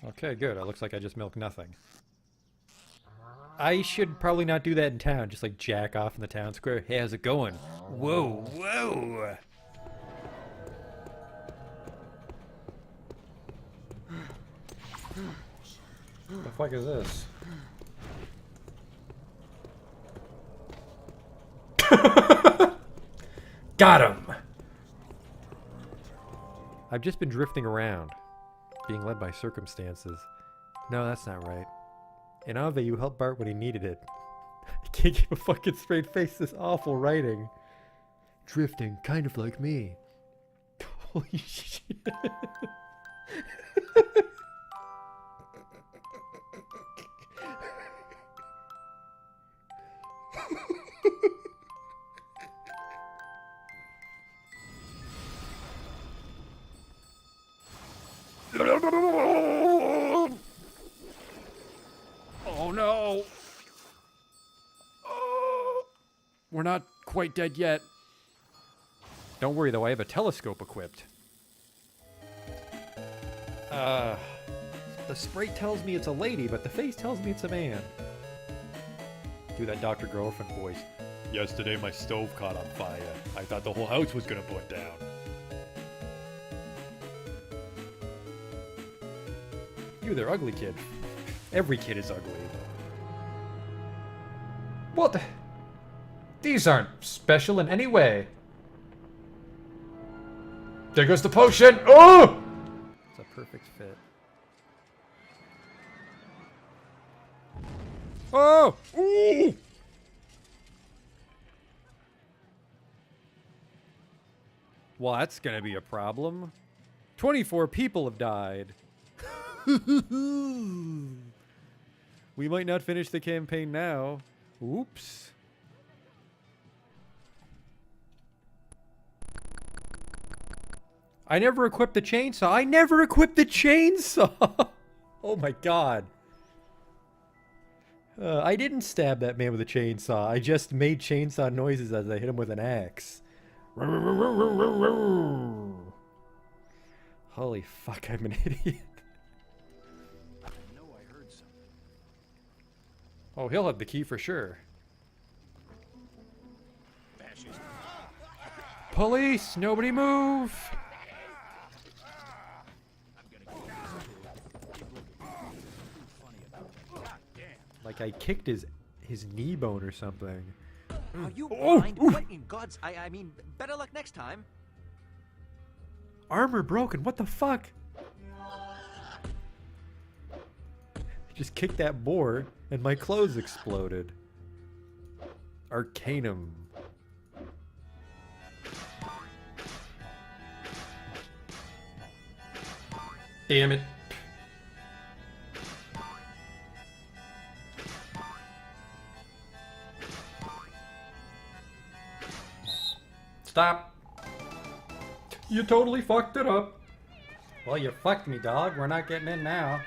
Okay, good. It looks like I just milked nothing. I should probably not do that in town. Just like jack off in the town square. Hey, how's it going? Whoa, whoa! What the fuck is this? Got him! I've just been drifting around, being led by circumstances. No, that's not right. In Ave, you helped Bart when he needed it. I can't keep a fucking straight face, this awful writing. Drifting, kind of like me. Holy shit. Oh no! Oh, we're not quite dead yet. Don't worry though, I have a telescope equipped. The sprite tells me it's a lady, but the face tells me it's a man. Do that Dr. Girlfriend voice. Yesterday my stove caught on fire. I thought the whole house was gonna burn down. You there, ugly kid. Every kid is ugly. What? These aren't special in any way. There goes the potion! Oh! It's a perfect fit. Oh! Ooh! Well, that's gonna be a problem. 24 people have died. We might not finish the campaign now. Oops. I never equipped the chainsaw. I never equipped the chainsaw! Oh my god. I didn't stab that man with a chainsaw. I just made chainsaw noises as I hit him with an axe. Holy fuck, I'm an idiot. Oh, he'll have the key for sure. Police! Nobody move! Like I kicked his knee bone or something. Are you blind? What in God's... I mean, better luck next time. Armor broken, what the fuck? Just kicked that boar and my clothes exploded. Arcanum. Damn it. Stop. You totally fucked it up. Well, you fucked me, dog. We're not getting in now.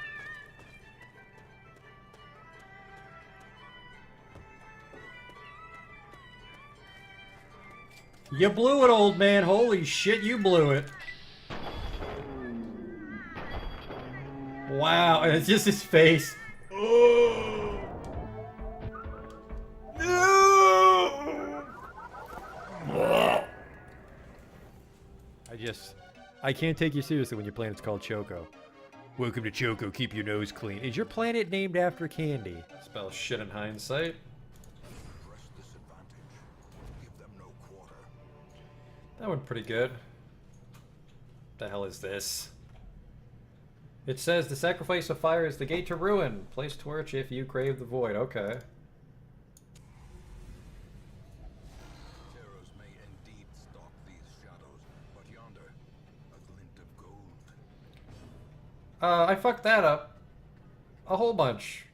You blew it, old man. Holy shit, you blew it. Wow, and it's just his face. Oh. No! I can't take you seriously when your planet's called Choco. Welcome to Choco, keep your nose clean. Is your planet named after candy? Spell shit in hindsight. That went pretty good. The hell is this? It says the sacrifice of fire is the gate to ruin. Place torch if you crave the void. Okay. Terrors may indeed stalk these shadows, but yonder, a glint of gold. I fucked that up. A whole bunch.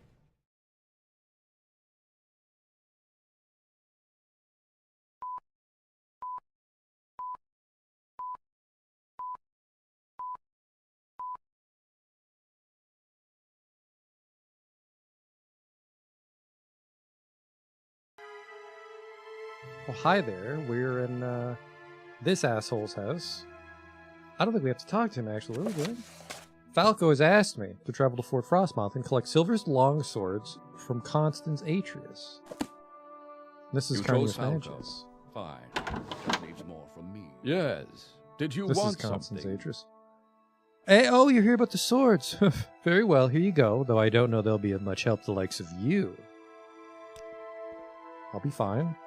Well, hi there. We're in this asshole's house. I don't think we have to talk to him, actually, do we? Falco has asked me to travel to Fort Frostmouth and collect Silver's long swords from Constance Atreus. This is You chose Carnius Falco. Mansions. Fine. That leaves more from me. Yes. Did you This is want Constance something? Atreus. Hey, oh, you're here about the swords. Very well, here you go, though I don't know they'll be of much help to the likes of you. I'll be fine.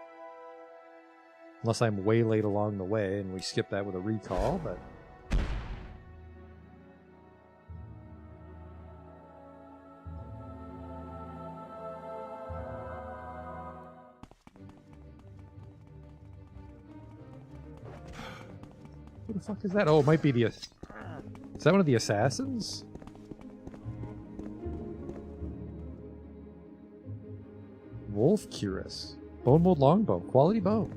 Unless I'm way late along the way and we skip that with a recall, but... Who the fuck is that? Oh, it might be the... Is that one of the assassins? Wolf Cuirass. Bone mold longbow. Quality bow.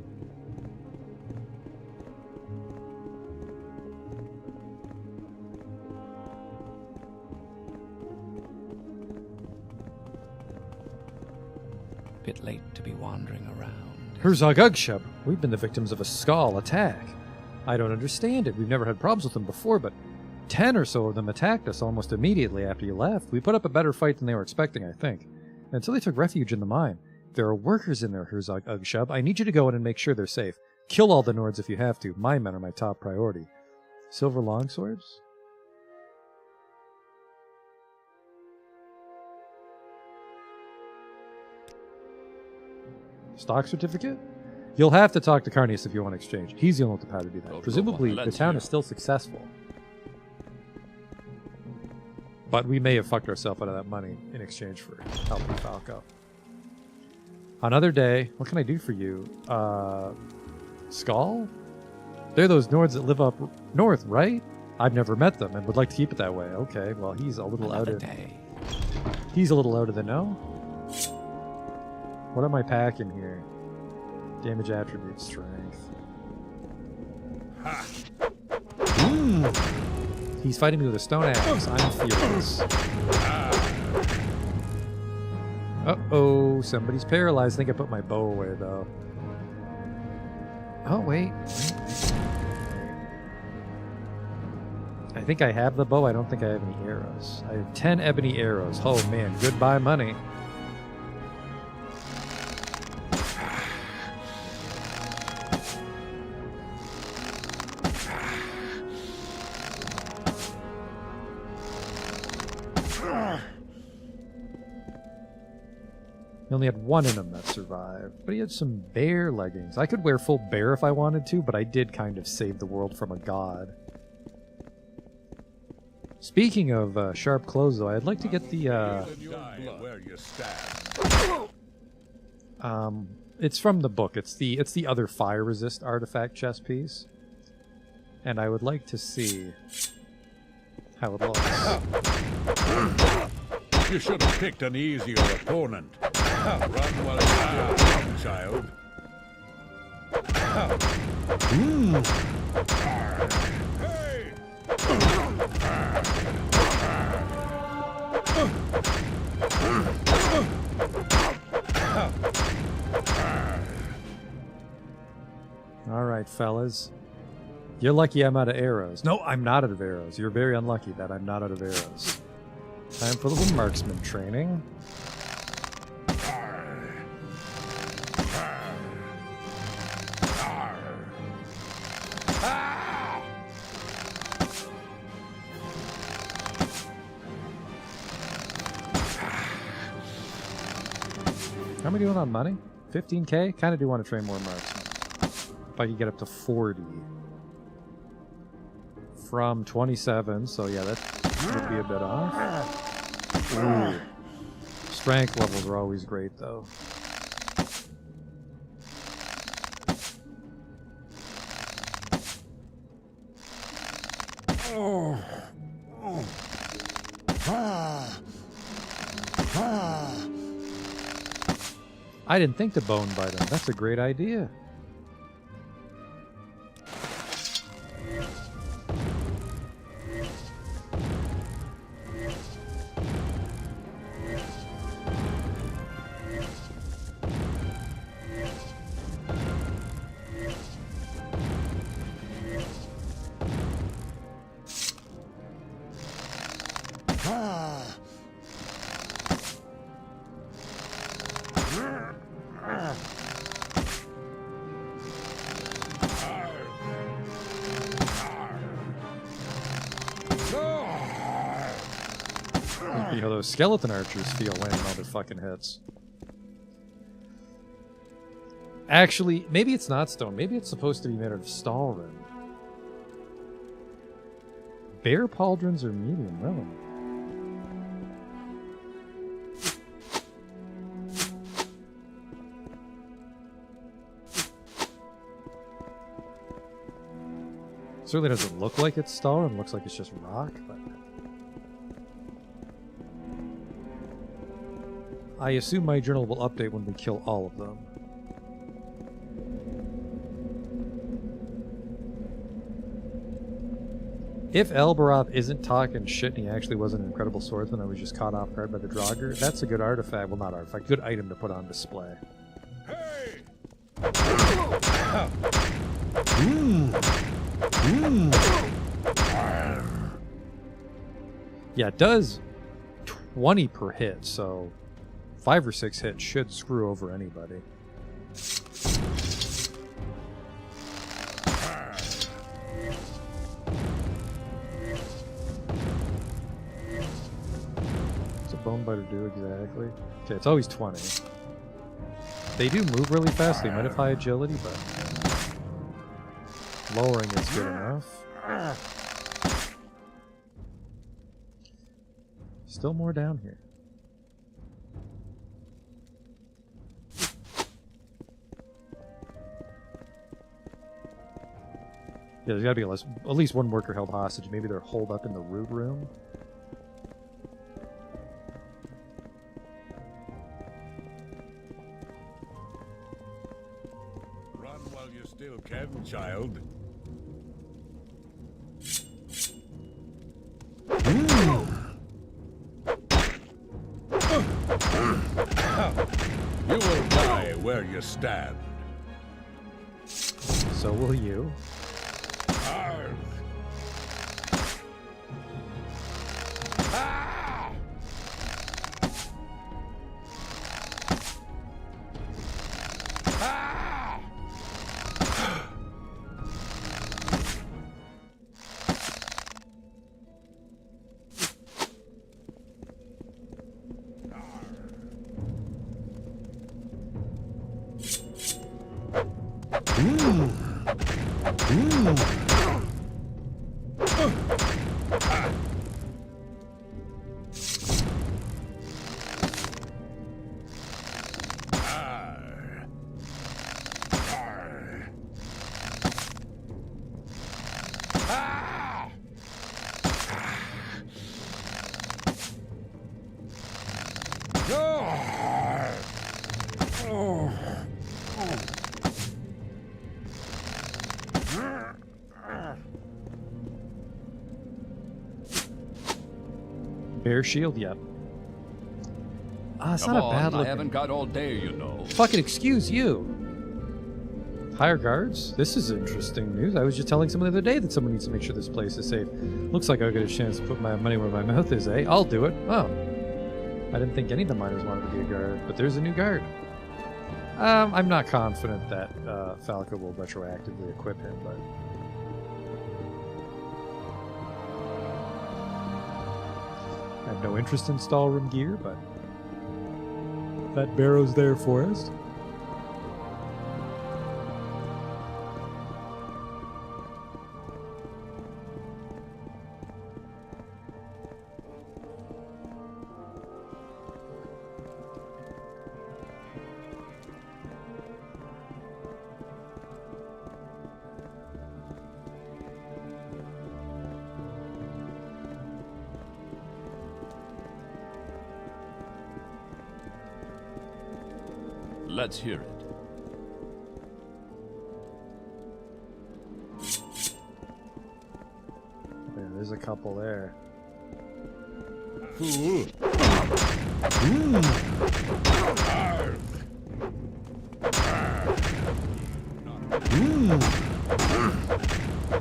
Bit late to be wandering around. Herzog Ugshub. We've been the victims of a Skull attack. I don't understand it. We've never had problems with them before, but 10 or so of them attacked us almost immediately after you left. We put up a better fight than they were expecting, I think. Until they took refuge in the mine. There are workers in there, Herzog Ugshub. I need you to go in and make sure they're safe. Kill all the Nords if you have to. My men are my top priority. Silver longswords? Stock certificate? You'll have to talk to Carnius if you want to exchange. He's the only one with the power to do that. Don't Presumably, go on, the town let's is still successful. But we may have fucked ourselves out of that money in exchange for helping Falco. Another day. What can I do for you? Skull? They're those Nords that live up north, right? I've never met them and would like to keep it that way. Okay, well, he's a little Another out of... day. He's a little out of the know. What am I packing here? Damage attribute strength. He's fighting me with a stone axe. I'm furious. Uh-oh, somebody's paralyzed. I think I put my bow away, though. Oh, wait. I think I have the bow. I don't think I have any arrows. I have 10 ebony arrows. Oh, man. Goodbye, money. He only had one in him that survived, but he had some bear leggings. I could wear full bear if I wanted to, but I did kind of save the world from a god. Speaking of sharp clothes, though, I'd like to get the, it's from the book. It's the other fire resist artifact chest piece. And I would like to see how it looks. You should have picked an easier opponent. Run while it's young, child. Hey! All right, fellas. You're lucky I'm out of arrows. No, I'm not out of arrows. You're very unlucky that I'm not out of arrows. Time for a little marksman training. How am I doing on money? 15k? Kind of do want to train more marksmen. If I could get up to 40. From 27, so yeah, that would be a bit off. Ooh. Strength levels are always great, though. I didn't think to bone bite him. That's a great idea. You know, those skeleton archers feel landing all their fucking hits. Actually, maybe it's not stone. Maybe it's supposed to be made out of Stalrim. Bear pauldrons are medium relevant. Certainly doesn't look like it's Stalrim. It looks like it's just rock, but I assume my journal will update when we kill all of them. If Elbaroth isn't talking shit and he actually was an incredible swordsman, I was just caught off guard by the Draugr, that's a good artifact. Well, not artifact, good item to put on display. Hey! Yeah, it does 20 per hit, so 5 or 6 hits should screw over anybody. What's a bone biter do exactly? Okay, it's always 20. They do move really fast, they might have high agility, but lowering is good enough. Still more down here. Yeah, there's gotta be at least one worker held hostage. Maybe they're holed up in the root room. Run while you still can, child. You will die where you stand. So will you. Arg. Ah! Ah! Bear shield, yep. Ah, it's Come not a on, bad I looking. haven't got all day, you know. Fucking excuse you. Higher guards? This is interesting news. I was just telling someone the other day that someone needs to make sure this place is safe. Looks like I'll get a chance to put my money where my mouth is, eh? I'll do it. Oh. I didn't think any of the miners wanted to be a guard, but there's a new guard. I'm not confident that Falco will retroactively equip him, but... I have no interest in Stalrim gear, but... that barrow's there for us. Let's hear it. Yeah, there's a couple there. Fool.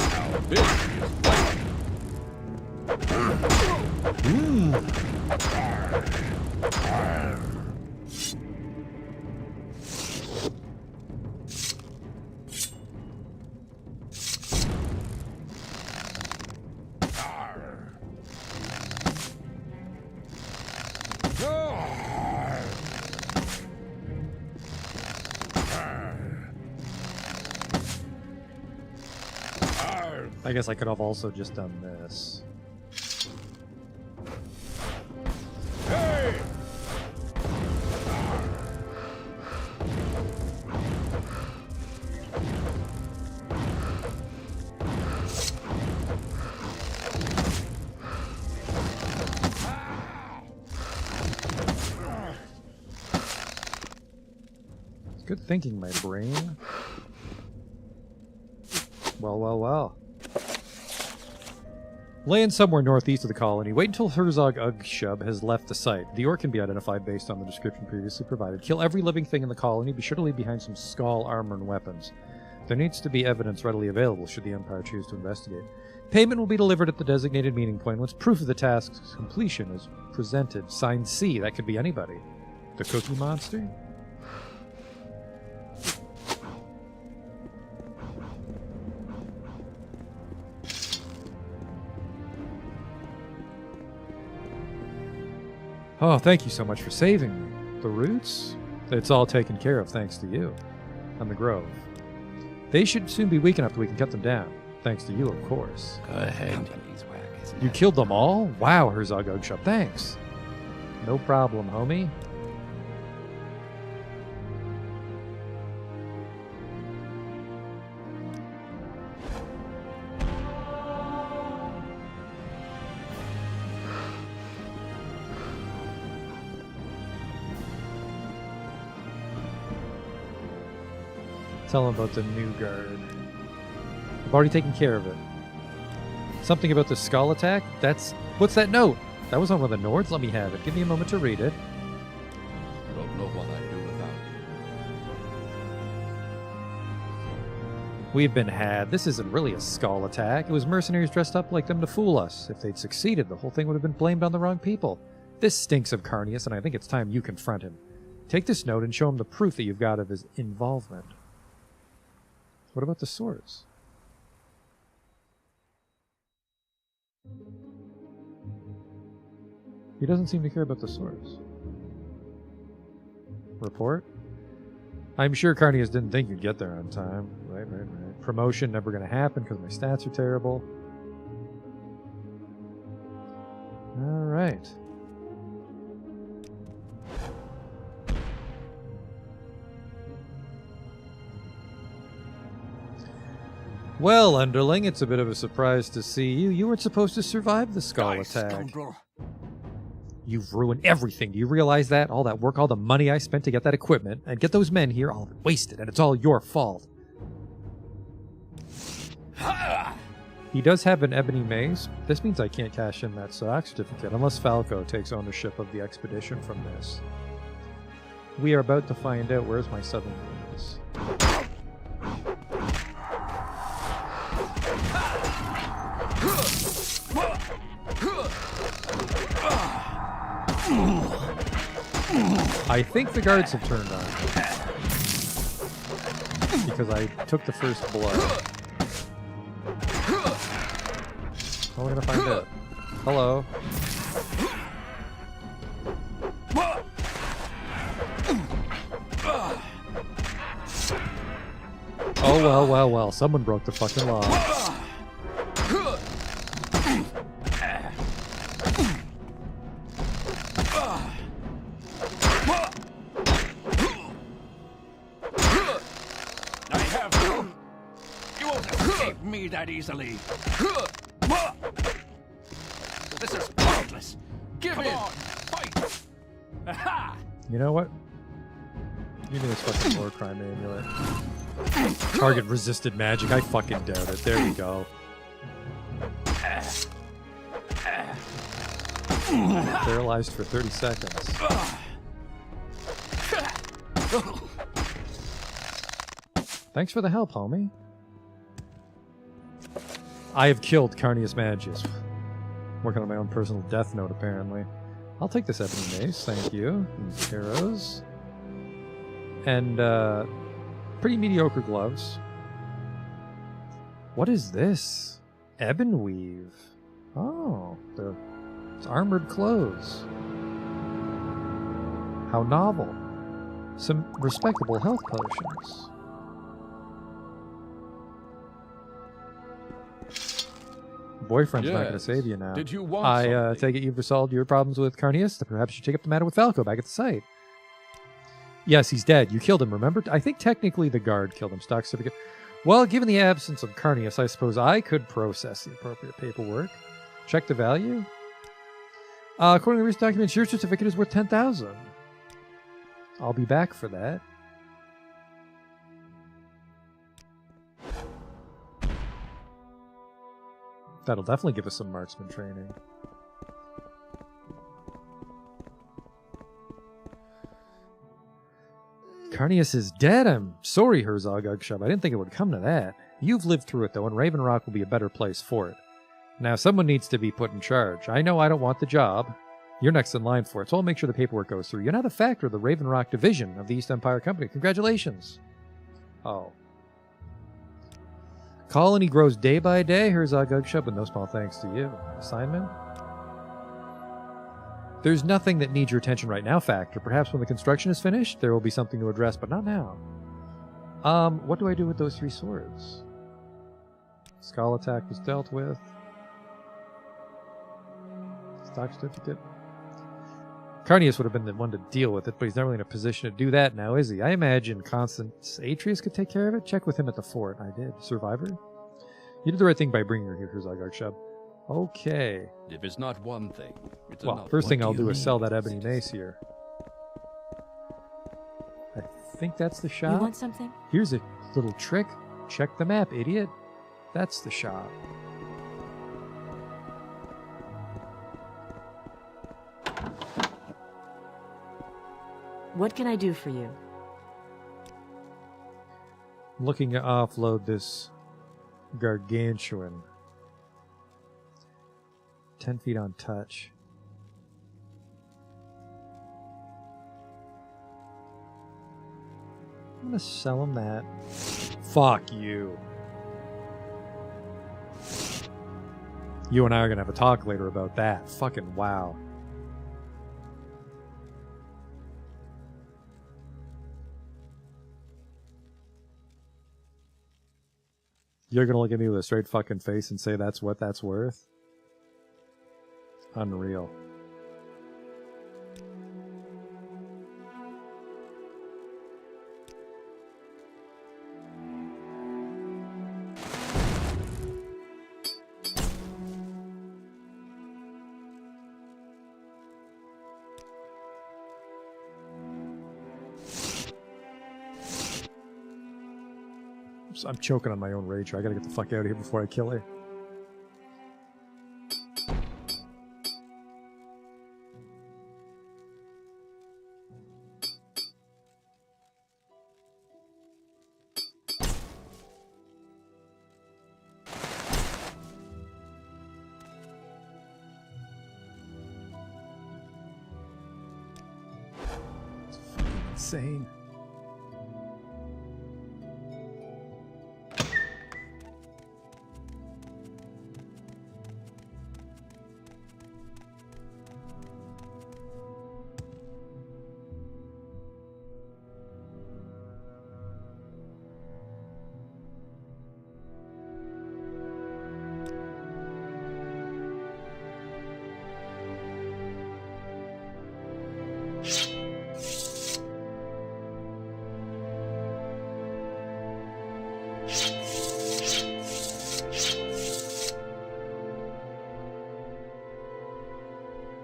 Now this is fight. I guess I could have also just done this. Hey! It's good thinking, my brain. Well, well, well. Land somewhere northeast of the colony. Wait until Herzog Ugshub has left the site. The orc can be identified based on the description previously provided. Kill every living thing in the colony. Be sure to leave behind some skull armor and weapons. There needs to be evidence readily available should the Empire choose to investigate. Payment will be delivered at the designated meeting point once proof of the task's completion is presented. Signed C. That could be anybody. The Cookie Monster? Oh, thank you so much for saving me. The roots? It's all taken care of thanks to you. And the grove. They should soon be weak enough that we can cut them down. Thanks to you, of course. Go ahead. You killed them all? Wow, Herzog Ugshub, thanks. No problem, homie. Tell him about the new guard. I've already taken care of it. Something about the skull attack? What's that note? That was on one of the Nords? Let me have it. Give me a moment to read it. Don't know what I'd do without you. We've been had. This isn't really a skull attack. It was mercenaries dressed up like them to fool us. If they'd succeeded, the whole thing would have been blamed on the wrong people. This stinks of Carnius, and I think it's time you confront him. Take this note and show him the proof that you've got of his involvement. What about the swords? He doesn't seem to care about the swords. Report? I'm sure Carnius didn't think you'd get there on time. Right. Promotion never going to happen because my stats are terrible. Alright. Well, underling, it's a bit of a surprise to see you. You weren't supposed to survive the skull attack. Scoundrel. You've ruined everything. Do you realize that? All that work, all the money I spent to get that equipment and get those men here, all of it wasted, and it's all your fault. He does have an ebony mace. This means I can't cash in that stock certificate unless Falco takes ownership of the expedition from this. We are about to find out. Where's my southern ruins? I think the guards have turned on because I took the first blow. Well, we're gonna find out. Hello. Oh, well. Someone broke the fucking law. That easily. This is pointless. Give in. Fight. Aha! You know what? Give me this fucking war crime amulet. Target resisted magic. I fucking doubt it. There we go. Paralyzed for 30 seconds. Thanks for the help, homie. I have killed Carnius Magius. Working on my own personal death note, apparently. I'll take this ebony mace, thank you. These arrows. And, pretty mediocre gloves. What is this? Ebon weave. Oh, it's armored clothes. How novel. Some respectable health potions. boyfriend's not going to Yes. save you now. Did you want I something? take it you've resolved your problems with Carnius. Perhaps you should take up the matter with Falco back at the site. Yes, he's dead. You killed him, remember? I think technically the guard killed him. Stock certificate. Well, given the absence of Carnius, I suppose I could process the appropriate paperwork. Check the value. According to the recent documents, your certificate is worth 10,000. I'll be back for that. That'll definitely give us some marksman training. Carnius is dead. I'm sorry, Herzog Ugshub. I didn't think it would come to that. You've lived through it, though, and Raven Rock will be a better place for it. Now, someone needs to be put in charge. I know I don't want the job. You're next in line for it, so I'll make sure the paperwork goes through. You're now the factor of the Raven Rock division of the East Empire Company. Congratulations. Oh. Colony grows day by day, Herzog Ugshub, and no small thanks to you. Assignment? There's nothing that needs your attention right now, Factor. Perhaps when the construction is finished, there will be something to address, but not now. What do I do with those 3 swords? Skull attack was dealt with. Stock certificate. Carnius would have been the one to deal with it, but he's not really in a position to do that now, is he? I imagine Constance Atreus could take care of it. Check with him at the fort. I did. Survivor? You did the right thing by bringing her here, Herzog Ugshub. Okay. If it's not one thing, it's Well, another. first thing What I'll you do is mean? sell that ebony mace here. I think that's the You shop. want something? Here's a little trick. Check the map, idiot. That's the shop. What can I do for you? I'm looking to offload this gargantuan. 10 feet on touch. I'm gonna sell him that. Fuck you. You and I are gonna have a talk later about that. Fucking wow. You're gonna look at me with a straight fucking face and say that's what that's worth? Unreal. I'm choking on my own rage. I gotta get the fuck out of here before I kill her. It's fucking insane.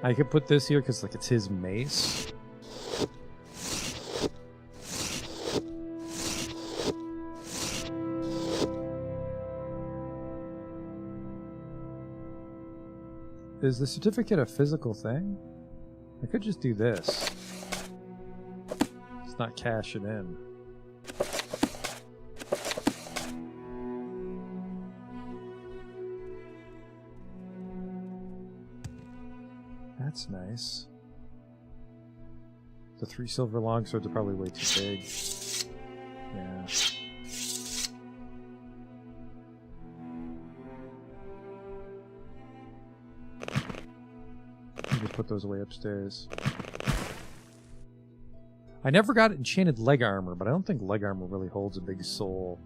I could put this here because like it's his mace. Is the certificate a physical thing? I could just do this. Let's not cash it in. That's nice. The 3 silver longswords are probably way too big. Yeah. I'll just put those away upstairs. I never got enchanted leg armor, but I don't think leg armor really holds a big soul.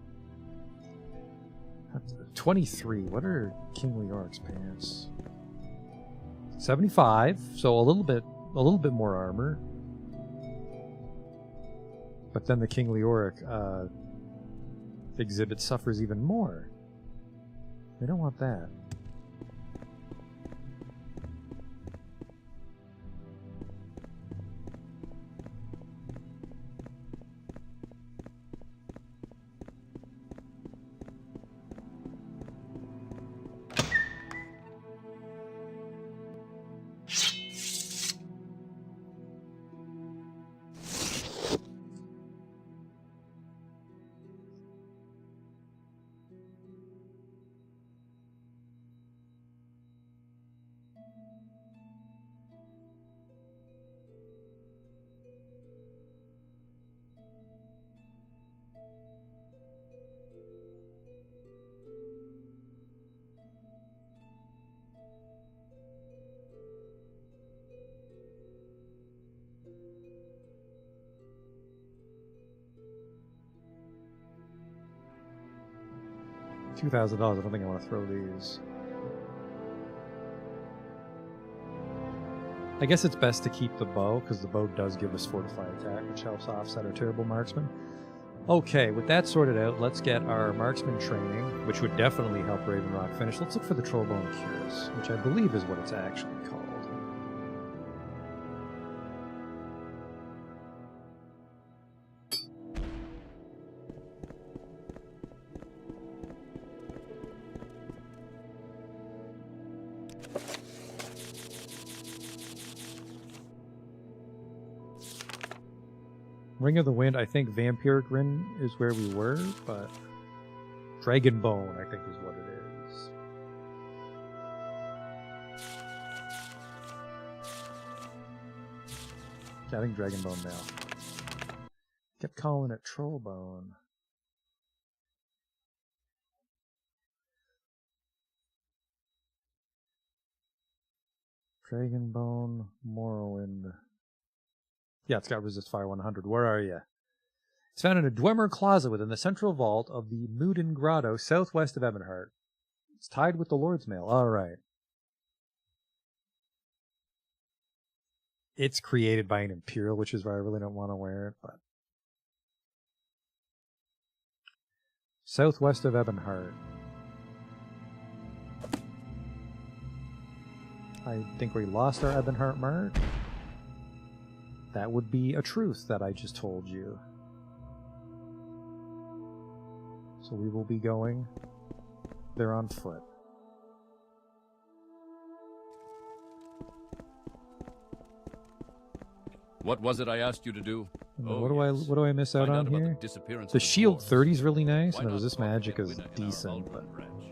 How 23. What are King Leoric's pants? 75. So a little bit more armor. But then the King Leoric exhibit suffers even more. We don't want that. $2,000. I don't think I want to throw these. I guess it's best to keep the bow, because the bow does give us fortify attack, which helps offset our terrible marksman. Okay, with that sorted out, let's get our marksman training, which would definitely help Raven Rock finish. Let's look for the Trollbone Cuirass, which I believe is what it's actually called. Ring of the Wind, I think Vampiric Rin is where we were, but Dragon Bone, I think, is what it is. Yeah, I think Dragon Bone now. Kept calling it Trollbone. Dragon Bone, Morrowind. Yeah, it's got resist fire 100. Where are you? It's found in a Dwemer closet within the central vault of the Moodin Grotto, southwest of Ebonheart. It's tied with the Lord's Mail. All right. It's created by an Imperial, which is why I really don't want to wear it, but... Southwest of Ebonheart. I think we lost our Ebonheart mark. That would be a truth that I just told you. So we will be going there on foot. What was it I asked you to do? What do I miss out Find on about here? The disappearance The of Shield dwarves. 30 is really nice, Why and the not Resist talk Magic to is Edwina in our decent, but Aldrin branch?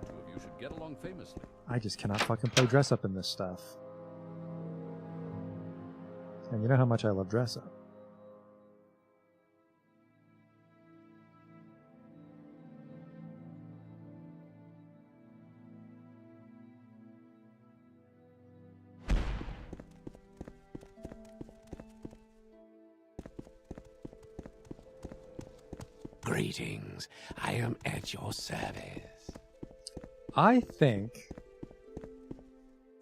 Two of you should get along famously. I just cannot fucking play dress up in this stuff. And you know how much I love dress up. Greetings. I am at your service. I think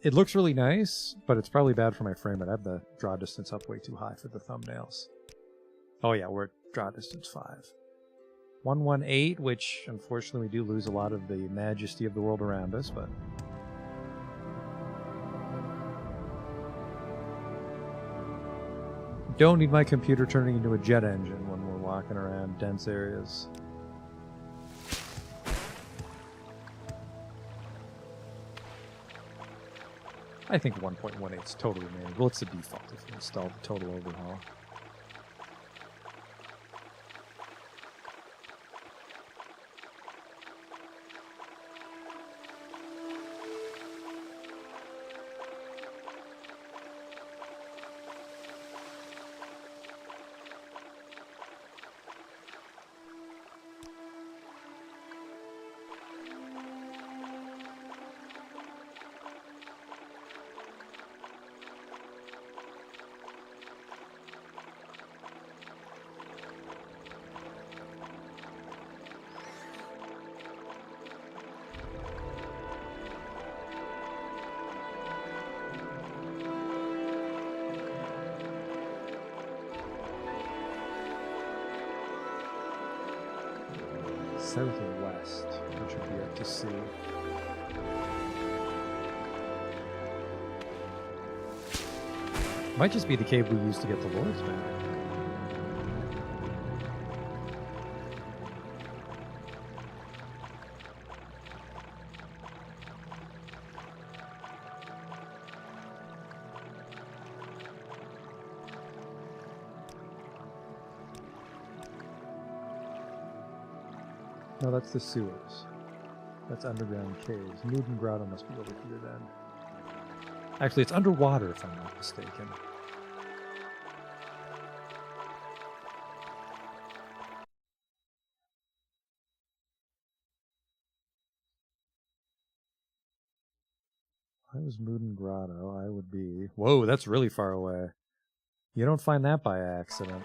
it looks really nice, but it's probably bad for my frame rate. I have the draw distance up way too high for the thumbnails. Oh yeah, we're at draw distance 5. 118, which unfortunately we do lose a lot of the majesty of the world around us, but... Don't need my computer turning into a jet engine when we're walking around dense areas. I think 1.18 is totally manageable. It's the default if you install the total overhaul. south or west, which would be up to see. Might just be the cave we used to get the lords back. No, that's the sewers. That's underground caves. Mood Grotto must be over here then. Actually, it's underwater if I'm not mistaken. If I was Mood Grotto, I would be... Whoa, that's really far away. You don't find that by accident.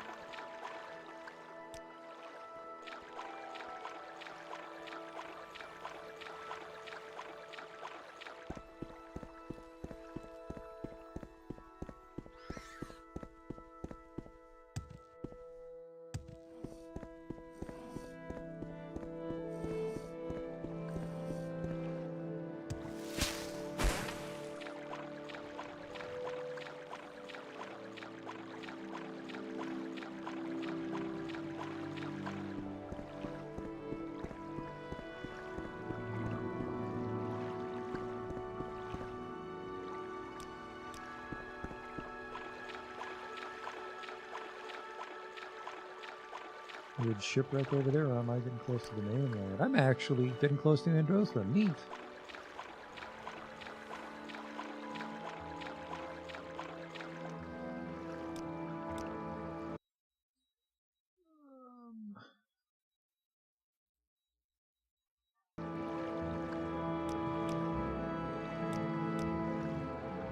Weird shipwreck over there, or am I getting close to the mainland? I'm actually getting close to Androthra. Neat.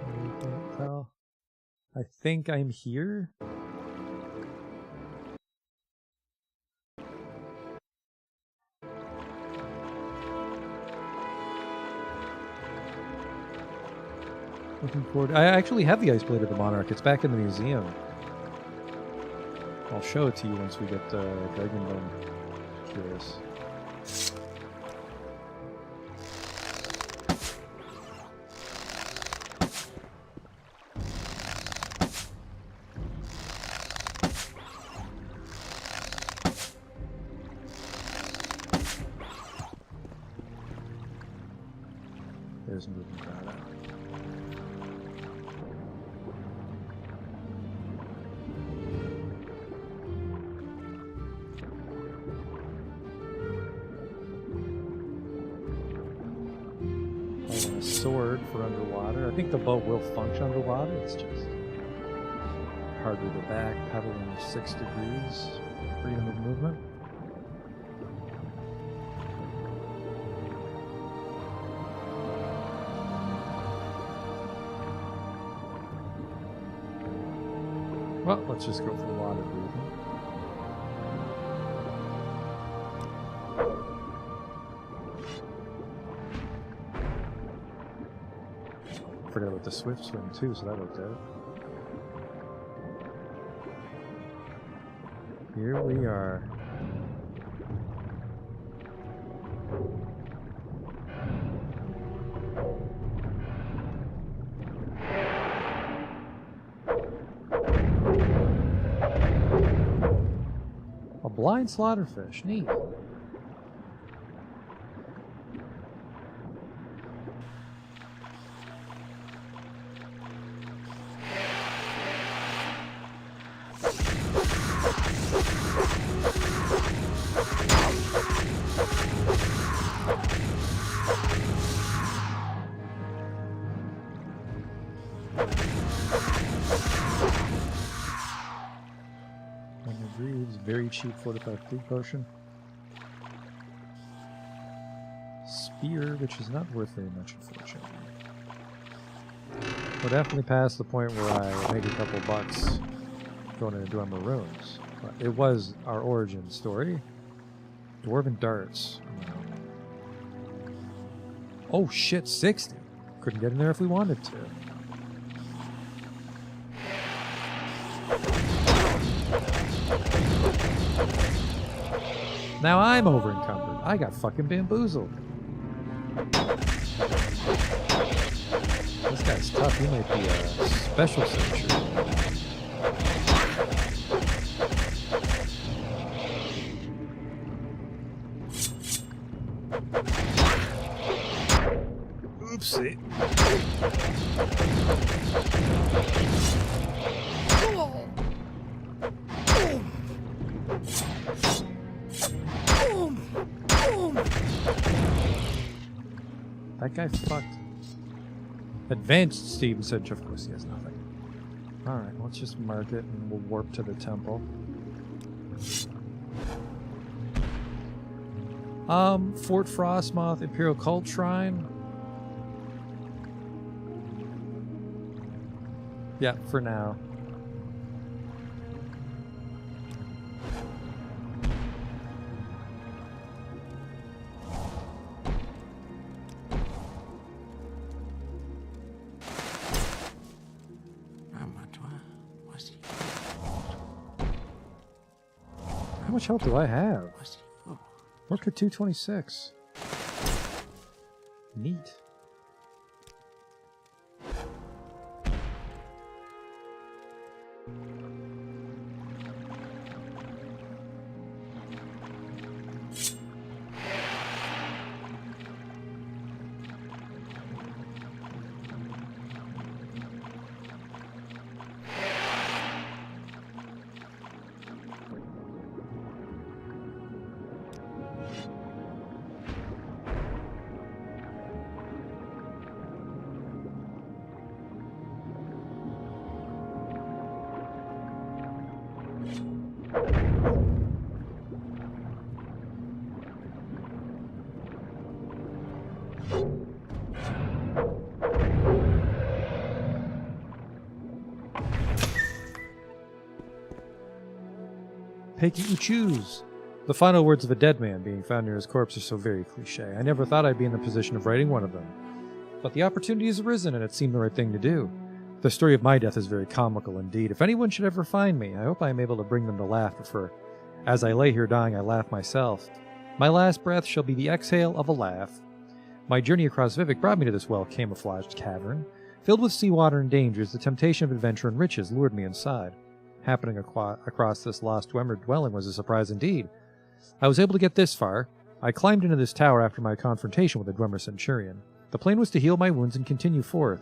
I can't tell. I think I'm here. Looking forward. I actually have the Ice Blade of the Monarch. It's back in the museum. I'll show it to you once we get Dragonbone. Curious. There's moving crowd out. A sword for underwater. I think the boat will function underwater. It's just harder to back pedaling 6 degrees. Freedom of movement. Well, let's just go for water breathing. Forgot about the swift swim too, so that worked out. Here we are. A blind slaughterfish, neat. Very cheap fortified food potion. Spear, which is not worth very much, unfortunately. We're definitely past the point where I make a couple bucks going into Dwemer Ruins. But it was our origin story. Dwarven darts. Oh shit, 60. Couldn't get in there if we wanted to. Now I'm over encumbered. I got fucking bamboozled. This guy's tough. He might be a special searcher. Oopsie. That guy fucked. Advanced Steam Cinch, of course he has nothing. Alright, let's just mark it and we'll warp to the temple. Fort Frostmoth, Imperial Cult Shrine. Yeah, for now. How much health do I have? Worker 226. Neat. Take you choose. The final words of a dead man being found near his corpse are so very cliche. I never thought I'd be in the position of writing one of them. But the opportunity has arisen and it seemed the right thing to do. The story of my death is very comical indeed. If anyone should ever find me, I hope I am able to bring them to laughter, for as I lay here dying, I laugh myself. My last breath shall be the exhale of a laugh. My journey across Vivek brought me to this well-camouflaged cavern. Filled with seawater and dangers, the temptation of adventure and riches lured me inside. Happening across this lost Dwemer dwelling was a surprise indeed. I was able to get this far. I climbed into this tower after my confrontation with the Dwemer Centurion. The plan was to heal my wounds and continue forth.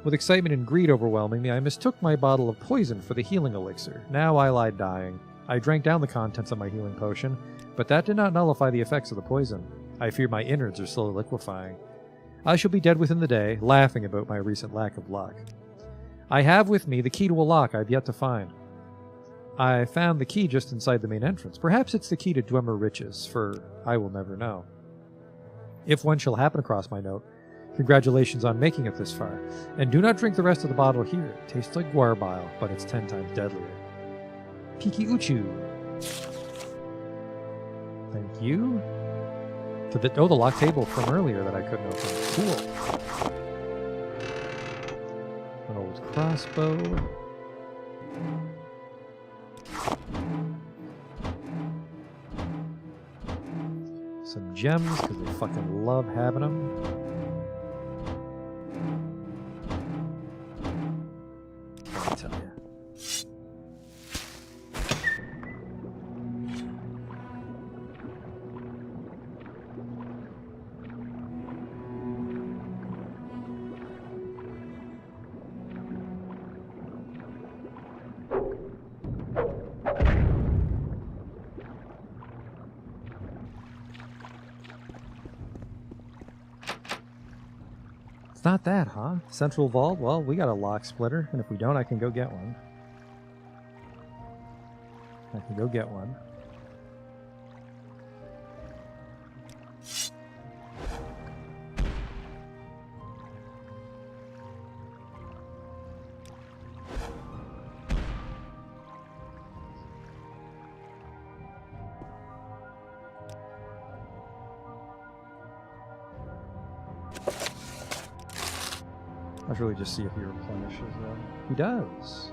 With excitement and greed overwhelming me, I mistook my bottle of poison for the healing elixir. Now I lie dying. I drank down the contents of my healing potion, but that did not nullify the effects of the poison. I fear my innards are slowly liquefying. I shall be dead within the day, laughing about my recent lack of luck. I have with me the key to a lock I have yet to find. I found the key just inside the main entrance. Perhaps it's the key to Dwemer riches, for I will never know. If one shall happen across my note, congratulations on making it this far, and do not drink the rest of the bottle here. It tastes like guar bile, but it's 10 times deadlier. Kiki Uchu. Thank you. To the lock table from earlier that I couldn't open. Cool. An old crossbow. Some gems, because they fucking love having them. Let me tell you. It's not that, huh? Central vault? Well, we got a lock splitter, and if we don't, I can go get one. I can go get one. I should really just see if he replenishes them. He does.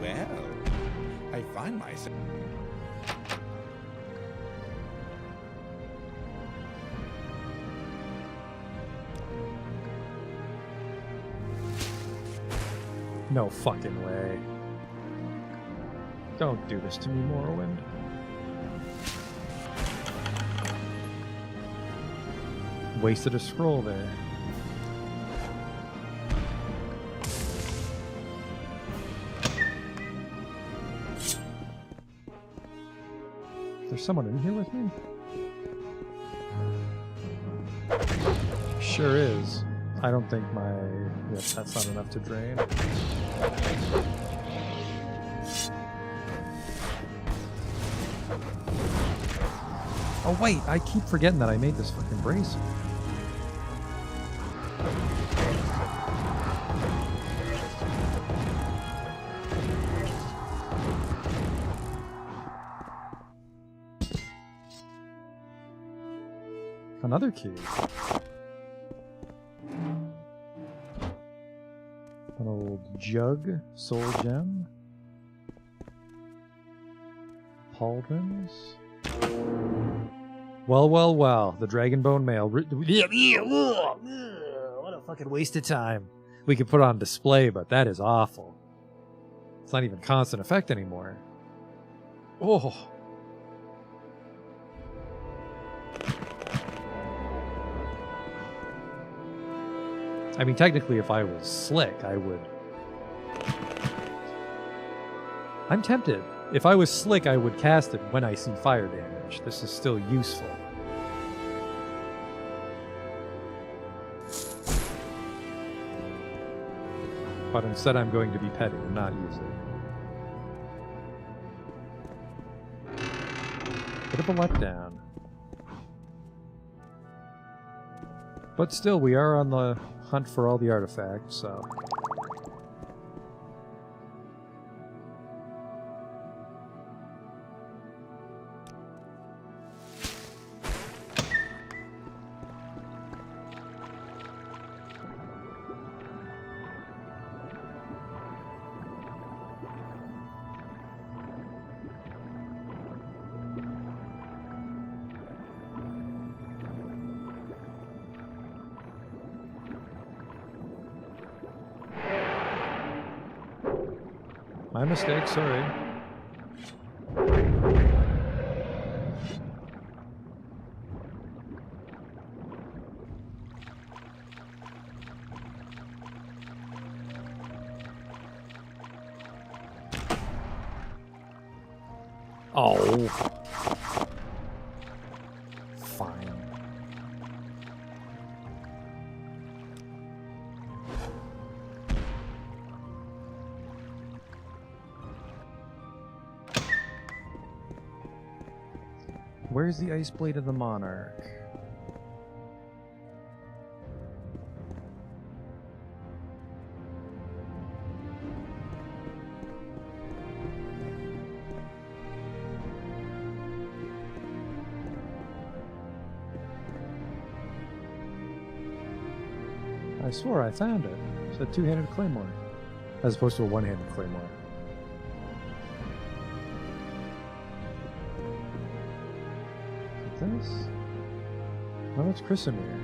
Well, I find myself... No fucking way. Don't do this to me, Morrowind. Wasted a scroll there. Is there someone in here with me? Sure is. I don't think my... Yep, that's not enough to drain. Oh wait, I keep forgetting that I made this fucking brace. Another key. An old jug, soul gem. Pauldrons. Well, well, well. The dragon bone mail. What a fucking waste of time. We could put on display, but that is awful. It's not even constant effect anymore. Oh. I mean, technically, if I was slick, I would... I'm tempted. If I was slick, I would cast it when I see fire damage. This is still useful. But instead, I'm going to be petty and not use it. Bit of a letdown. But still, we are on the hunt for all the artifacts, so... My mistake, sorry. Oh. Fine. Where's the Ice Blade of the Monarch? I swore I found it. It's a two-handed claymore. As opposed to a one-handed claymore. This? No, it's Chrysamere.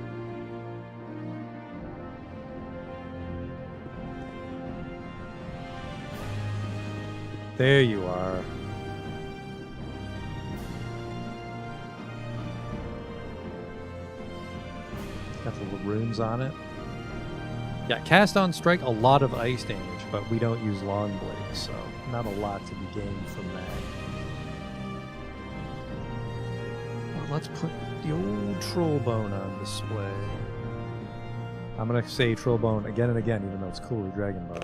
There you are. Got the little runes on it. Yeah, cast on strike, a lot of ice damage, but we don't use long blades, so not a lot to be gained from that. Let's put the old Trollbone on display. I'm gonna say Trollbone again and again, even though it's clearly Dragon Bone.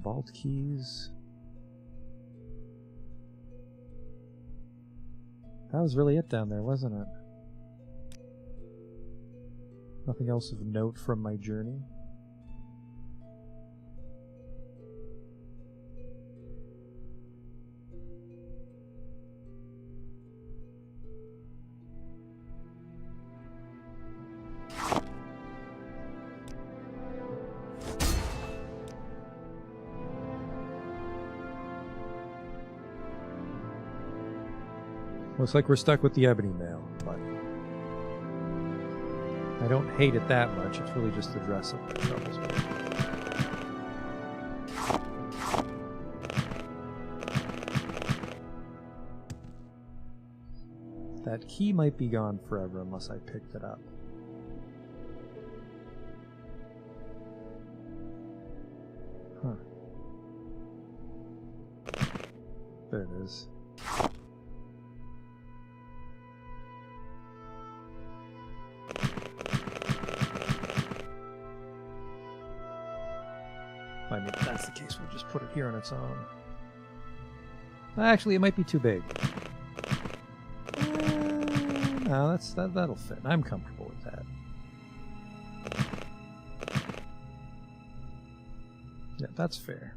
Vault keys. That was really it down there, wasn't it? Nothing else of note from my journey. Looks like we're stuck with the ebony mail, but I don't hate it that much. It's really just the dress up that troubles me. That key might be gone forever unless I picked it up. Huh. There it is. I mean, if that's the case, we'll just put it here on its own. Actually, it might be too big. No, that'll fit. I'm comfortable with that. Yeah, that's fair.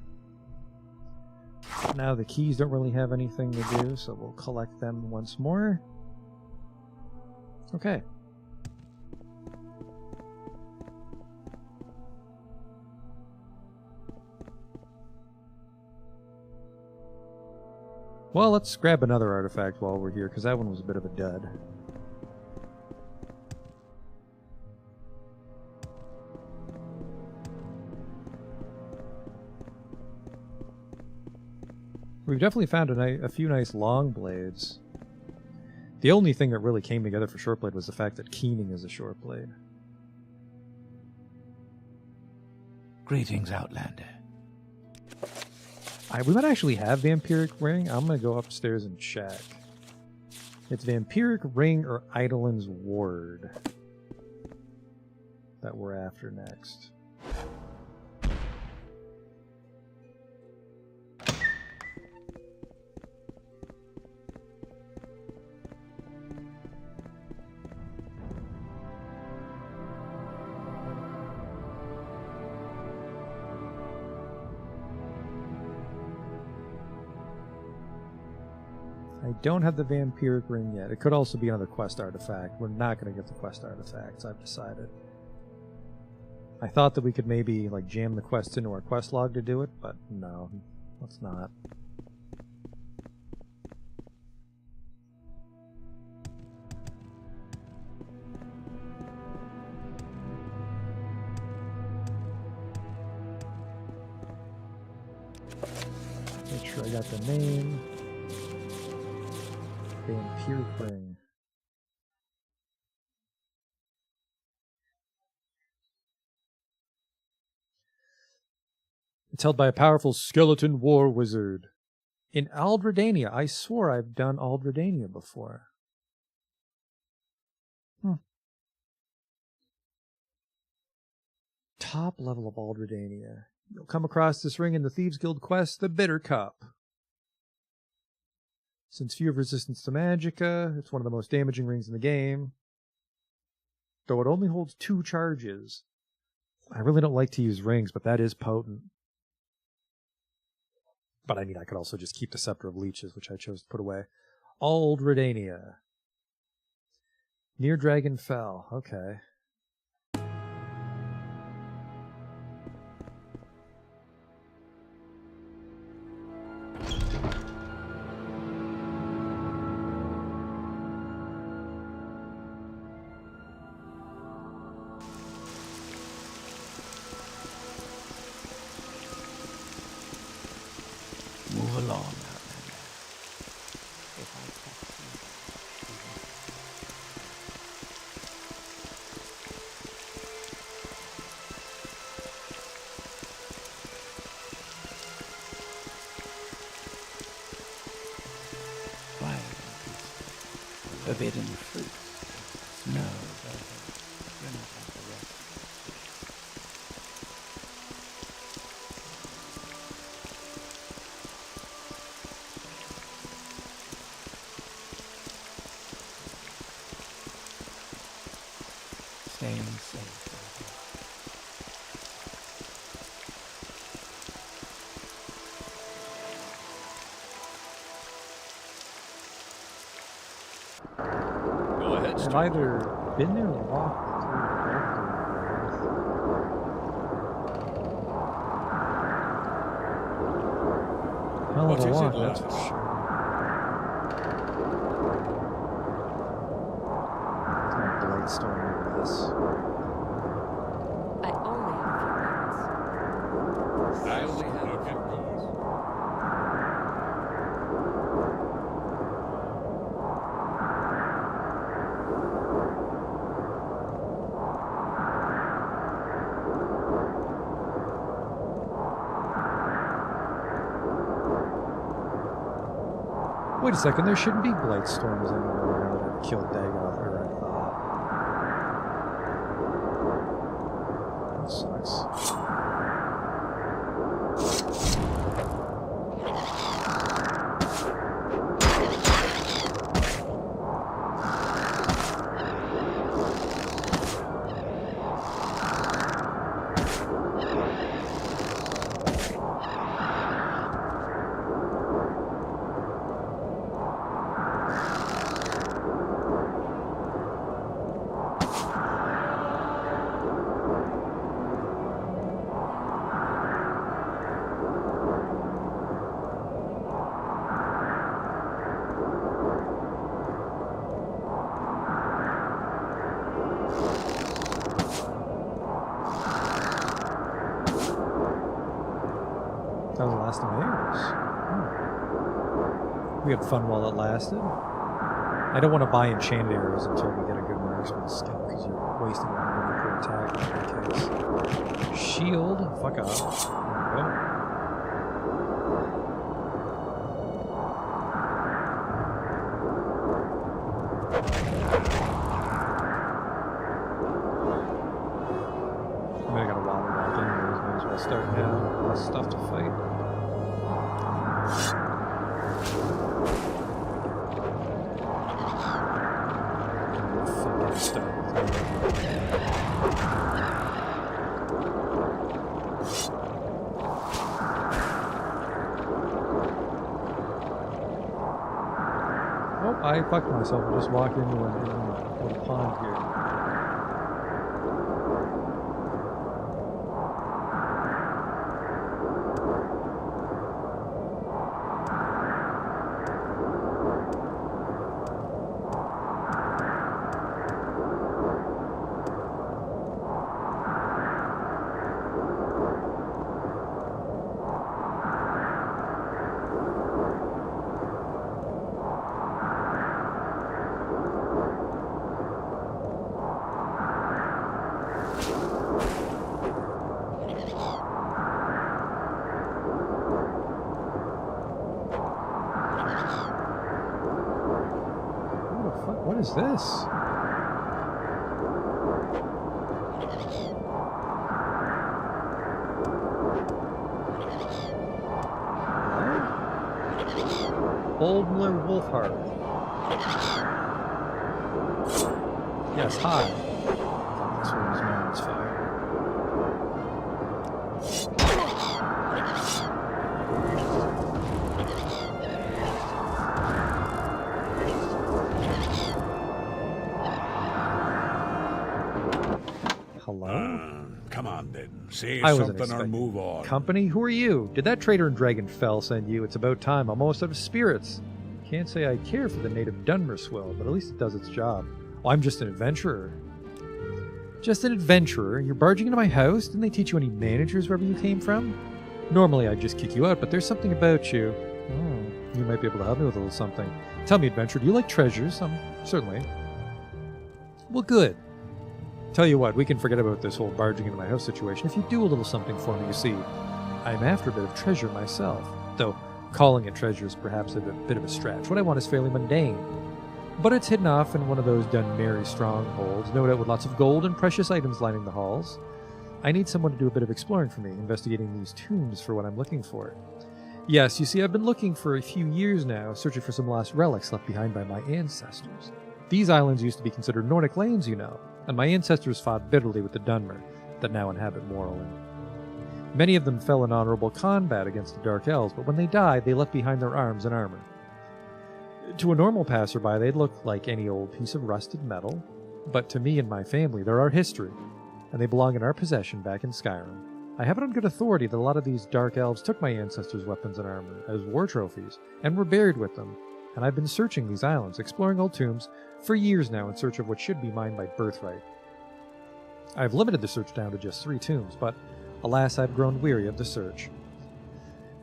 Now the keys don't really have anything to do, so we'll collect them once more. Okay. Well, let's grab another artifact while we're here, because that one was a bit of a dud. We've definitely found a few nice long blades. The only thing that really came together for short blade was the fact that keening is a short blade. Greetings, Outlander. We might actually have Vampiric Ring. I'm going to go upstairs and check. It's Vampiric Ring or Eidolon's Ward that we're after next. I don't have the Vampiric Ring yet. It could also be another quest artifact. We're not going to get the quest artifacts, I've decided. I thought that we could maybe like jam the quest into our quest log to do it, but no, let's not. Make sure I got the name. Vampiric Ring. It's held by a powerful skeleton war wizard. In Aldredania. I swore I've done Aldredania before. Top level of Aldredania. You'll come across this ring in the Thieves Guild quest, the Bitter Cup. Since few have resistance to magicka, it's one of the most damaging rings in the game. Though it only holds 2 charges. I really don't like to use rings, but that is potent. But I mean, I could also just keep the Scepter of Leeches, which I chose to put away. Aldredania. Near Dragon Fell. Okay. Move along, Outlander. If I catch you. Wild and peaceful. Forbidden fruits. Snow, velvet. You're not like the rest. Staying safe. Go ahead, I've either been there or walked through the hell of What a is it, walk, that's lads? for sure. Blightstorm, no less. I only have a few moments. I only have Look at good. Wait a second, there shouldn't be Blightstorms anymore now that I've killed Dagoth, or I thought. That sucks. That was the last of my arrows. Oh. We had fun while it lasted. I don't want to buy enchanted arrows until we get a good marksman skill, because you're wasting a lot of money per attack in that case. Shield, fuck off. There we go. I mean, I got a water walk anyways, might as well start now. Less stuff to fight. Fucking stuff. Oh, I fucked myself. I just walked into a little pond here. What is this? Oldmiller Wolfheart. Yes, hi. This one is now on fire. Hello? Come on then. Say I wasn't something or expecting move on. Company? Who are you? Did that traitor in Dragonfell send you? It's about time. I'm almost out of spirits. Can't say I care for the native Dunmerswill, but at least it does its job. Oh, I'm just an adventurer. Just an adventurer? You're barging into my house? Didn't they teach you any managers wherever you came from? Normally I'd just kick you out, but there's something about you. Oh, you might be able to help me with a little something. Tell me, adventurer, do you like treasures? Certainly. Well, good. Tell you what, we can forget about this whole barging into my house situation if you do a little something for me. You see, I'm after a bit of treasure myself, though calling it treasure is perhaps a bit of a stretch. What I want is fairly mundane, but it's hidden off in one of those Dunmerry strongholds, no doubt with lots of gold and precious items lining the halls. I need someone to do a bit of exploring for me, investigating these tombs for what I'm looking for. Yes, you see, I've been looking for a few years now, searching for some lost relics left behind by my ancestors. These islands used to be considered Nordic lands, you know, and my ancestors fought bitterly with the Dunmer that now inhabit Morrowind. Many of them fell in honorable combat against the Dark Elves, but when they died, they left behind their arms and armor. To a normal passerby, they'd look like any old piece of rusted metal, but to me and my family, they're our history, and they belong in our possession back in Skyrim. I have it on good authority that a lot of these Dark Elves took my ancestors' weapons and armor as war trophies, and were buried with them. and I've been searching these islands, exploring old tombs, for years now in search of what should be mine by birthright. I've limited the search down to just 3 tombs, but alas, I've grown weary of the search.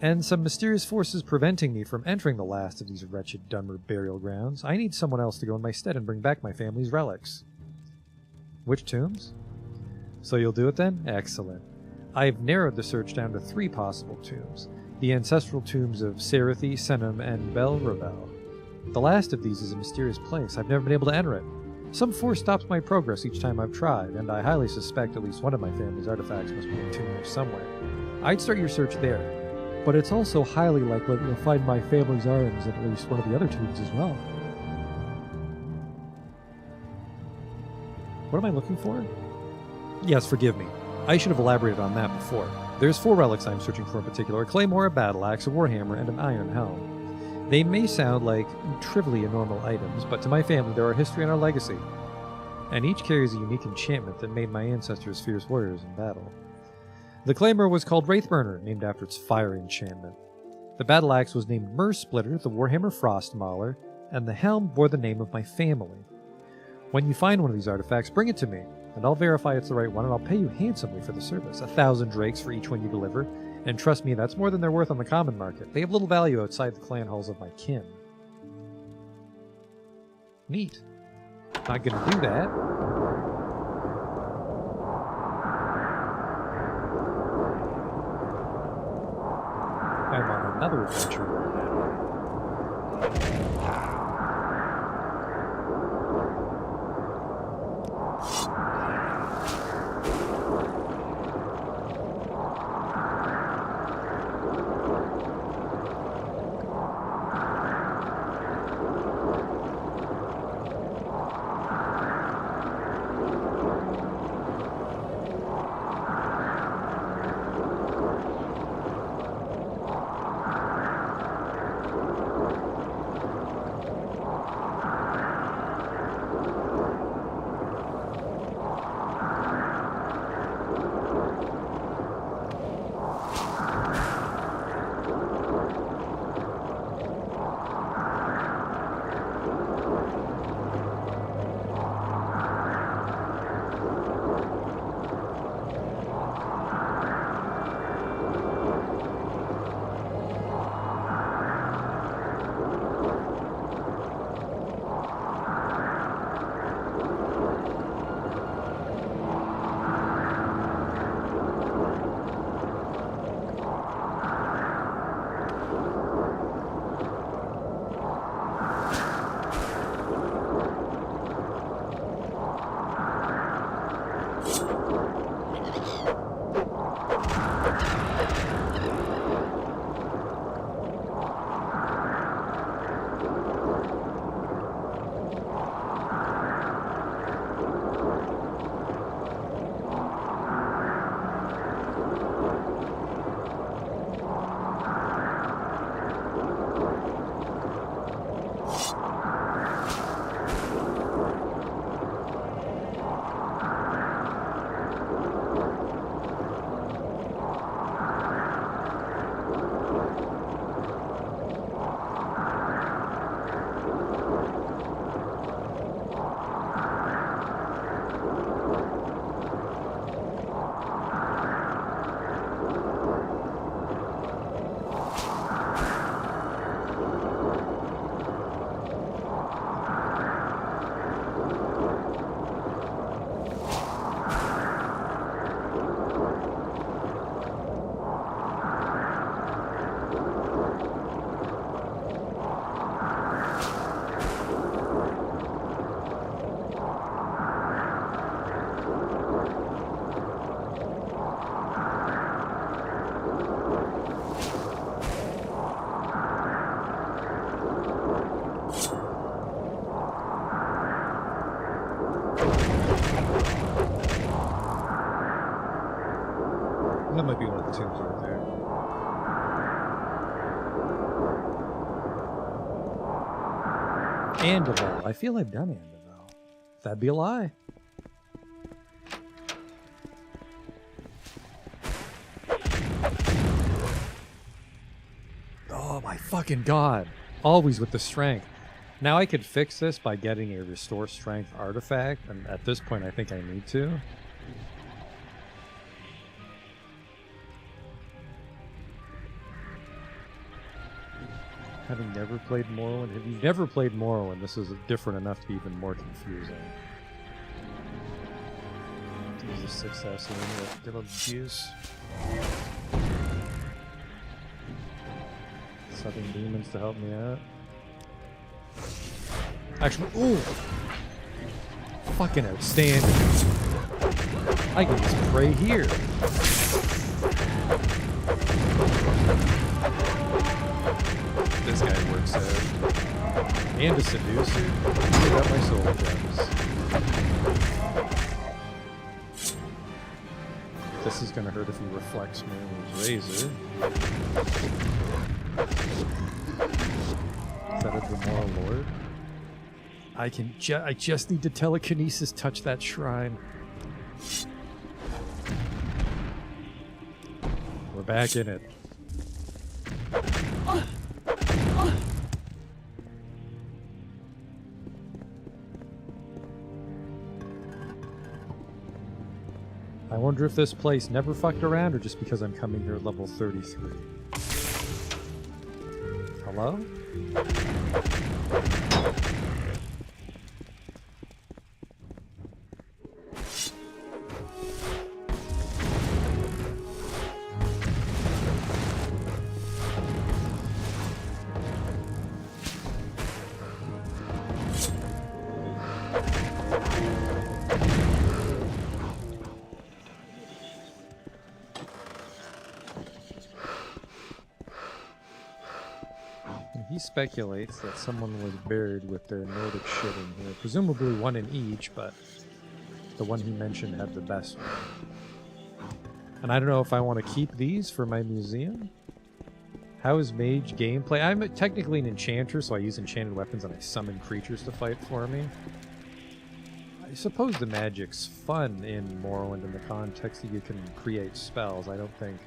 And some mysterious forces preventing me from entering the last of these wretched Dunmer burial grounds. I need someone else to go in my stead and bring back my family's relics. Which tombs? So you'll do it then? Excellent. I've narrowed the search down to 3 possible tombs. The ancestral tombs of Cerethi, Senum, and Belravel. The last of these is a mysterious place. I've never been able to enter it. Some force stops my progress each time I've tried, and I highly suspect at least one of my family's artifacts must be in a tomb there somewhere. I'd start your search there. But it's also highly likely that you'll find my family's arms in at least one of the other tombs as well. What am I looking for? Yes, forgive me. I should have elaborated on that before. There's 4 relics I'm searching for in particular: a claymore, a battle axe, a warhammer, and an iron helm. They may sound like trivially normal items, but to my family there are history and our legacy. And each carries a unique enchantment that made my ancestors fierce warriors in battle. The claymore was called Wraithburner, named after its fire enchantment. The battle axe was named Mursplitter, the warhammer Frostmauler, and the helm bore the name of my family. When you find one of these artifacts, bring it to me, and I'll verify it's the right one, and I'll pay you handsomely for the service. 1,000 drakes for each one you deliver, and trust me, that's more than they're worth on the common market. They have little value outside the clan halls of my kin. Neat. Not gonna do that. I'm on another adventure right now. That might be one of the tombs right there. Andival. I feel I've done Andival. That'd be a lie. Oh my fucking god. Always with the strength. Now I could fix this by getting a restore strength artifact, and at this point I think I need to. Having never played Morrowind, if you've never played Morrowind, this is different enough to be even more confusing. Use a success in with give up juice. Southern demons to help me out. Actually, ooh! Fucking outstanding. I can just pray here. This guy works out. And a seducer. I got my soul gems. This is gonna hurt if he reflects me with his razor. Is that a Demora Lord? I just need to telekinesis touch that shrine. We're back in it. I wonder if this place never fucked around or just because I'm coming here at level 33. Hello? He speculates that someone was buried with their Nordic shit in here. Presumably one in each, but the one he mentioned had the best one. And I don't know if I want to keep these for my museum. How is mage gameplay? I'm technically an enchanter, so I use enchanted weapons and I summon creatures to fight for me. I suppose the magic's fun in Morrowind in the context that you can create spells. I don't think...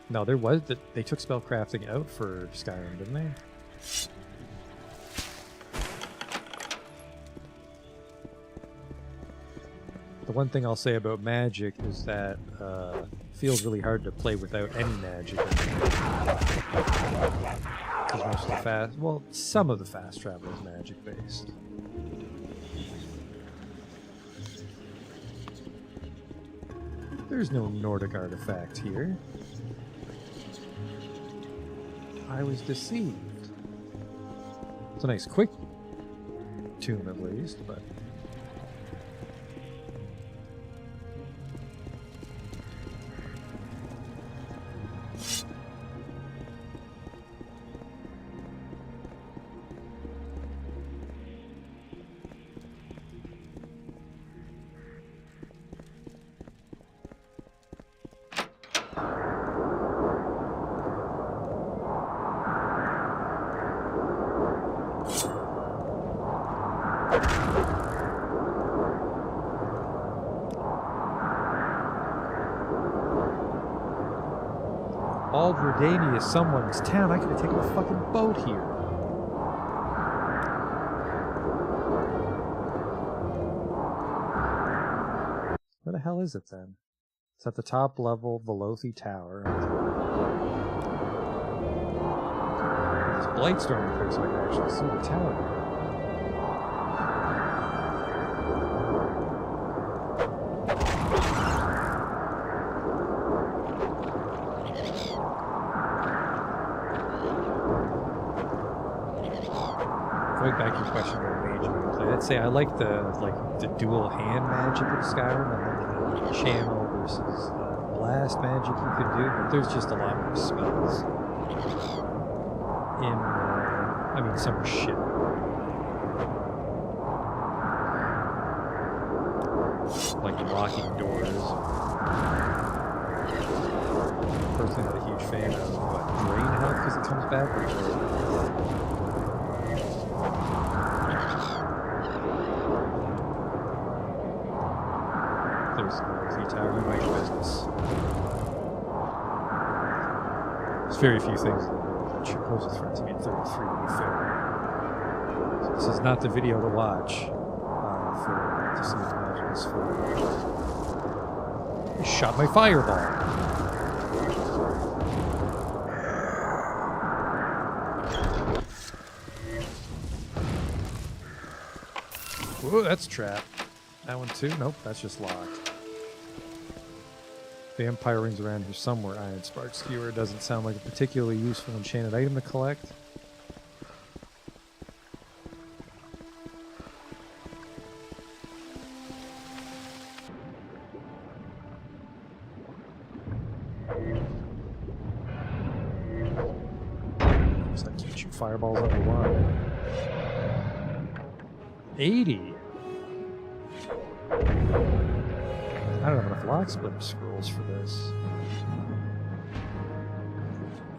No, there was... They took spellcrafting out for Skyrim, didn't they? The one thing I'll say about magic is that it feels really hard to play without any magic. Because most of the fast... Well, some of the fast travel is magic-based. There's no Nordic artifact here. I was deceived. It's a nice quick tomb at least, but... Aldredania is someone's town. I could have taken a fucking boat here. Where the hell is it then? It's at the top level, Velothi Tower. There's Blightstorm in there so I can actually see the tower. Going back to your question about mage gameplay, I'd say I like the dual hand magic of Skyrim and the channel versus blast magic you could do, but there's just a lot more spells. I mean, some are shit. Like locking doors. Personally, not a huge fan of drain health because it comes back. There's the Velothi Tower. You mind your business. There's very few things in the world that should pose a threat to me in third for you, fair. This is not the video to watch to see the magic is for. I shot my fireball. Whoa, that's a trap. That one too? Nope, that's just locked. Vampire rings around here somewhere. Iron Spark Skewer doesn't sound like a particularly useful enchanted item to collect. Looks like you can shoot fireballs up a lot. 80. I don't have enough lock splitter scrolls for this.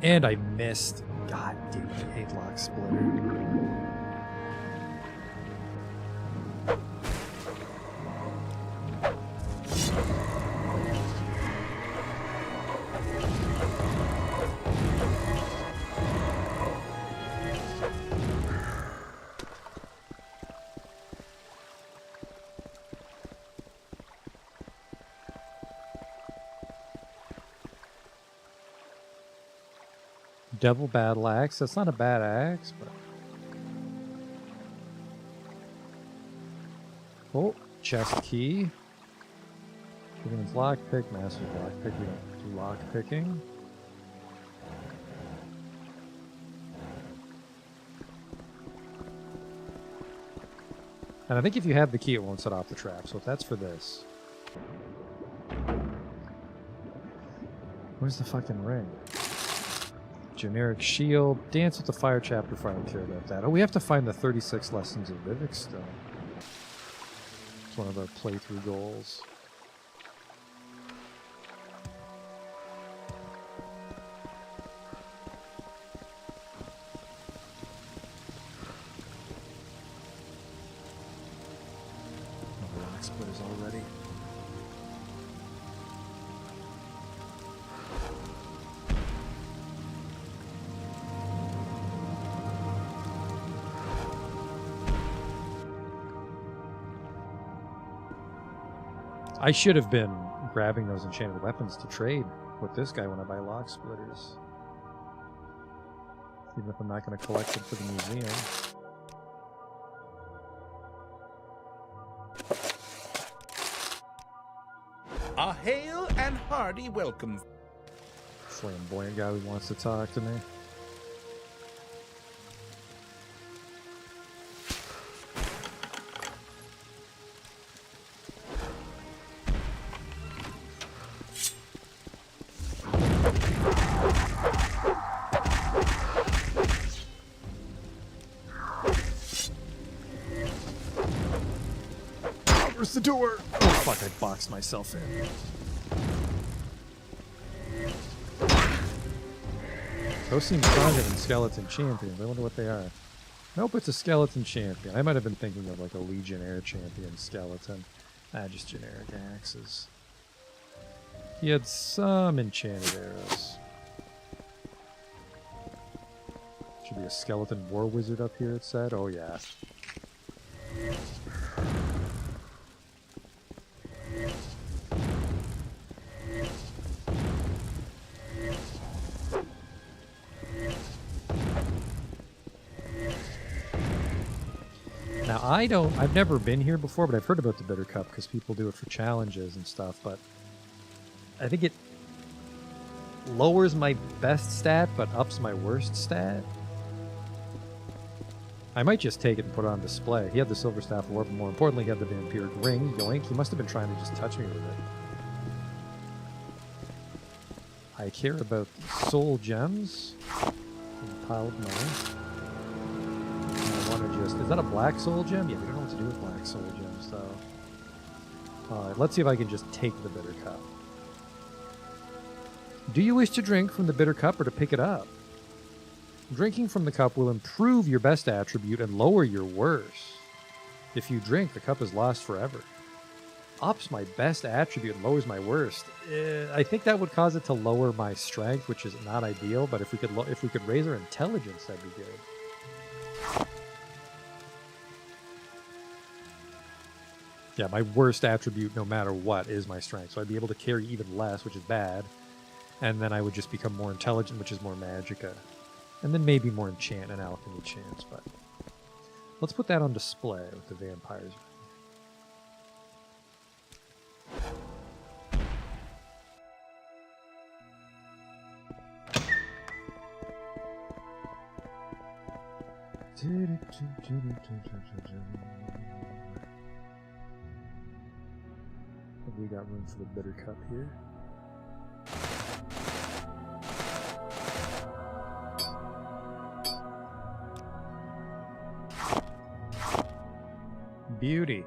And I missed. God damn, I hate lock splitter. Devil Battle Axe. That's not a bad axe, but. Oh, chest key. Chickens lockpick, master's lockpick. We don't do lockpicking. And I think if you have the key, it won't set off the trap. So if that's for this. Where's the fucking ring? Generic shield. Dance with the fire chapter if I don't care about that. Oh, we have to find the 36 lessons of Vivek still. It's one of our playthrough goals. Oh, rock splitters already. I should have been grabbing those enchanted weapons to trade with this guy when I buy lock splitters. Even if I'm not going to collect them for the museum. A hail and hearty welcome. Flamboyant guy who wants to talk to me. Where's the door? Oh fuck, I boxed myself in. Those seem stronger than skeleton champions. I wonder what they are. Nope, it's a skeleton champion. I might have been thinking of like a legionnaire champion skeleton. Ah, just generic axes. He had some enchanted arrows. Should be a skeleton war wizard up here, it said. Oh yeah. Now I've never been here before, but I've heard about the Bitter Cup because people do it for challenges and stuff, but I think it lowers my best stat, but ups my worst stat. I might just take it and put it on display. He had the Silver Staff Orb, but more importantly, he had the Vampiric Ring. Yoink, he must have been trying to just touch me with it. I care about soul gems. Piled money. Is that a black soul gem? Yeah, we don't know what to do with black soul gems, though. Alright, let's see if I can just take the Bitter Cup. Do you wish to drink from the Bitter Cup or to pick it up? Drinking from the cup will improve your best attribute and lower your worst. If you drink, the cup is lost forever. Ups my best attribute and lowers my worst. I think that would cause it to lower my strength, which is not ideal, but if we could raise our intelligence, that'd be good. Yeah, my worst attribute, no matter what, is my strength. So I'd be able to carry even less, which is bad. And then I would just become more intelligent, which is more magicka. And then maybe more enchant and alchemy chance, but... Let's put that on display with the vampires. Have we got room for the bitter cup here? Beauty.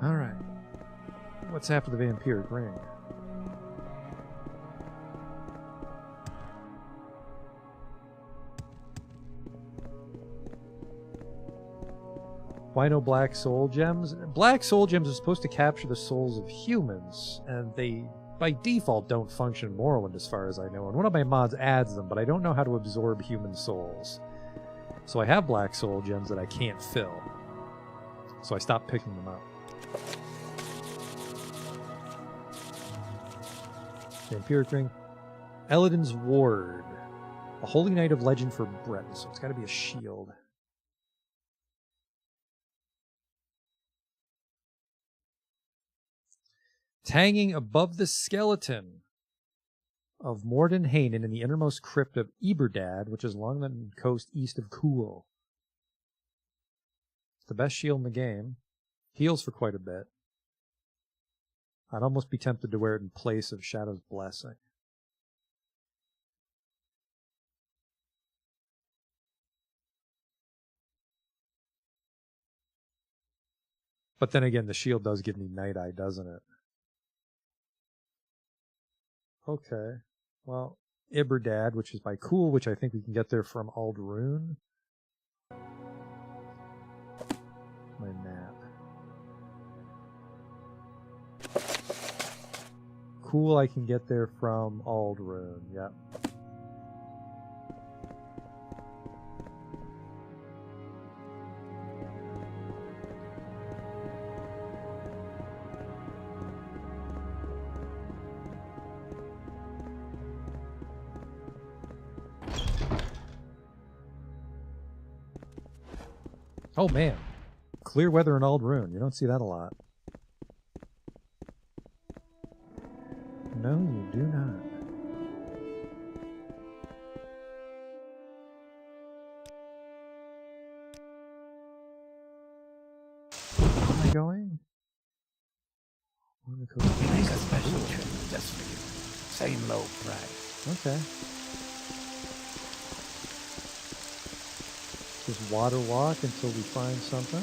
Alright. What's after the vampiric ring? Why no black soul gems? Black soul gems are supposed to capture the souls of humans, and they, by default, don't function in Morrowind as far as I know. And one of my mods adds them, but I don't know how to absorb human souls. So I have black soul gems that I can't fill. So I stopped picking them up. Vampiric ring. Eladin's Ward. A holy knight of legend for Breton, so it's got to be a shield. Hanging above the skeleton of Morden Hanen in the innermost crypt of Eberdad, which is along the coast east of Kuhl. It's the best shield in the game. Heals for quite a bit. I'd almost be tempted to wear it in place of Shadow's Blessing. But then again, the shield does give me Night Eye, doesn't it? Okay. Well, Iberdad, which is by Kuhl, which I think we can get there from Aldrune. My map. Kuhl, I can get there from Aldrune. Yep. Oh man, clear weather in Aldrune. You don't see that a lot. No, you do not. Where am I going? Make a special trip just for you. Same low price. Okay. Just water walk until we find something.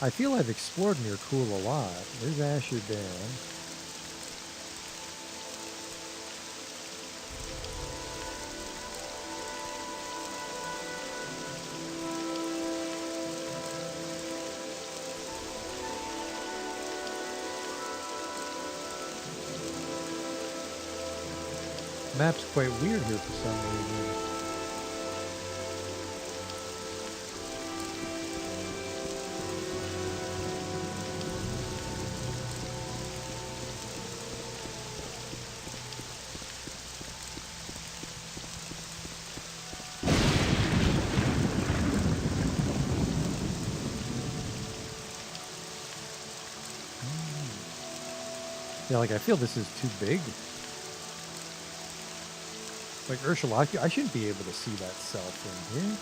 I feel I've explored near Kuhl a lot. There's Asher Dam. Map's quite weird here for some reason. Yeah, like I feel this is too big. Like Ursula, I shouldn't be able to see that cell from here.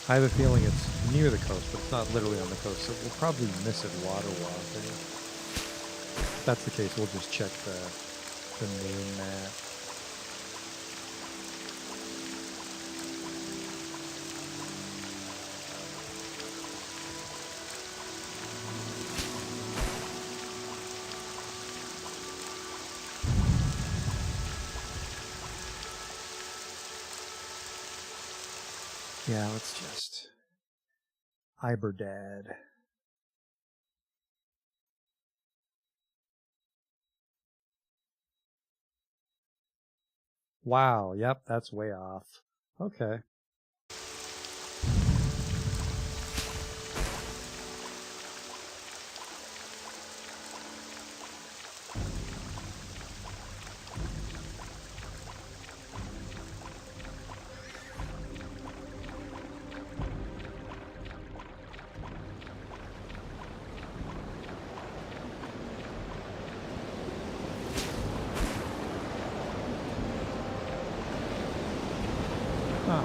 I have a feeling it's near the coast, but it's not literally on the coast, so we'll probably miss it water walking. If that's the case, we'll just check the main map. Yeah, let's just... Iberdad. Wow, yep, that's way off. Okay. Huh.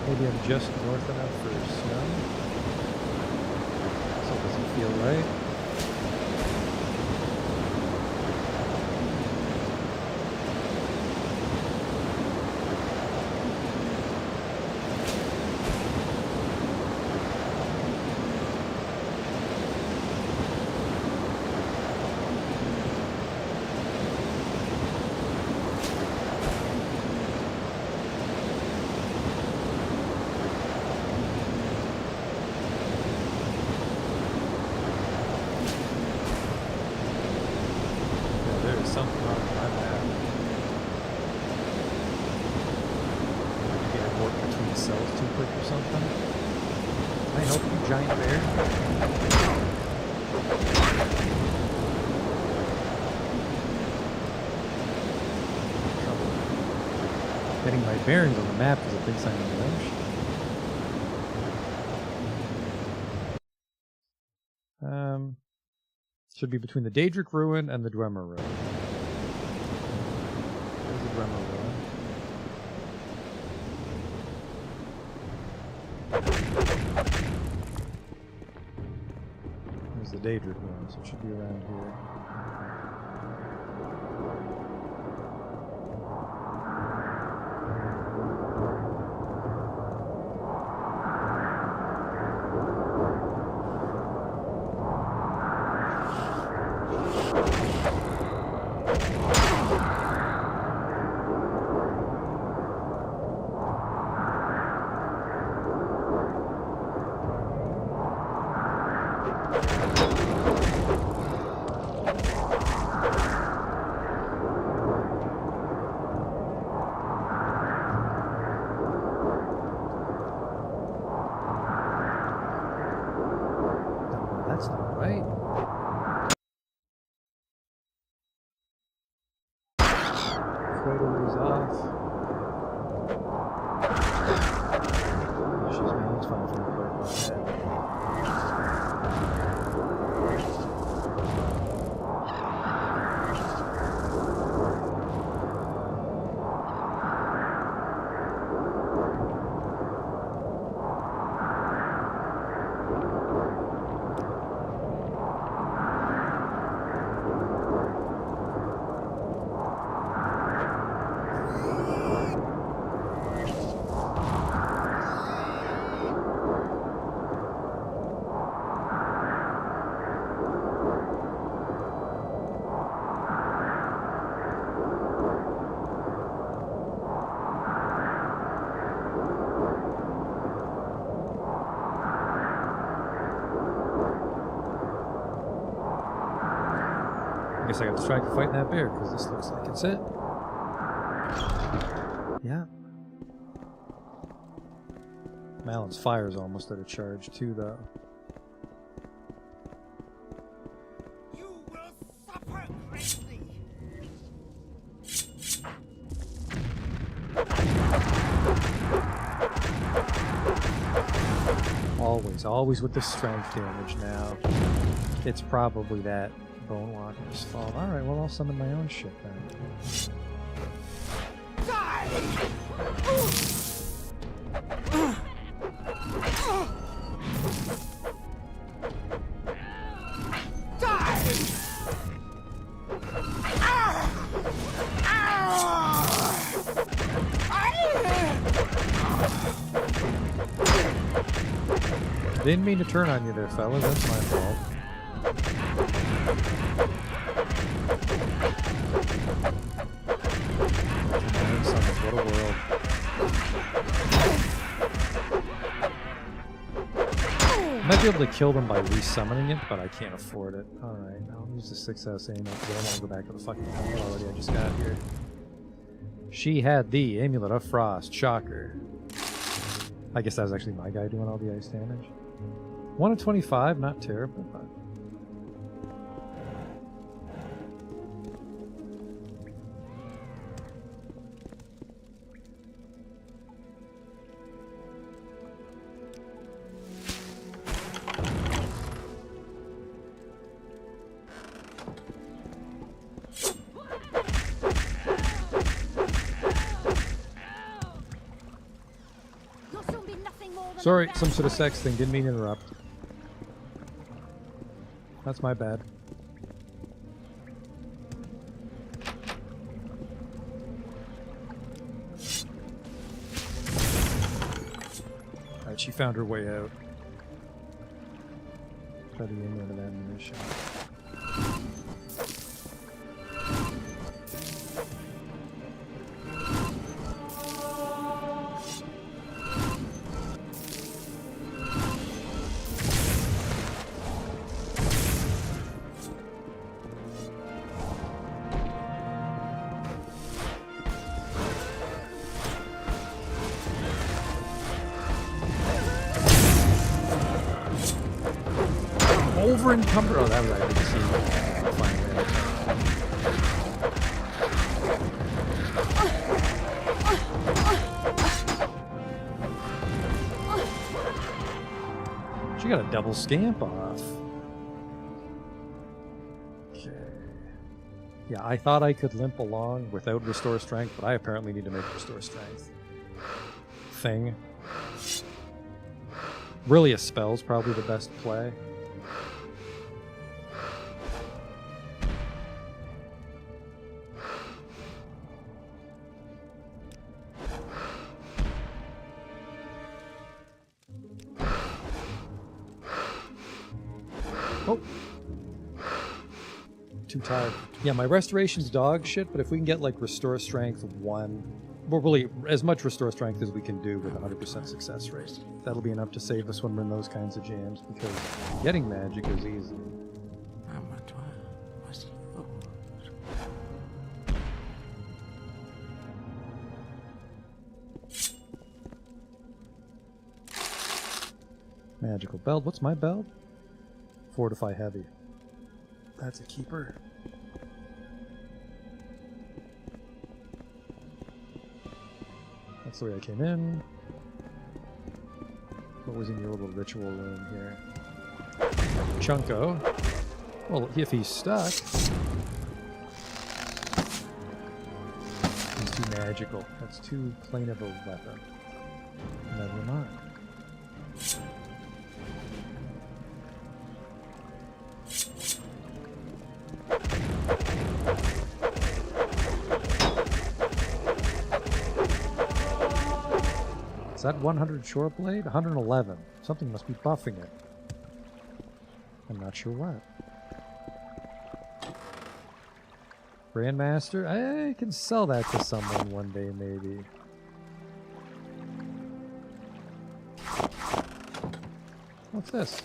Maybe I'm just north enough for snow. So it doesn't feel right. There's something wrong with my map. Maybe I warped between cells too quick or something. Can I help you, giant bear? Trouble. Getting my bearings on the map is a big sign of wrench. Should be between the Daedric Ruin and the Dwemer Ruin. There's the Dwemer Ruin. There's the Daedric Ruin, so it should be around here. That's not right. Quite a ways off. She's man, it's fine for me quite a lot ahead. I guess I got distracted fighting that bear, because this looks like it's it. Yeah. Malon's fire's almost out of charge, too, though. You will suffer greatly. Always with the strength damage now. It's probably that Bone Walker's fault. Alright, well, I'll summon my own shit then. Didn't mean to turn on you there, fellas. That's my fault. What a world. Might be able to kill them by resummoning it, but I can't afford it. Alright, I'll use the 6S amulet. I don't want to go back to the fucking temple already. I just got here. She had the Amulet of Frost. Shocker. I guess that was actually my guy doing all the ice damage. 1 of 25, not terrible, but... Sorry, some sort of sex thing. Didn't mean to interrupt. That's my bad. Alright, she found her way out. Try to get out of ammunition. Over encumbered. Oh, that was I didn't see. She got a double scamp off. Okay. Yeah, I thought I could limp along without restore strength, but I apparently need to make restore strength thing. Really, a spell's probably the best play. Oh. Too tired. Yeah, my restoration's dog shit, but if we can get, like, restore strength 1... Well, really, as much restore strength as we can do with 100% success rate. That'll be enough to save us when we're in those kinds of jams, because getting magic is easy. Magical belt. What's my belt? Fortify heavy. That's a keeper. That's the way I came in. What was in your little ritual room here? Chunko. Well, if he's stuck... He's too magical. That's too plain of a weapon. Never mind. Is that 100 short blade? 111. Something must be buffing it. I'm not sure what. Grandmaster? I can sell that to someone one day, maybe. What's this?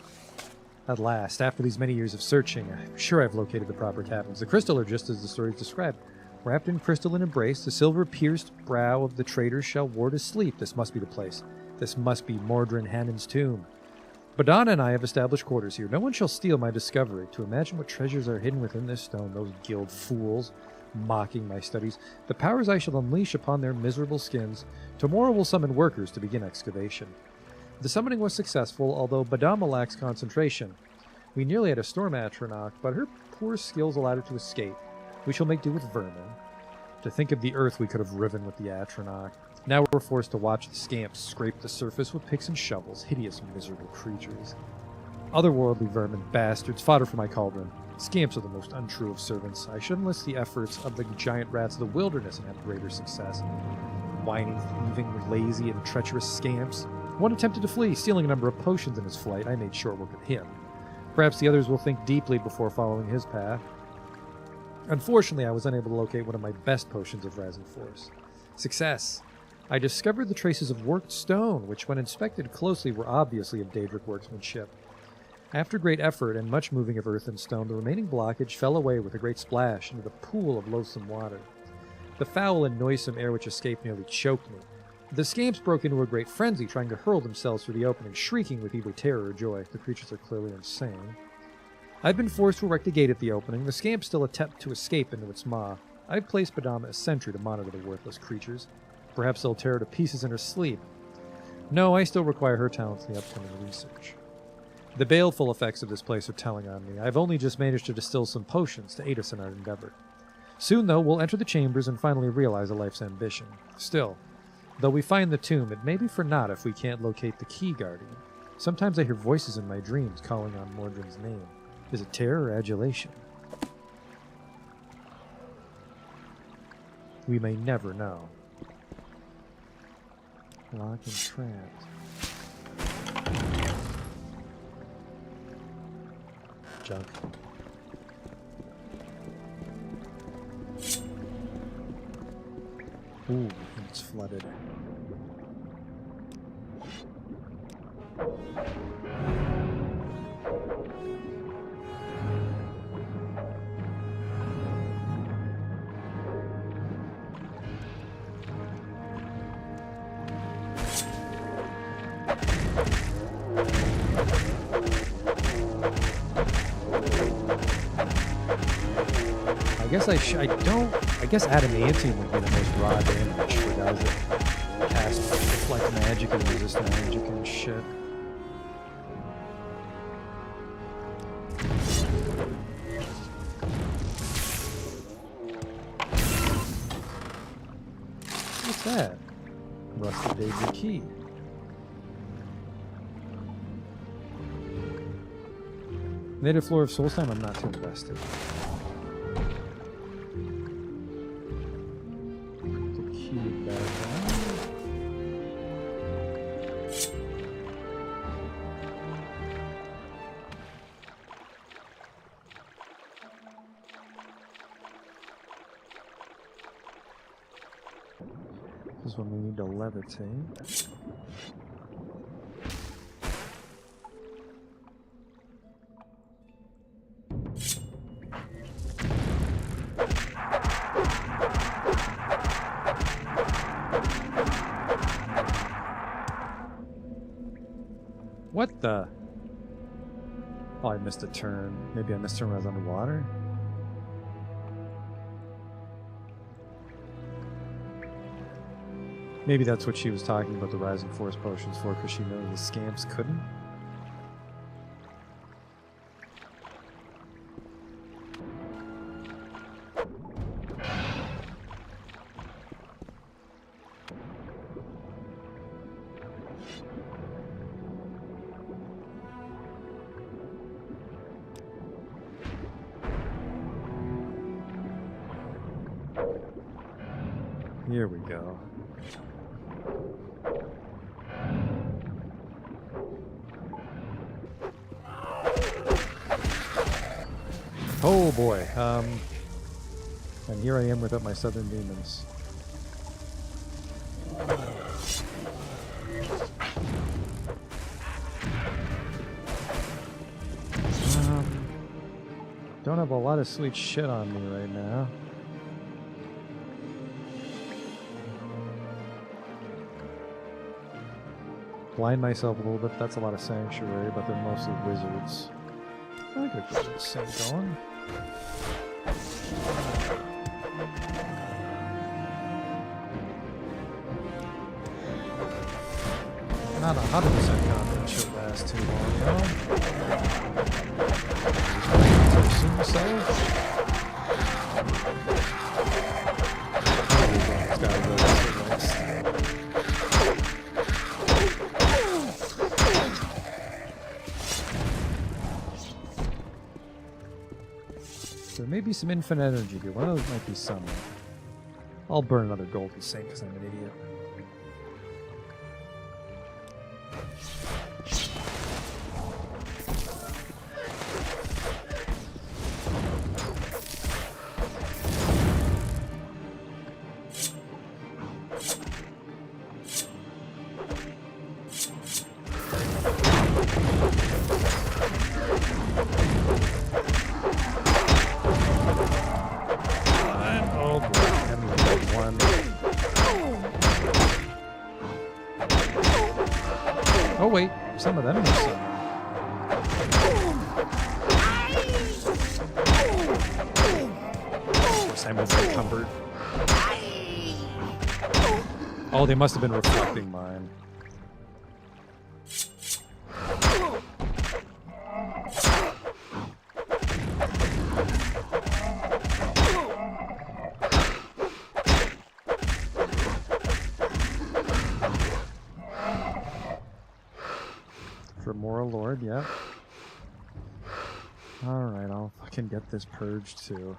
At last, after these many years of searching, I'm sure I've located the proper caverns. The crystal are just as the stories described. Wrapped in crystalline embrace, the silver-pierced brow of the traitor shall ward his sleep. This must be the place. This must be Mordrin Hannon's tomb. Badana and I have established quarters here. No one shall steal my discovery. To imagine what treasures are hidden within this stone, those guild fools, mocking my studies. The powers I shall unleash upon their miserable skins. Tomorrow will summon workers to begin excavation. The summoning was successful, although Badama lacks concentration. We nearly had a storm Atronach, but her poor skills allowed her to escape. We shall make do with vermin. To think of the earth we could have riven with the Atronach. Now we're forced to watch the scamps scrape the surface with picks and shovels, hideous, miserable creatures. Otherworldly vermin, bastards, fodder for my cauldron. Scamps are the most untrue of servants. I should enlist the efforts of the giant rats of the wilderness and have greater success. Whining, thieving, lazy, and treacherous scamps. One attempted to flee, stealing a number of potions in his flight. I made short work of him. Perhaps the others will think deeply before following his path. Unfortunately, I was unable to locate one of my best potions of Rising Force. Success! I discovered the traces of worked stone, which when inspected closely were obviously of Daedric workmanship. After great effort and much moving of earth and stone, the remaining blockage fell away with a great splash into the pool of loathsome water. The foul and noisome air which escaped nearly choked me. The scamps broke into a great frenzy, trying to hurl themselves through the opening, shrieking with either terror or joy. The creatures are clearly insane. I've been forced to erect a gate at the opening. The scamps still attempt to escape into its maw. I've placed Badama as sentry to monitor the worthless creatures. Perhaps they'll tear her to pieces in her sleep. No, I still require her talents in the upcoming research. The baleful effects of this place are telling on me. I've only just managed to distill some potions to aid us in our endeavor. Soon, though, we'll enter the chambers and finally realize a life's ambition. Still, though we find the tomb, it may be for naught if we can't locate the key guardian. Sometimes I hear voices in my dreams calling on Mordrin's name. Is it terror or adulation? We may never know. Locked and trapped. Junk. Ooh, it's flooded. I guess adamantium would be the most raw damage for guys that cast deflect magic and resist magic and shit. What's that? Rusted debris key. Native floor of Solstheim, I'm not too invested. This is when we need to levitate. What the? Oh, I missed a turn. Maybe I missed a turn when I was underwater? Maybe that's what she was talking about the Rising Force potions for, because she knows the scamps couldn't. Here we go. Oh boy, and here I am without my southern demons. Don't have a lot of sweet shit on me right now. Blind myself a little bit, that's a lot of sanctuary, but they're mostly wizards. I could get this thing going. Not 100% confident she'll last too long, you know? Too soon, it's gotta go this way. There may be some infinite energy here. One of those might be summoned. I'll burn another golden saint because I'm an idiot. Oh wait, some of them are summoned. Of course, I'm encumbered. Oh, they must have been reflecting mine. Moral Lord, yep. Alright, I'll fucking get this purged too.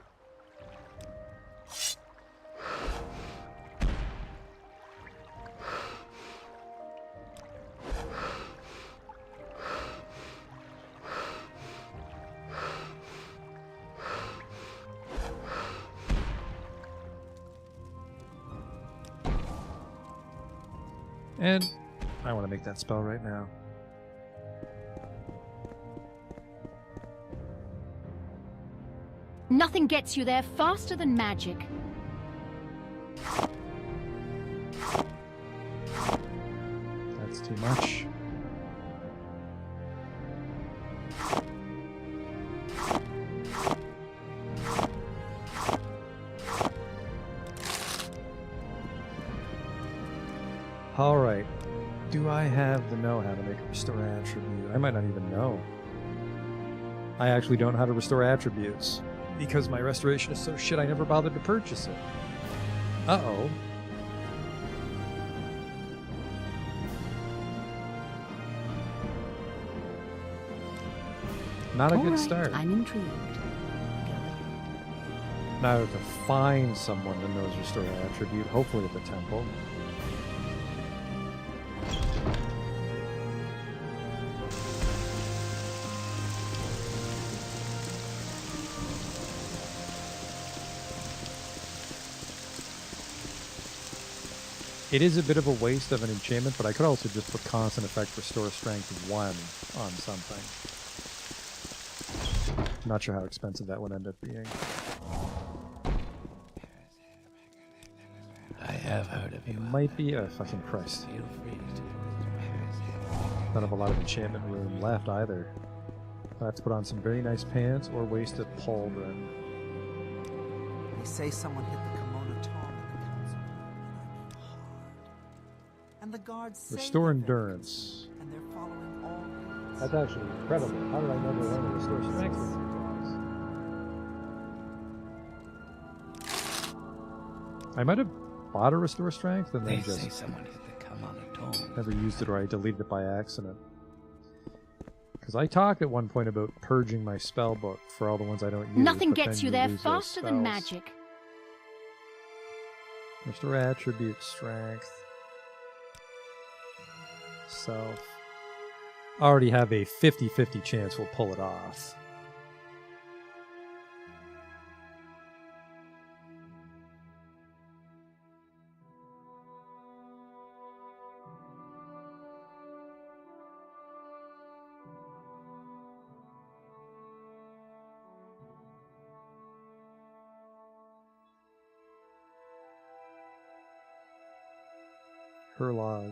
And I want to make that spell right now. Nothing gets you there faster than magic. That's too much. Alright. Do I have the know-how to make a restore attribute? I might not even know. I actually don't know how to restore attributes. Because my restoration is so shit, I never bothered to purchase it. Uh-oh. Not a good start. I'm intrigued. Now I have to find someone that knows restore attribute, hopefully at the temple. It is a bit of a waste of an enchantment, but I could also just put constant effect restore strength 1 on something. Not sure how expensive that would end up being. I have heard of you. It might be a fucking Christ. Feel free to. Don't have a lot of enchantment room left either. I have to put on some very nice pants or wasted pauldron. They say someone hit the kimono tong in the council, and I mean hard. And the guards say Restore they're very endurance. concerned, and they're following all rules. That's actually incredible. How did I never learn to restore strength with you guys? I might have bought a restore strength and then They say just someone hit the kimono tong. never used it, or I deleted it by accident. Because I talked at one point about purging my spell book for all the ones I don't use. Nothing but gets then you there lose those faster than spells. magic. Restore attribute, strength, self. I already have a 50-50 chance we'll pull it off.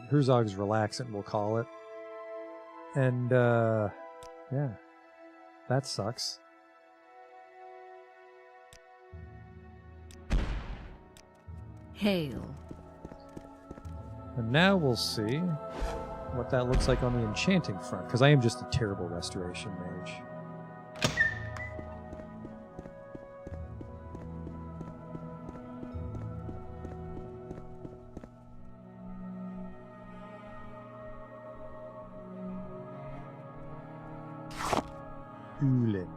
Herzog's relaxant, we'll call it. And, yeah. That sucks. Hail. And now we'll see what that looks like on the enchanting front, because I am just a terrible restoration mage. Ulen.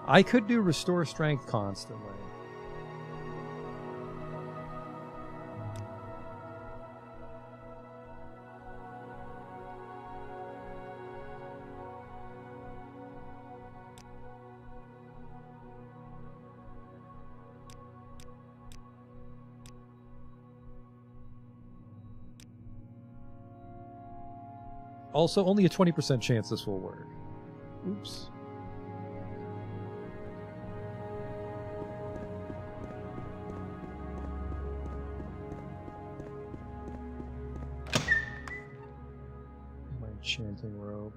I could do restore strength constantly. Also, only a 20% chance this will work. Oops. My enchanting robe.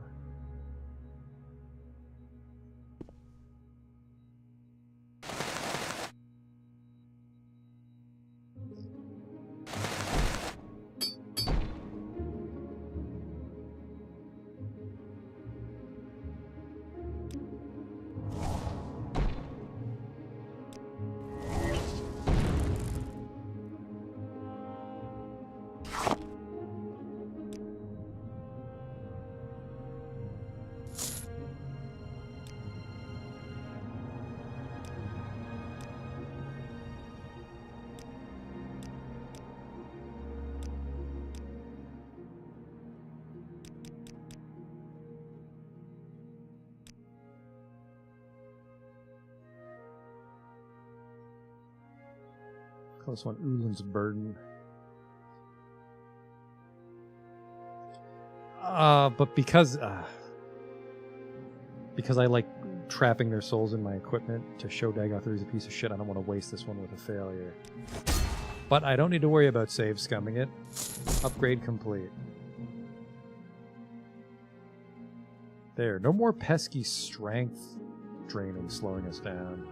Call this one Ulan's Burden. But because I like trapping their souls in my equipment to show Dagoth he's a piece of shit, I don't want to waste this one with a failure. But I don't need to worry about save scumming it. Upgrade complete. There, no more pesky strength draining slowing us down.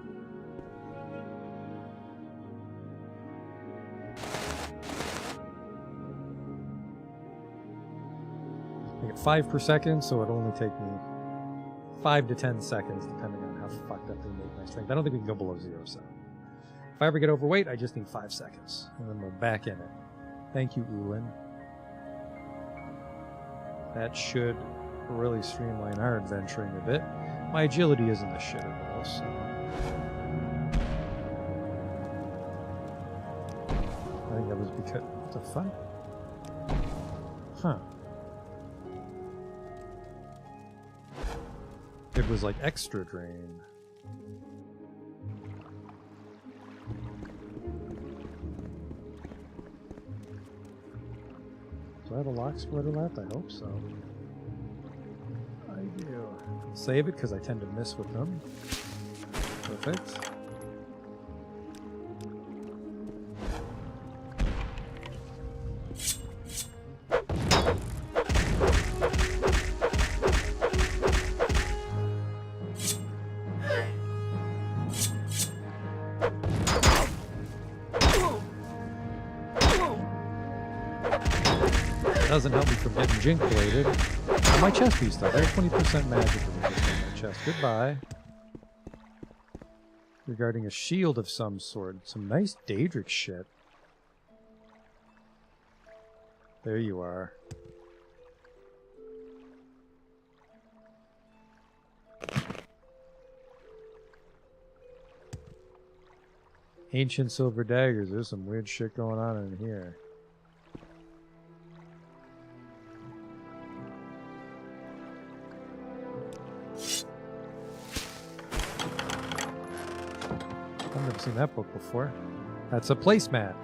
I get 5 per second, so it'll only take me 5 to 10 seconds, depending on how fucked up they make my strength. I don't think we can go below 0, so. If I ever get overweight, I just need 5 seconds, and then we're back in it. Thank you, Ulan. That should really streamline our adventuring a bit. My agility isn't the shit at all, so. I think that was because... What the fuck? Huh. It was like extra drain. Do I have a lock splitter left? I hope so. I do. Save it because I tend to miss with them. Perfect. Doesn't help me from getting jink bladed. Oh, my chest piece though. There's 20% magic in my chest. Goodbye. Regarding a shield of some sort. Some nice Daedric shit. There you are. Ancient silver daggers. There's some weird shit going on in here. I've never seen that book before. That's a placemat.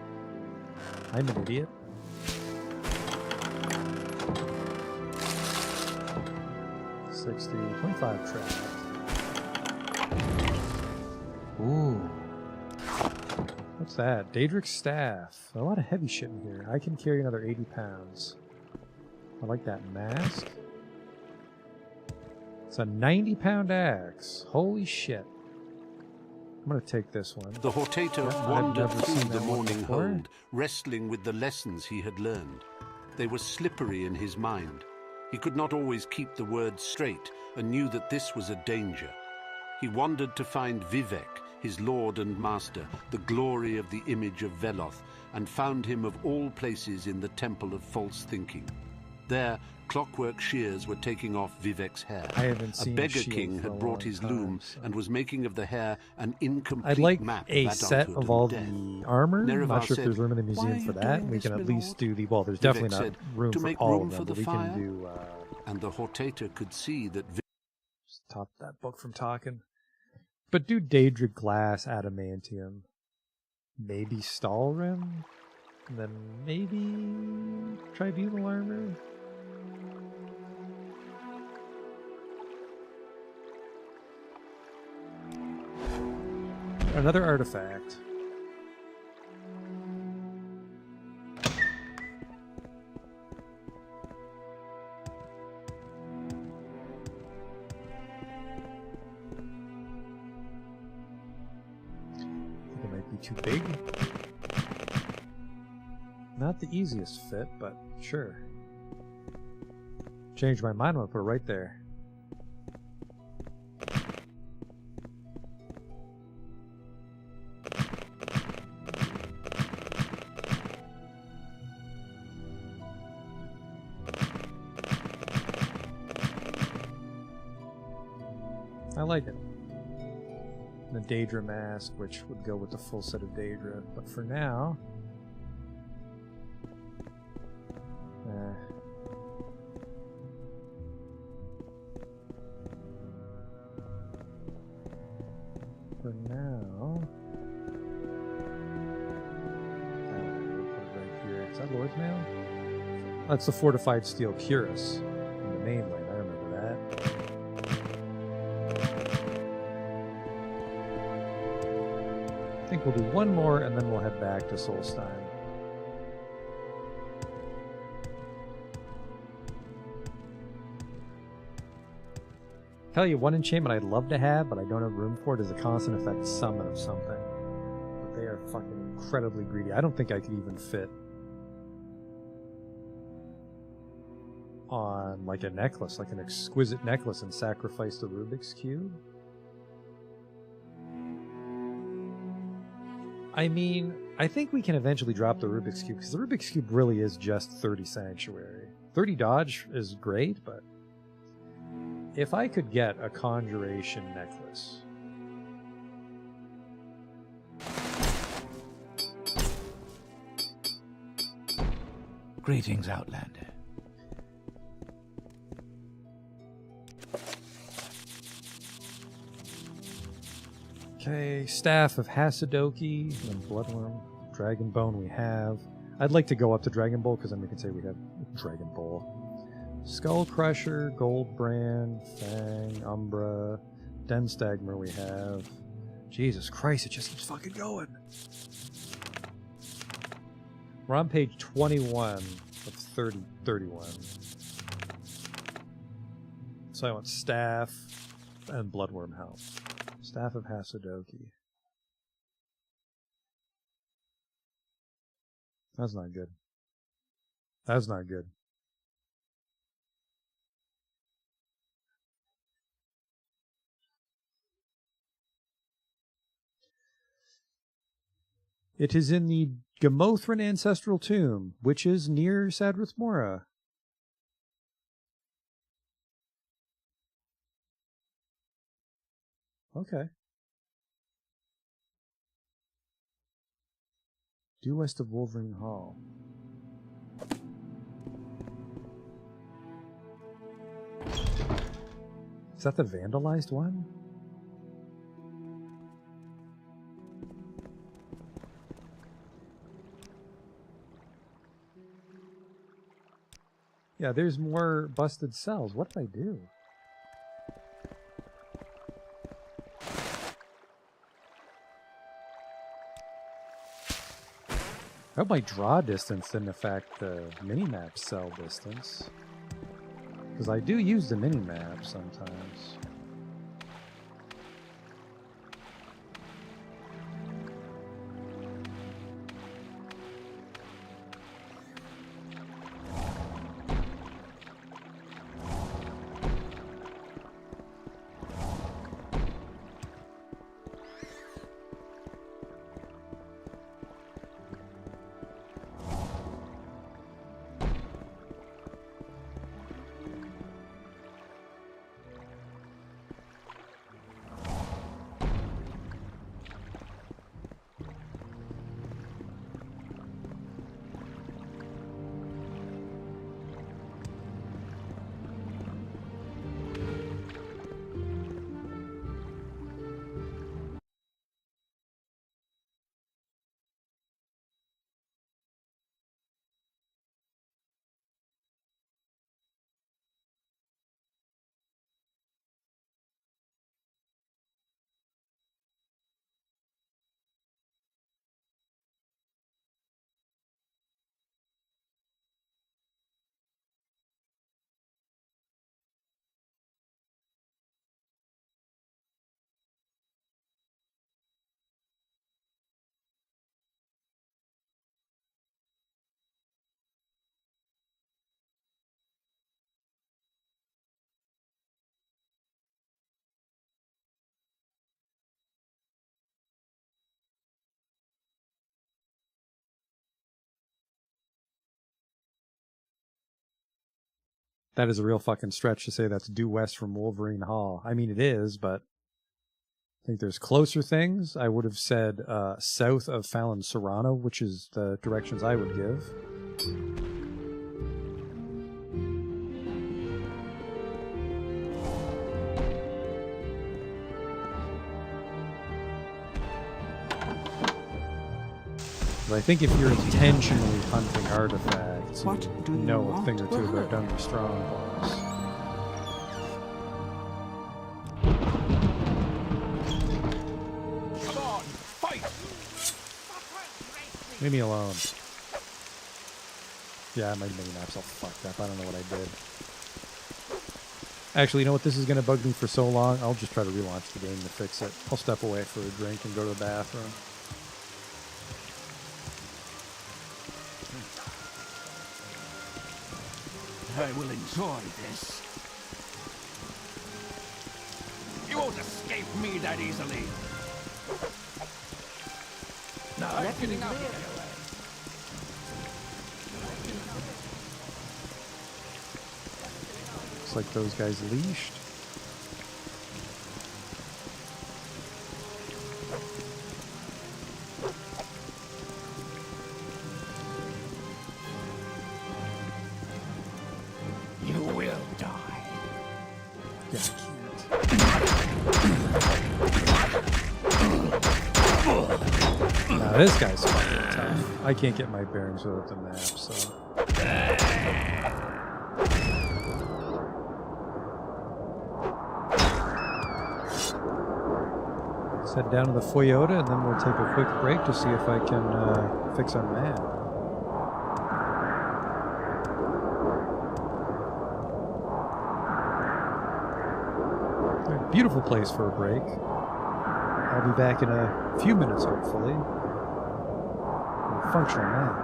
I'm an idiot. $60, 25 trapped. Ooh. What's that? Daedric's staff. A lot of heavy shit in here. I can carry another 80 pounds. I like that mask. It's a 90-pound axe. Holy shit. I'm going to take this one. The Hortator wandered through the morning hold, wrestling with the lessons he had learned. They were slippery in his mind. He could not always keep the words straight and knew that this was a danger. He wandered to find Vivek, his lord and master, the glory of the image of Veloth, and found him of all places in the Temple of False Thinking. There, clockwork shears were taking off Vivek's hair. I haven't seen a beggar king had brought his loom and was making of the hair an incomplete map of a set of all the armor. I'm not sure if there's room in the museum for that. We can at least do the... Well, there's definitely not room for all of them, but we can do... And the Hortator could see that... Just stop that book from talking. But do Daedric glass, adamantium, maybe Stalrim, and then maybe tribunal armor. another artifact. It might be too big. Not the easiest fit, but sure. Changed my mind, I'm gonna put it right there. I like it. The Daedra mask, which would go with the full set of Daedra, but for now... For now... put it right here. Is that Lord's Mail? That's the Fortified Steel Cuirass in the mainland, I remember that. I think we'll do one more and then we'll head back to Solstein. Tell you one enchantment I'd love to have, but I don't have room for it, is a constant effect summon of something. But they are fucking incredibly greedy. I don't think I could even fit on like a necklace, like an exquisite necklace, and sacrifice the Rubik's Cube. I mean, I think we can eventually drop the Rubik's Cube, because the Rubik's Cube really is just 30 Sanctuary. 30 dodge is great, but if I could get a Conjuration necklace... Greetings, Outlander. Okay, Staff of Hasadoki, and Bloodworm, Dragon Bone we have. I'd like to go up to Dragon Bowl, because then we can say we have Dragon Bowl. Skull Crusher, Goldbrand, Fang, Umbra, Denstagmer we have. Jesus Christ, it just keeps fucking going. We're on page 21 of 31. So I want Staff and Bloodworm Helm. Staff of Hasadoki. That's not good. That's not good. It is in the Gamothran Ancestral Tomb, which is near Sadrith Mora. Okay. Due west of Wolverine Hall. Is that the vandalized one? Yeah, there's more busted cells. What did I do? I hope my draw distance didn't affect the minimap cell distance. Because I do use the minimap sometimes. That is a real fucking stretch to say that's due west from Wolverine Hall. I mean, it is, but I think there's closer things. I would have said south of Fallon Serrano, which is the directions I would give. But I think if you're intentionally hunting artifacts, What you do you know a want? thing or two about Dungeon Strongholds. Come on, fight! Leave me alone. Yeah, my mini-map's all fucked up. I don't know what I did. Actually, you know what? This is going to bug me for so long. I'll just try to relaunch the game to fix it. I'll step away for a drink and go to the bathroom. I will enjoy this. You won't escape me that easily. No, I'm getting out of here. Looks like those guys leashed. You will die. Yeah, I can't. Now this guy's fucking tough. I can't get my bearings without the map, so. Let's head down to the Toyota and then we'll take a quick break to see if I can fix our map. Beautiful place for a break. I'll be back in a few minutes, hopefully. Functional map.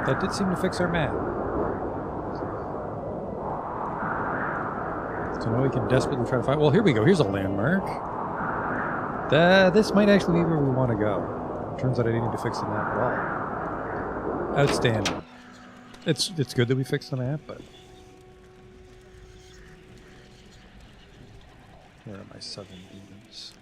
That did seem to fix our map. So now we can desperately try to find... Well, here we go. Here's a landmark. This might actually be where we want to go. Turns out I didn't need to fix the map at all. Outstanding. It's good that we fixed the map, but... Where are my 7 demons?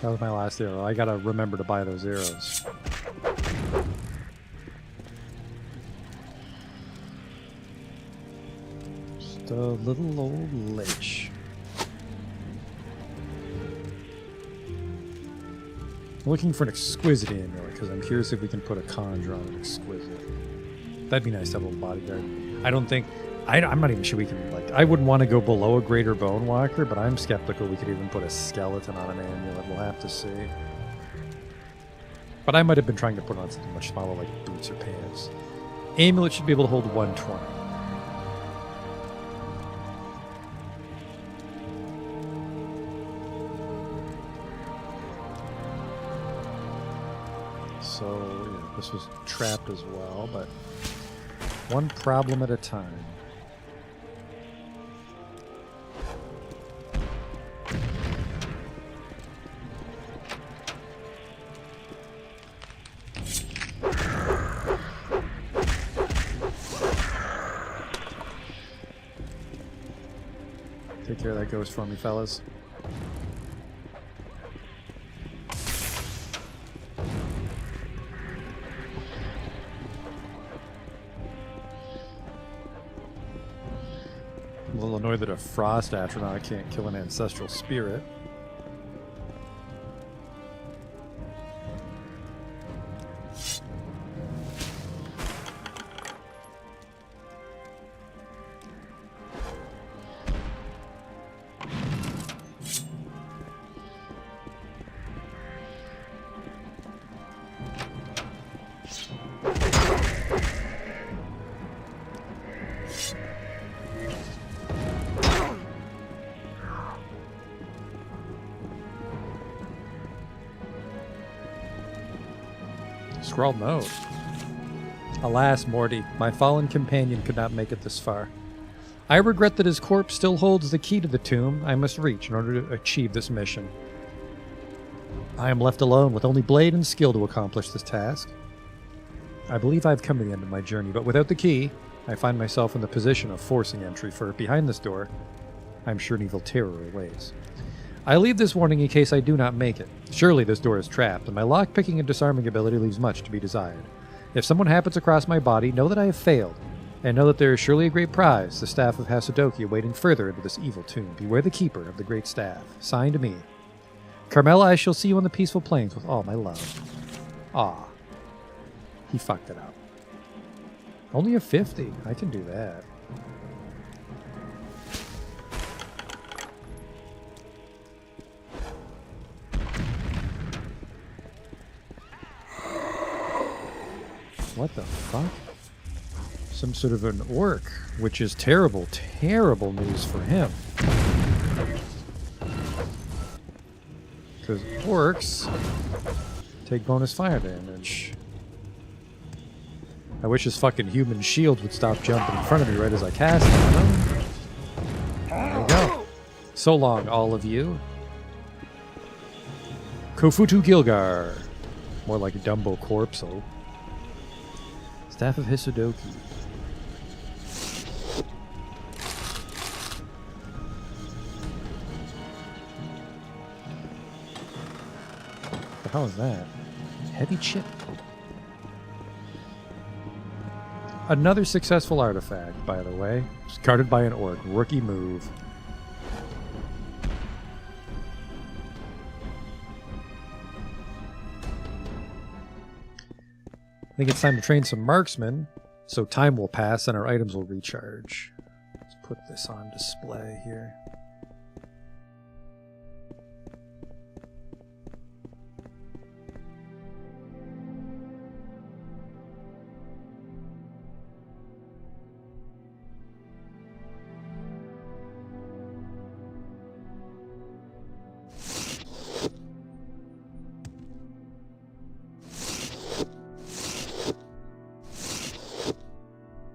That was my last arrow. I gotta remember to buy those arrows. Just a little old lich. I'm looking for an exquisite amulet because I'm curious if we can put a conjure on an exquisite. That'd be nice to have a little bodyguard. I don't think... I'm not even sure we can, like... I wouldn't want to go below a greater bone walker, but I'm skeptical we could even put a skeleton on an amulet. We'll have to see. But I might have been trying to put on something much smaller, like boots or pants. Amulet should be able to hold 120. So, yeah, this was trapped as well, but one problem at a time. Take care of that ghost for me, fellas. I'm a little annoyed that a frost astronaut can't kill an ancestral spirit. Scrawled note. Alas, Morty, my fallen companion could not make it this far. I regret that his corpse still holds the key to the tomb I must reach in order to achieve this mission. I am left alone with only blade and skill to accomplish this task. I believe I've come to the end of my journey, but without the key, I find myself in the position of forcing entry, for behind this door, I'm sure an evil terror awaits. I leave this warning in case I do not make it. Surely this door is trapped, and my lock-picking and disarming ability leaves much to be desired. If someone happens across my body, know that I have failed, and know that there is surely a great prize, the staff of Hasadoki, awaiting further into this evil tomb. Beware the keeper of the great staff. Signed to me. Carmela, I shall see you on the peaceful plains with all my love. Ah. He fucked it up. Only a 50. I can do that. What the fuck? Some sort of an orc, which is terrible, terrible news for him. Because orcs take bonus fire damage. I wish his fucking human shield would stop jumping in front of me right as I cast it on him. There we go. So long, all of you. Kofutu Gilgar. More like Dumbo Corpsal. Staff of Hisodoki. What the hell is that? Heavy chip. Another successful artifact, by the way. It's guarded by an orc. Rookie move. I think it's time to train some marksmen, so time will pass and our items will recharge. Let's put this on display here.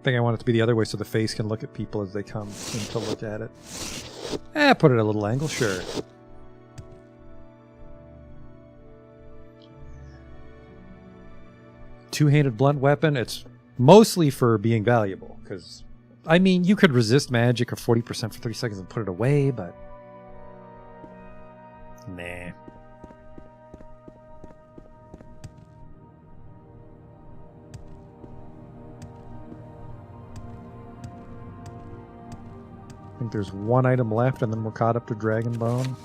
I think I want it to be the other way so the face can look at people as they come in to look at it. Put it at a little angle, sure. Two-handed blunt weapon, it's mostly for being valuable, because, I mean, you could resist magic or 40% for 30 seconds and put it away, but... Nah. I think there's one item left, and then we're caught up to Dragonbone.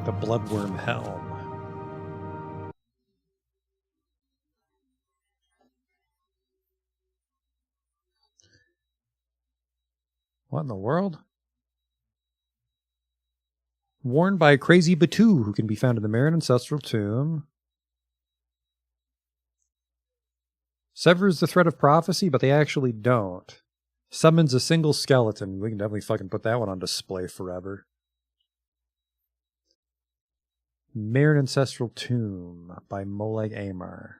The Bloodworm Helm. What in the world? Worn by Crazy Batu, who can be found in the Marin Ancestral Tomb. Severs the thread of prophecy, but they actually don't. Summons a single skeleton. We can definitely fucking put that one on display forever. Marin Ancestral Tomb by Molag Amar.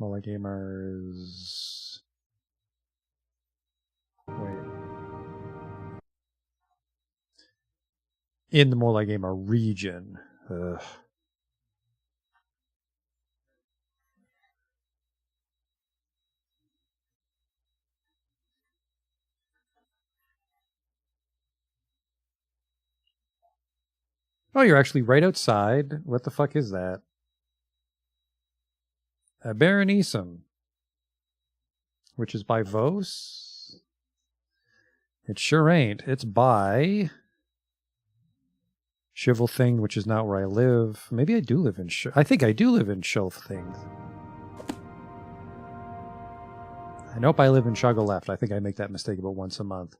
Molag Amar is... Wait. In the Molag Amar region. Ugh. Oh, you're actually right outside. What the fuck is that? Berenice, which is by Vos. It sure ain't. It's by Shivelthing, which is not where I live. Maybe I do live in I think I do live in Shivelthing. Nope, I live in Shogoleft. I think I make that mistake about once a month.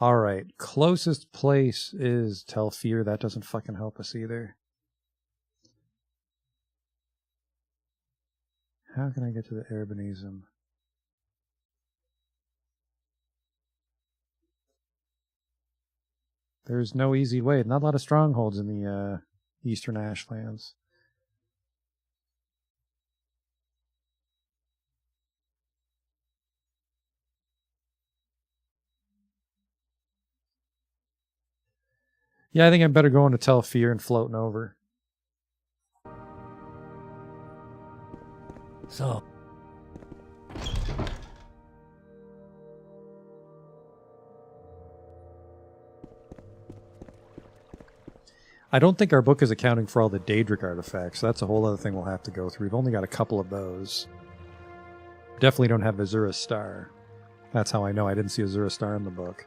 Alright, closest place is Telfir. That doesn't fucking help us either. How can I get to the Urbanism? There's no easy way. Not a lot of strongholds in the Eastern Ashlands. Yeah, I think I'm better going to Telfir and floating over. So. I don't think our book is accounting for all the Daedric artifacts. That's a whole other thing we'll have to go through. We've only got a couple of those. Definitely don't have Azura's Star. That's how I know I didn't see Azura's Star in the book.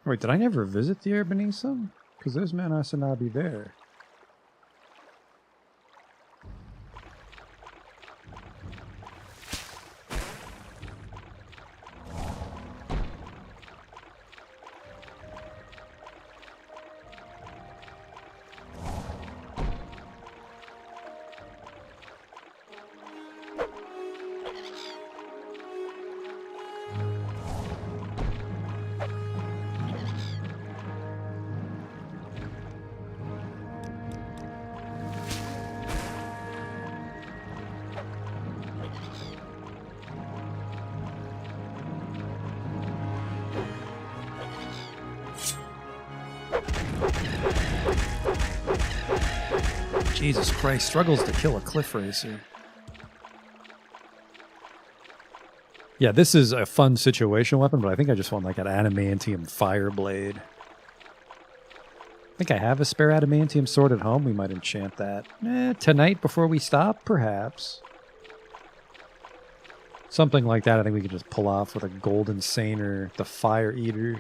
Wait, did I never visit the Urbanisum? Because there's Manasanabi there. Jesus Christ, struggles to kill a cliff racer. Yeah, this is a fun situation weapon, but I think I just want like an adamantium fire blade. I think I have a spare adamantium sword at home. We might enchant that. Tonight before we stop, perhaps. Something like that I think we could just pull off with a golden saner, the fire eater.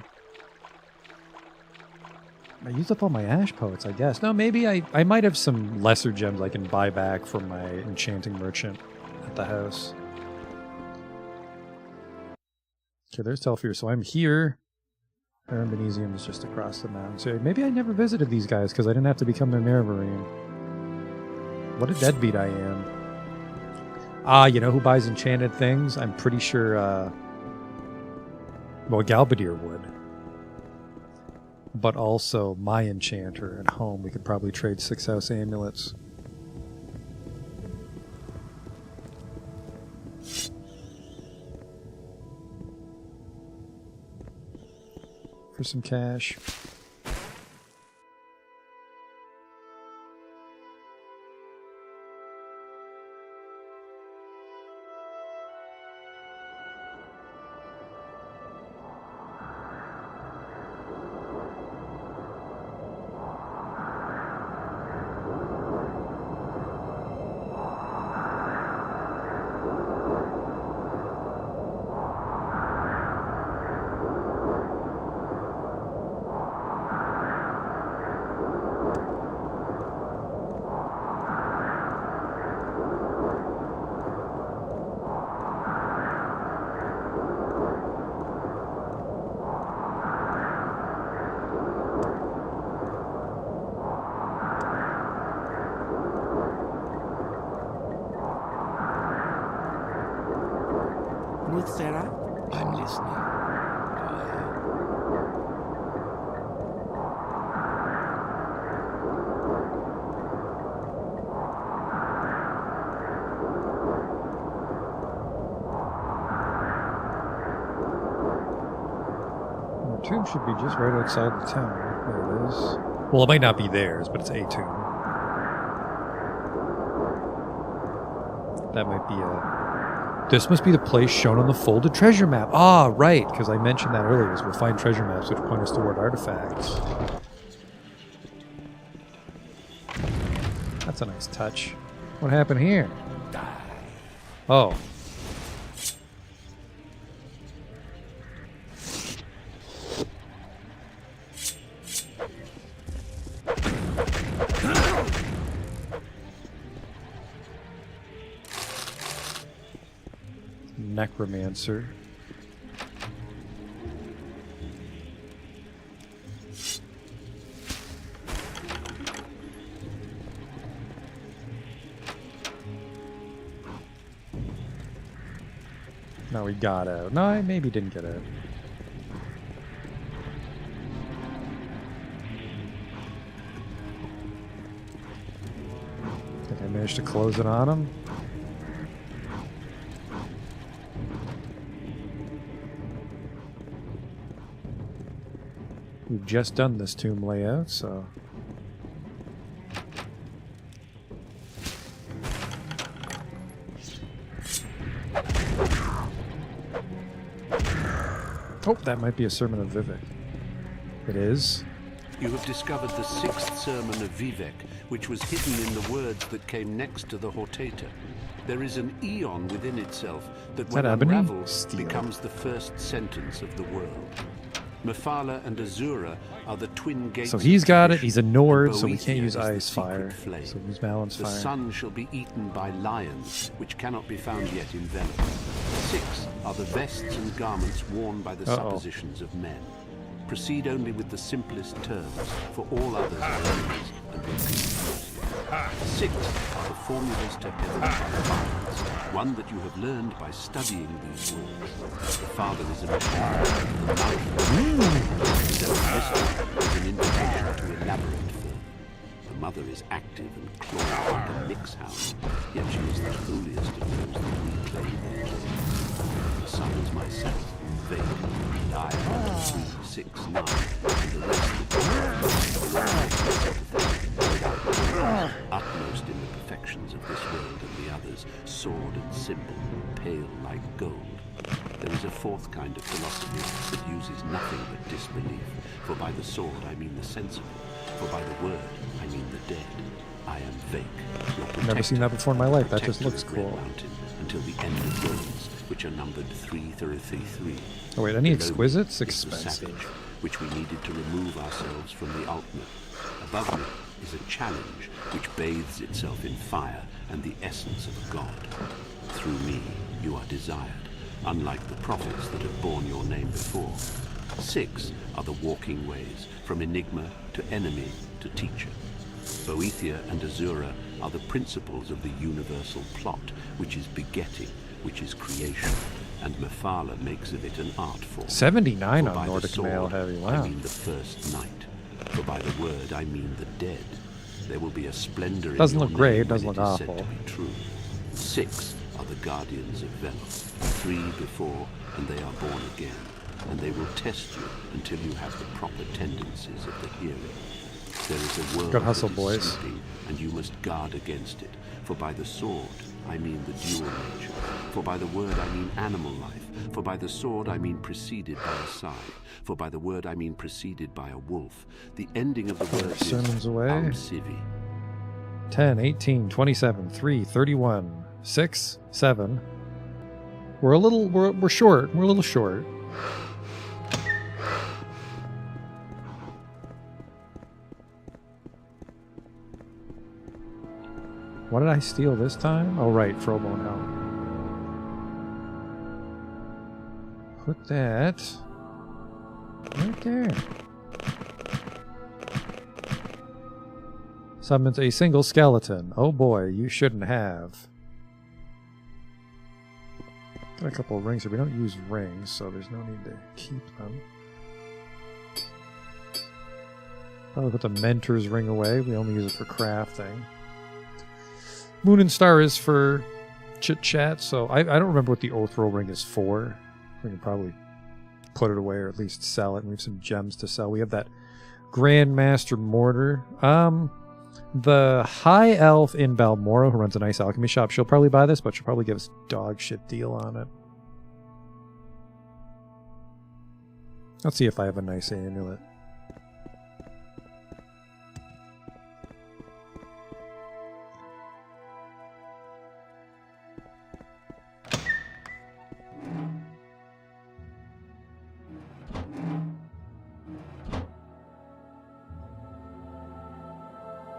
I used up all my ash poets, I guess. No, maybe I might have some lesser gems I can buy back from my enchanting merchant at the house. Okay, there's Telfir. So I'm here. Arambenesium is just across the mountain. So maybe I never visited these guys because I didn't have to become their Marine. What a deadbeat I am. Ah, you know who buys enchanted things? I'm pretty sure, well, Galbadir would. But also my enchanter at home. We could probably trade 6-house amulets. For some cash. Sarah? I'm listening. Go ahead. The tomb should be just right outside the town. There it is. Well, it might not be theirs, but it's a tomb. That might be a... This must be the place shown on the folded treasure map. Ah, right, because I mentioned that earlier, is we'll find treasure maps which point us toward artifacts. That's a nice touch. What happened here? Oh. Necromancer. No, we got out. No, I maybe didn't get out. Think I managed to close it on him. We've just done this tomb layout, so... Oh, that might be a sermon of Vivek. It is. You have discovered the 6th sermon of Vivek, which was hidden in the words that came next to the Hortator. There is an eon within itself that, when unravelled, becomes the first sentence of the world. Mephala and Azura are the twin gates. So he's of got it. tradition, He's a Nord, and so we can't Boethia use is the Ice secret Fire. flame. So we use Balance The Fire. sun shall be eaten by lions, which cannot be found yet in Velen. 6 are the vests and garments worn by the suppositions of men. Proceed only with the simplest terms, for all others are enemies and will confuse you. 6 are the formulas to heaven's requirements, one that you have learned by studying these rules. The Father is a machine, the Mother is an invitation to elaborate further. The Mother is active and clawed like a mix hound, yet she is the holiest of those that we claim here. The Son is myself, vague, and I am 3, 6, 9, and the rest utmost in the perfections of this world and the others, sword and symbol, pale like gold. There is a 4th kind of philosophy that uses nothing but disbelief, for by the sword I mean the sensible, for by the word I mean the dead. I am Vake. Never seen that before in my life. That just looks cool. Mountain until the end of worlds, which are numbered 333. Oh wait, any exquisites? Is the Expensive. savage, which we needed to remove ourselves from the ultimate. Above me is a challenge which bathes itself in fire and the essence of a god. Through me you are desired, unlike the prophets that have borne your name before. 6 are the walking ways, from enigma to enemy to teacher. Boethia and Azura are the principles of the universal plot, which is begetting, which is creation, and Mephala makes of it an art form. 79 For on by the Nordic sword, Male Heavy. I Wow. mean the first night. For by the word I mean the dead. There will be a splendor in Doesn't your look great, name doesn't when look it is said awful. to be true. 6 are the guardians of Velen. 3 before, and they are born again. And they will test you until you have the proper tendencies of the hero. There is a world Good hustle, that is boys. sleeping, and you must guard against it. For by the sword I mean the dual nature. For by the word I mean animal life. For by the sword I mean preceded by a sigh. For by the word I mean preceded by a wolf. The ending of the word is sermons away. Sivi. 10, 18, 27, 3, 31, 6, 7. We're short. We're a little short. What did I steal this time? Oh, right, Frobone Helm. Put that right there. Summons a single skeleton. Oh boy, you shouldn't have. Got a couple of rings here. We don't use rings, so there's no need to keep them. Probably put the Mentor's ring away. We only use it for crafting. Moon and Star is for chit-chat, so I don't remember what the Oathroll ring is for. We can probably put it away or at least sell it. We have some gems to sell. We have that Grandmaster Mortar. The High Elf in Balmora who runs a nice alchemy shop, she'll probably buy this, but she'll probably give us a dog shit deal on it. Let's see if I have a nice amulet.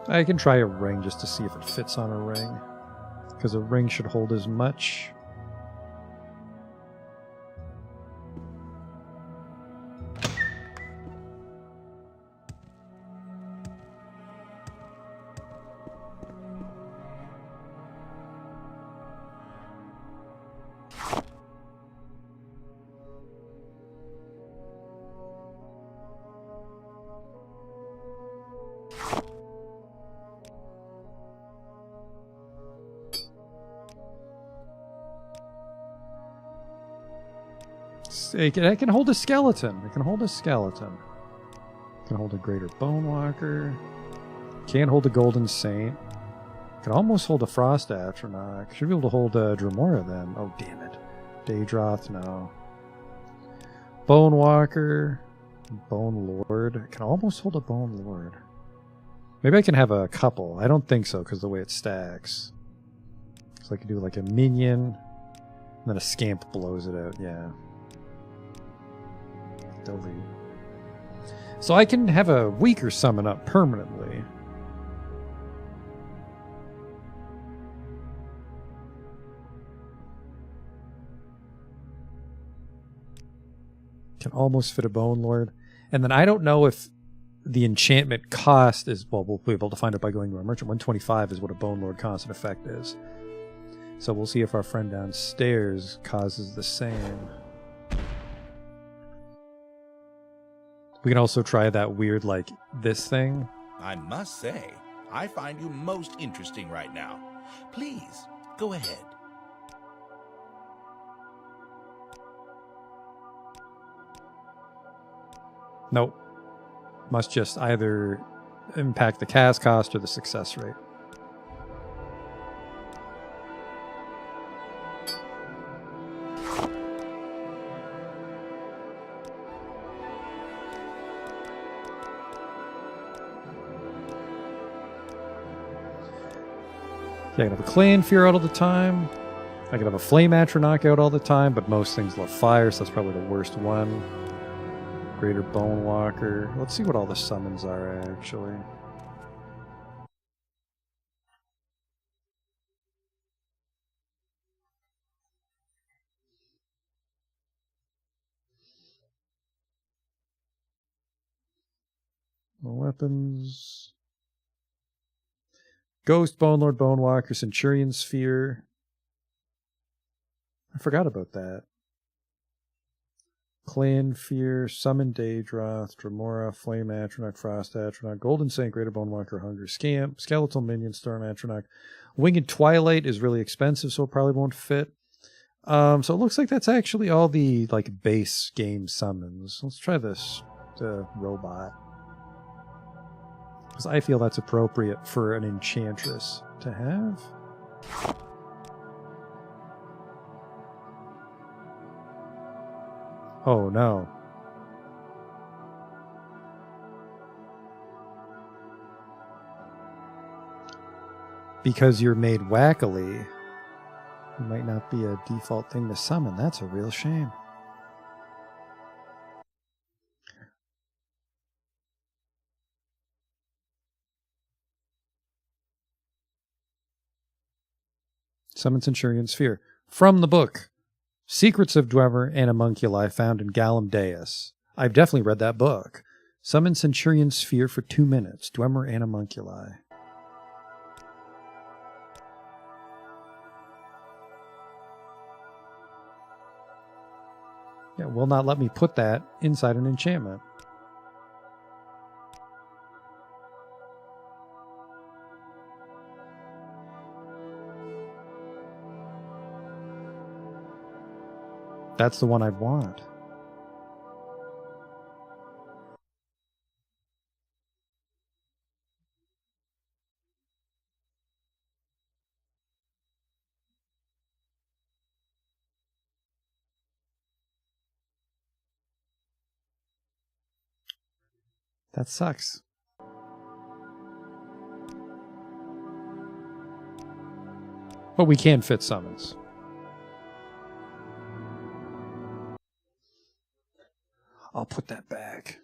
I can try a ring just to see if it fits on a ring, because a ring should hold as much. It can hold a skeleton. It can hold a skeleton. It can hold a Greater Bone Walker. Can't hold a Golden Saint. Can almost hold a Frost Atronach. Should be able to hold a Dremora then. Oh, damn it. Daedroth, no. Bone Walker. Bone Lord. Can almost hold a Bone Lord. Maybe I can have a couple. I don't think so because of the way it stacks. So I can do like a minion. And then a scamp blows it out. Yeah. Delete. So I can have a weaker summon up permanently. Can almost fit a Bone Lord. And then I don't know if the enchantment cost is, well, we'll be able to find it by going to a merchant. 125 is what a Bone Lord constant effect is. So we'll see if our friend downstairs causes the same. We can also try that weird, like, this thing. I must say, I find you most interesting right now. Please, go ahead. Nope. Must just either impact the cast cost or the success rate. Yeah, I can have a Clan Fear out all the time. I can have a Flame Atronach out all the time, but most things love fire, so that's probably the worst one. Greater Bone Walker. Let's see what all the summons are, actually. Weapons. Ghost, Bone Lord, Bone Walker, Centurion Sphere. I forgot about that. Clan Fear, Summon Daedroth, Dremora, Flame Atronach, Frost Atronach, Golden Saint, Greater Bone Walker, Hunger Scamp, Skeletal Minion, Storm Atronach. Winged Twilight is really expensive, so it probably won't fit. So it looks like that's actually all the like base game summons. Let's try this, the robot. Because I feel that's appropriate for an enchantress to have. Oh no. Because you're made wackily, it might not be a default thing to summon. That's a real shame. Summon Centurion Sphere. From the book. Secrets of Dwemer and Homunculi found in Gallum Deus. I've definitely read that book. Summon Centurion Sphere for 2 minutes. Dwemer and Homunculi. Yeah, will not let me put that inside an enchantment. That's the one I'd want. That sucks. But we can fit summons. I'll put that back.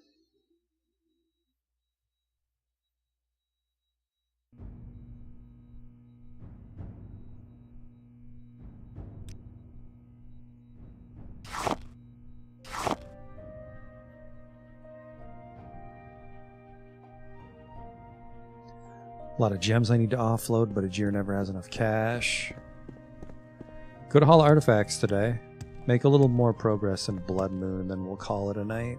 A lot of gems I need to offload, but Ajir never has enough cash. Go to Hall of Artifacts today. Make a little more progress in Blood Moon, then we'll call it a night.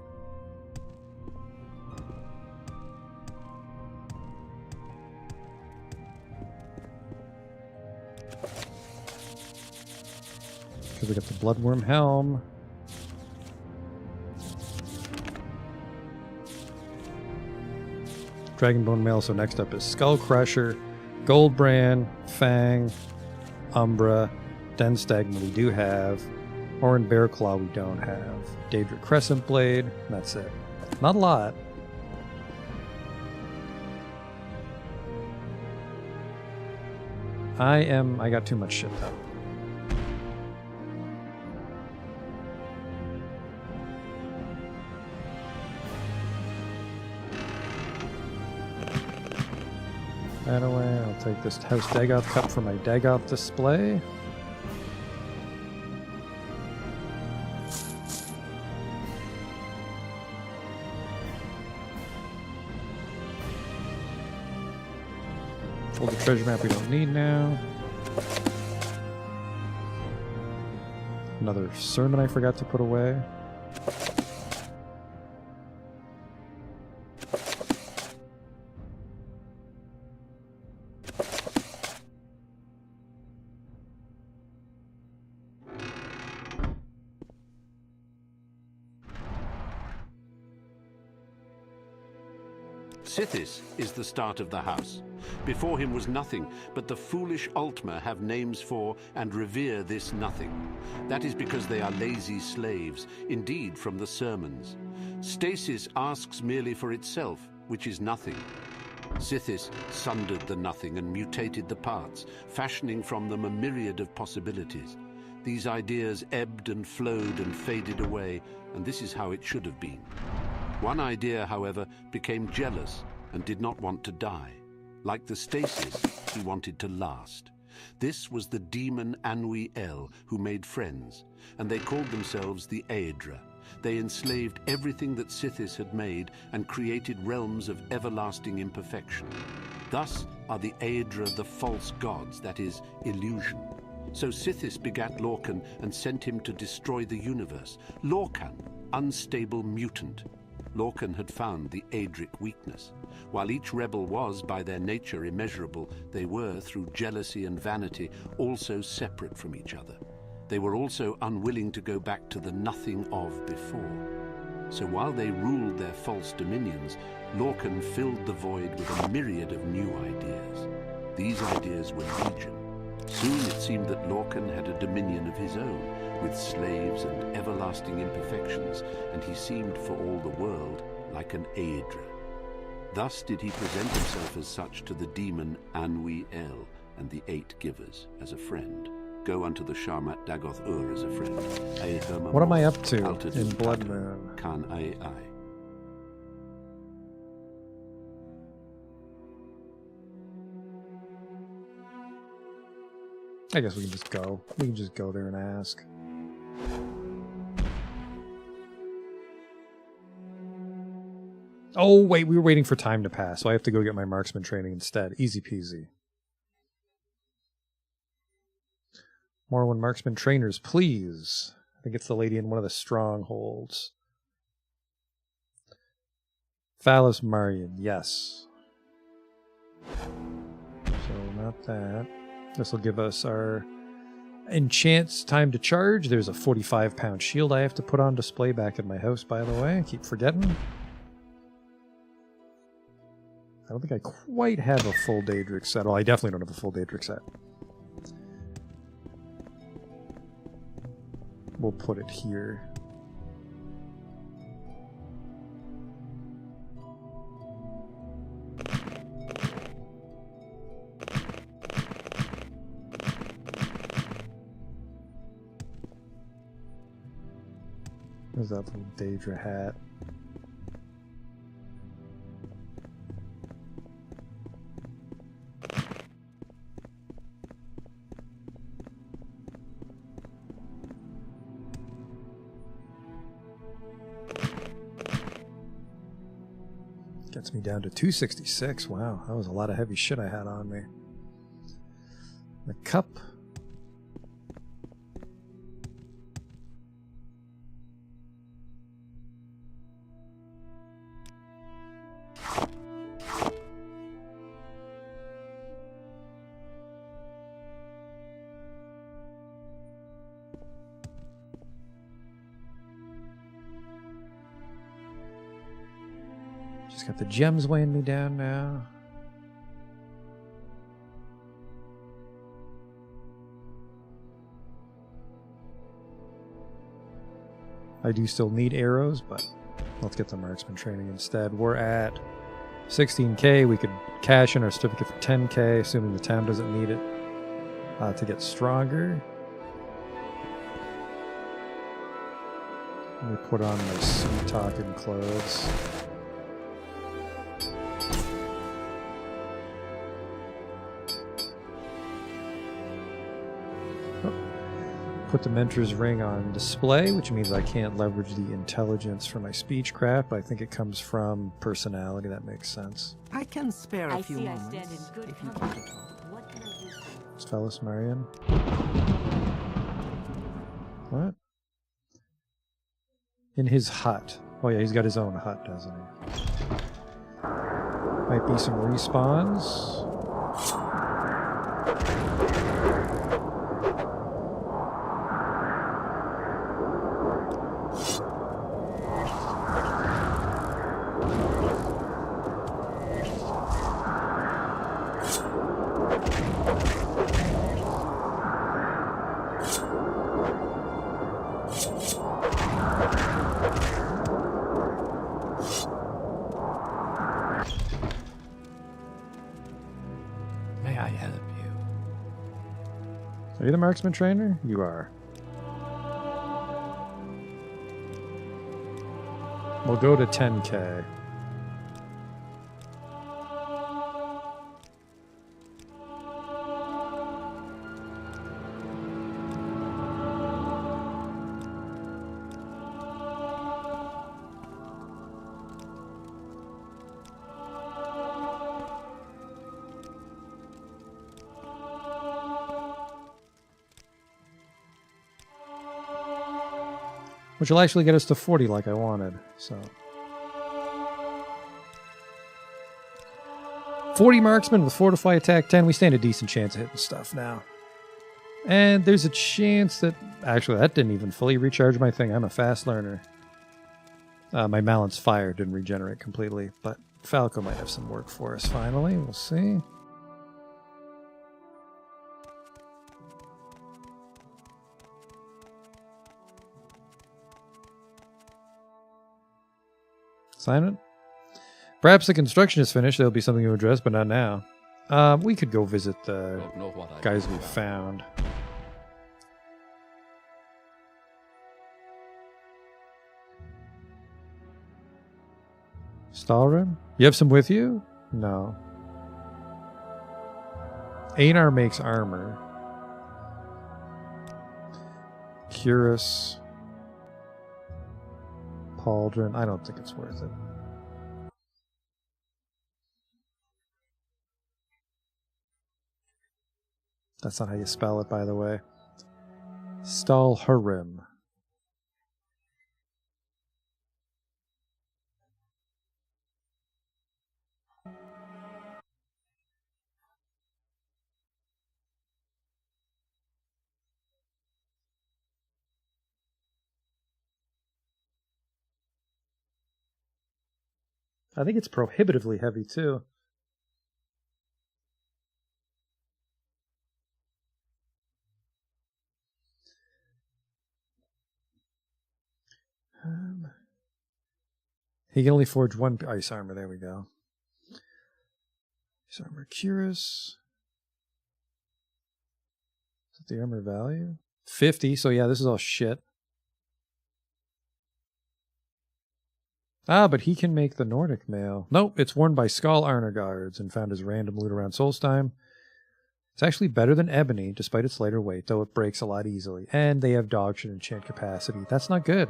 Because we got the Bloodworm Helm. Dragonbone Mail, so next up is Skull Crusher, Goldbrand, Fang, Umbra, Denstagma we do have, Orin Bearclaw we don't have, Daedric Crescent Blade, that's it. Not a lot. I got too much shit though. that away. I'll take this House Dagoth cup for my Dagoth display. Fold the treasure map we don't need now. Another sermon I forgot to put away. Sithis is the start of the house. Before him was nothing, but the foolish Altmer have names for and revere this nothing. That is because they are lazy slaves, indeed from the sermons. Stasis asks merely for itself, which is nothing. Sithis sundered the nothing and mutated the parts, fashioning from them a myriad of possibilities. These ideas ebbed and flowed and faded away, and this is how it should have been. One idea, however, became jealous and did not want to die. Like the stasis, he wanted to last. This was the demon Anui El, who made friends, and they called themselves the Aedra. They enslaved everything that Sithis had made and created realms of everlasting imperfection. Thus are the Aedra the false gods, that is, illusion. So Sithis begat Lorcan and sent him to destroy the universe. Lorcan, unstable mutant. Lorcan had found the Aedric weakness. While each rebel was, by their nature, immeasurable, they were, through jealousy and vanity, also separate from each other. They were also unwilling to go back to the nothing of before. So while they ruled their false dominions, Lorcan filled the void with a myriad of new ideas. These ideas were legion. Soon it seemed that Lorcan had a dominion of his own, with slaves and everlasting imperfections, and he seemed for all the world like an Aedra. Thus did he present himself as such to the demon Anui El and the 8 givers as a friend. Go unto the Sharmat Dagoth Ur as a friend. What am I up to in Blood Moon? Kan Ai. I guess we can just go. We can just go there and ask. Oh, wait, we were waiting for time to pass, so I have to go get my marksman training instead. Easy peasy. Morrowind marksman trainers, please. I think it's the lady in one of the strongholds. Phallus Marian, yes. So, not that. This will give us our enchants time to charge. There's a 45-pound shield I have to put on display back at my house, by the way. I keep forgetting. I don't think I quite have a full Daedric set. Well, I definitely don't have a full Daedric set. We'll put it here. There's that little Daedra hat. Gets me down to 266. Wow, that was a lot of heavy shit I had on me. The cup. Just got the gems weighing me down now. I do still need arrows, but let's get the marksman training instead. We're at 16k. We could cash in our certificate for 10k, assuming the town doesn't need it to get stronger. Let me put on my sweet talking clothes. put the Mentor's Ring on display, which means I can't leverage the intelligence for my speechcraft, but I think it comes from personality. That makes sense. I can spare a I few see I moments stand in good if you company. care to talk. What can I do for you? It's Fellas Marion. What? In his hut. Oh yeah, he's got his own hut, doesn't he? Might be some respawns. May I help you? Are you the marksman trainer? You are. We'll go to 10k. Which will actually get us to 40 like I wanted, so. 40 marksman with fortify attack 10. We stand a decent chance of hitting stuff now. And there's a chance that... Actually, that didn't even fully recharge my thing. I'm a fast learner. My Malance Fire didn't regenerate completely, but Falco might have some work for us finally. We'll see. Assignment? Perhaps the construction is finished. There'll be something to address, but not now. We could go visit the guys we found. Stalrim? You have some with you? No. Einar makes armor. Curus. Pauldron. I don't think it's worth it. That's not how you spell it, by the way. Stalharim. I think it's prohibitively heavy, too. He can only forge one ice armor. There we go. Ice armor Curus. Is that the armor value? 50, so yeah, this is all shit. Ah, but he can make the Nordic mail. Nope, it's worn by Skull Arnor guards and found as random loot around Solstheim. It's actually better than ebony, despite its lighter weight, though it breaks a lot easily. And they have dog shit enchant capacity. That's not good.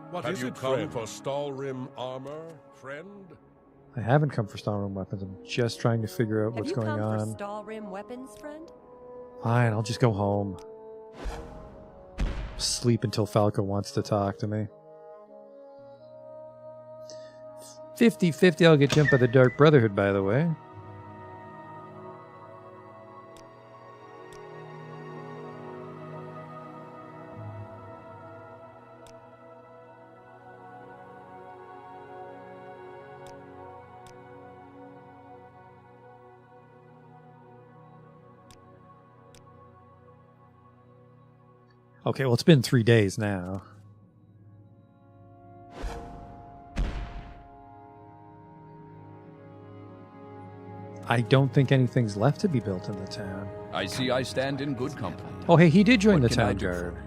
What have you come for Stalrim armor, friend? I haven't come for Stalrim weapons. I'm just trying to figure out what's going on. Have you come for Stalrim weapons, friend? Fine, I'll just go home. Sleep until Falco wants to talk to me. 50-50, I'll get jumped by the Dark Brotherhood, by the way. Okay, well, it's been 3 days now. I don't think anything's left to be built in the town. I see I stand in good company. Oh, hey, he did join What the can I town do for guard.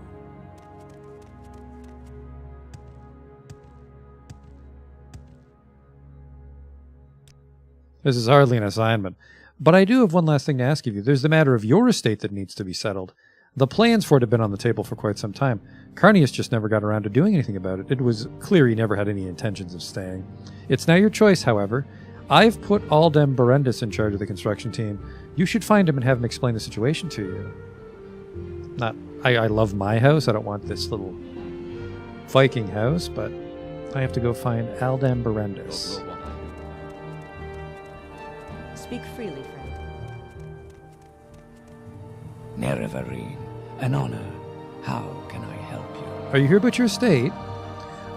This is hardly an assignment. But I do have one last thing to ask of you. There's the matter of your estate that needs to be settled. The plans for it have been on the table for quite some time. Carnius just never got around to doing anything about it. It was clear he never had any intentions of staying. It's now your choice, however. I've put Aldem Berendis in charge of the construction team. You should find him and have him explain the situation to you. I love my house. I don't want this little Viking house, but I have to go find Aldem Berendis. Speak freely, friend. Nerevarine, an honor. How can I help you? Are you here about your estate?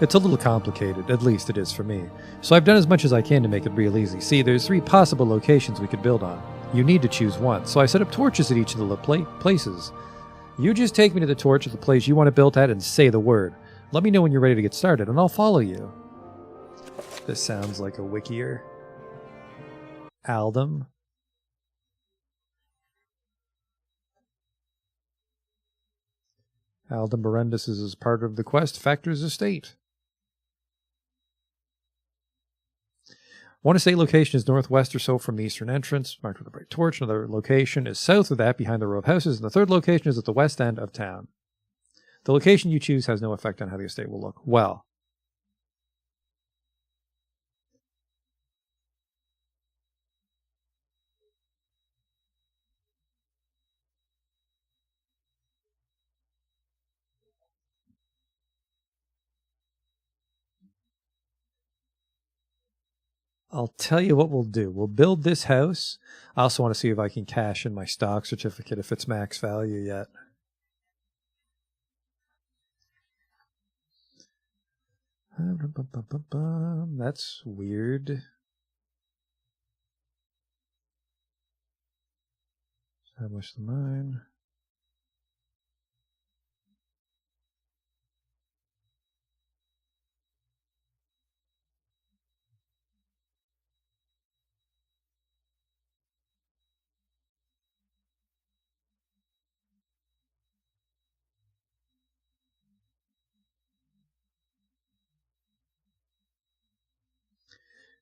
It's a little complicated, at least it is for me. So I've done as much as I can to make it real easy. See, there's 3 possible locations we could build on. You need to choose one. So I set up torches at each of the places. You just take me to the torch of the place you want it built at and say the word. Let me know when you're ready to get started, and I'll follow you. This sounds like a wikier. Aldem. Aldem Berendis is part of the quest Factor's estate. One estate location is northwest or so from the eastern entrance, marked with a bright torch. Another location is south of that, behind the row of houses, and the third location is at the west end of town. The location you choose has no effect on how the estate will look. Well, I'll tell you what we'll do. We'll build this house. I also want to see if I can cash in my stock certificate if it's max value yet. That's weird. Establish the mine.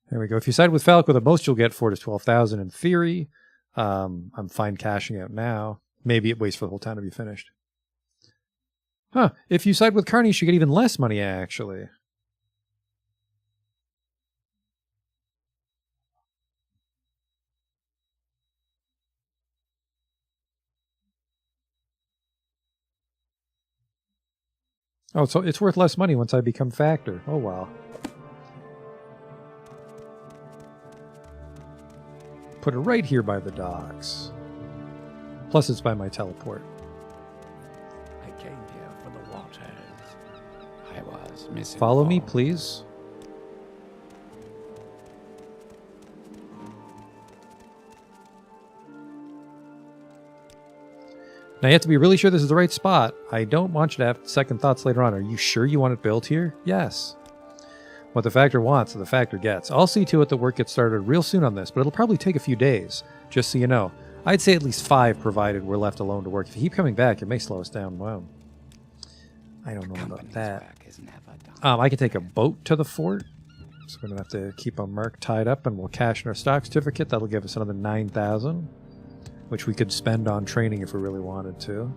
There we go. If you side with Falco, the most you'll get for it is 12,000 in theory. I'm fine cashing out now. Maybe it waits for the whole town to be finished. Huh. If you side with Carnius, you get even less money, actually. Oh, so it's worth less money once I become Factor. Oh, wow. Put it right here by the docks. Plus, it's by my teleport. I came here for the waters. I was missing. Follow me, please. Now, you have to be really sure this is the right spot. I don't want you to have second thoughts later on. Are you sure you want it built here? Yes. What the Factor wants, the Factor gets. I'll see to it that work gets started real soon on this, but it'll probably take a few days, just so you know. I'd say at least 5, provided we're left alone to work. If you keep coming back, it may slow us down. Wow. I don't know about that. I can take a boat to the fort. So we're going to have to keep a merc tied up, and we'll cash in our stock certificate. That'll give us another 9,000, which we could spend on training if we really wanted to.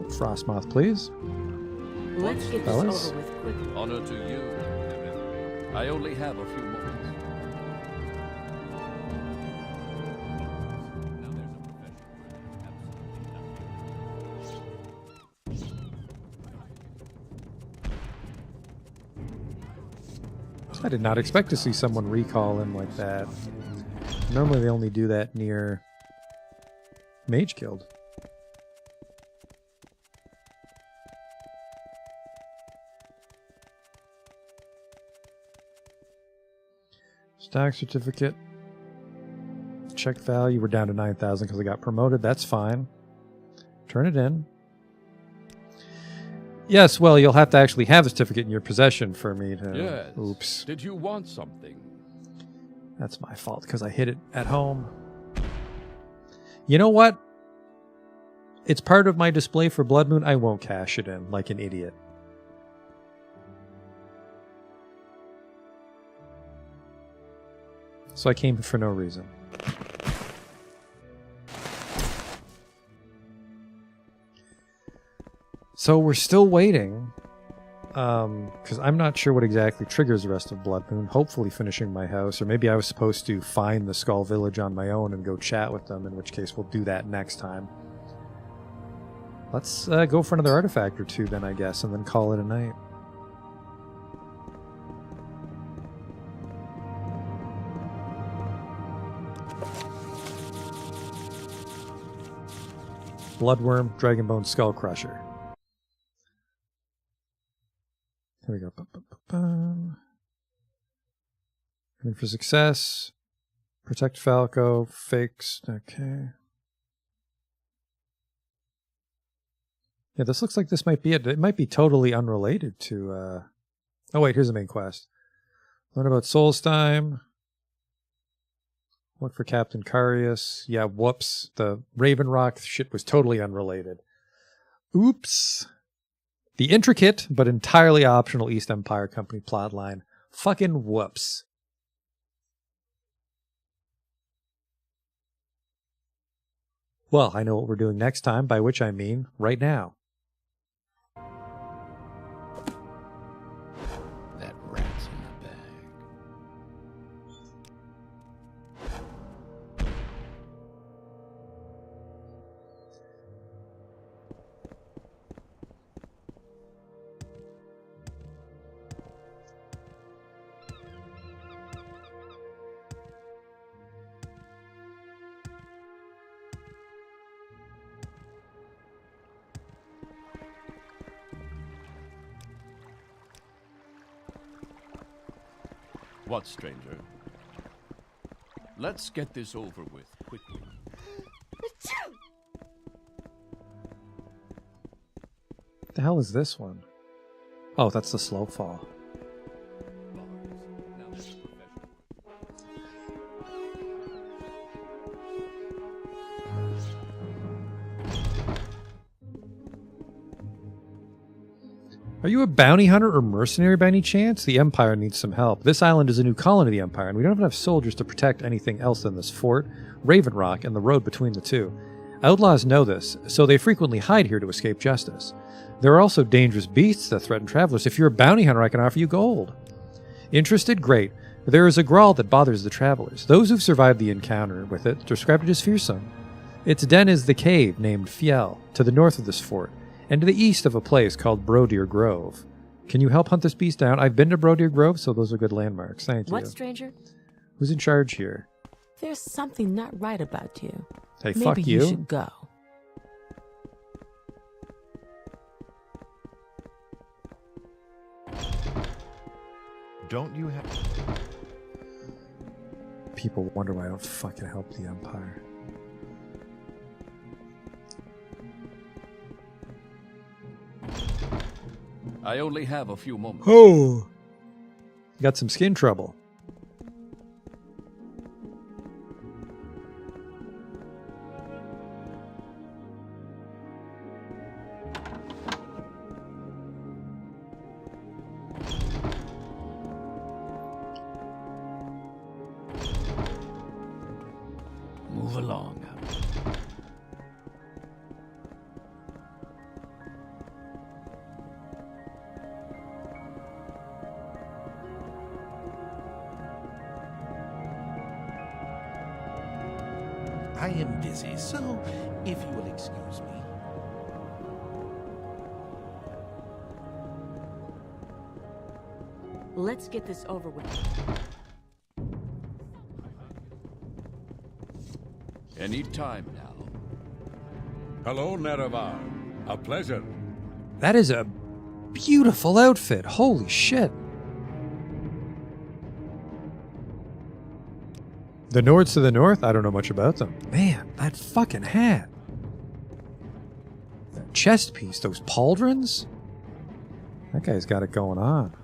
Frostmoth, please. Let's get this over with quickly. Honor to you. I only have a few moments. I did not expect to see someone recall him like that. Normally they only do that near Mage Guild. Stock certificate. Check value. We're down to 9,000 because I got promoted. That's fine. Turn it in. Yes, well, you'll have to actually have the certificate in your possession for me to... Yes. Oops. Did you want something? That's my fault because I hid it at home. You know what? It's part of my display for Blood Moon. I won't cash it in like an idiot. So I came for no reason. So we're still waiting. Because I'm not sure what exactly triggers the rest of Blood Moon. Hopefully finishing my house. Or maybe I was supposed to find the Skull Village on my own and go chat with them. In which case we'll do that next time. Let's go for another artifact or two then, I guess. And then call it a night. Bloodworm, Dragonbone, Skull Crusher. Here we go. Aiming for success. Protect Falco. Fakes. Okay. Yeah, this looks like this might be it. It might be totally unrelated to... Oh, wait, here's the main quest. Learn about Solstheim. Look for Captain Carius. Yeah, whoops. The Raven Rock shit was totally unrelated. Oops. The intricate, but entirely optional East Empire Company plotline. Fucking whoops. Well, I know what we're doing next time, by which I mean right now. That rat's in the bag. What, stranger? Let's get this over with quickly. The hell is this one? Oh, that's the slow fall. Are you a bounty hunter or mercenary by any chance? The Empire needs some help. This island is a new colony of the Empire, and we don't have enough soldiers to protect anything else than this fort, Raven Rock, and the road between the two. Outlaws know this, so they frequently hide here to escape justice. There are also dangerous beasts that threaten travelers. If you're a bounty hunter, I can offer you gold. Interested? Great. There is a Grawl that bothers the travelers. Those who've survived the encounter with it describe it as fearsome. Its den is the cave named Fiel, to the north of this fort, and to the east of a place called Brodeer Grove. Can you help hunt this beast down? I've been to Brodeer Grove, so those are good landmarks. Thank you. What, stranger? Who's in charge here? There's something not right about you. Hey, Maybe fuck you. You should go. Don't you have... People wonder why I don't fucking help the Empire. I only have a few moments. Oh! Got some skin trouble. Move along. I am busy, so if you will excuse me. Let's get this over with. Any time now. Hello, Nerevar. A pleasure. That is a beautiful outfit. Holy shit. The Nords to the north? I don't know much about them. Man, that fucking hat. That chest piece, those pauldrons? That guy's got it going on.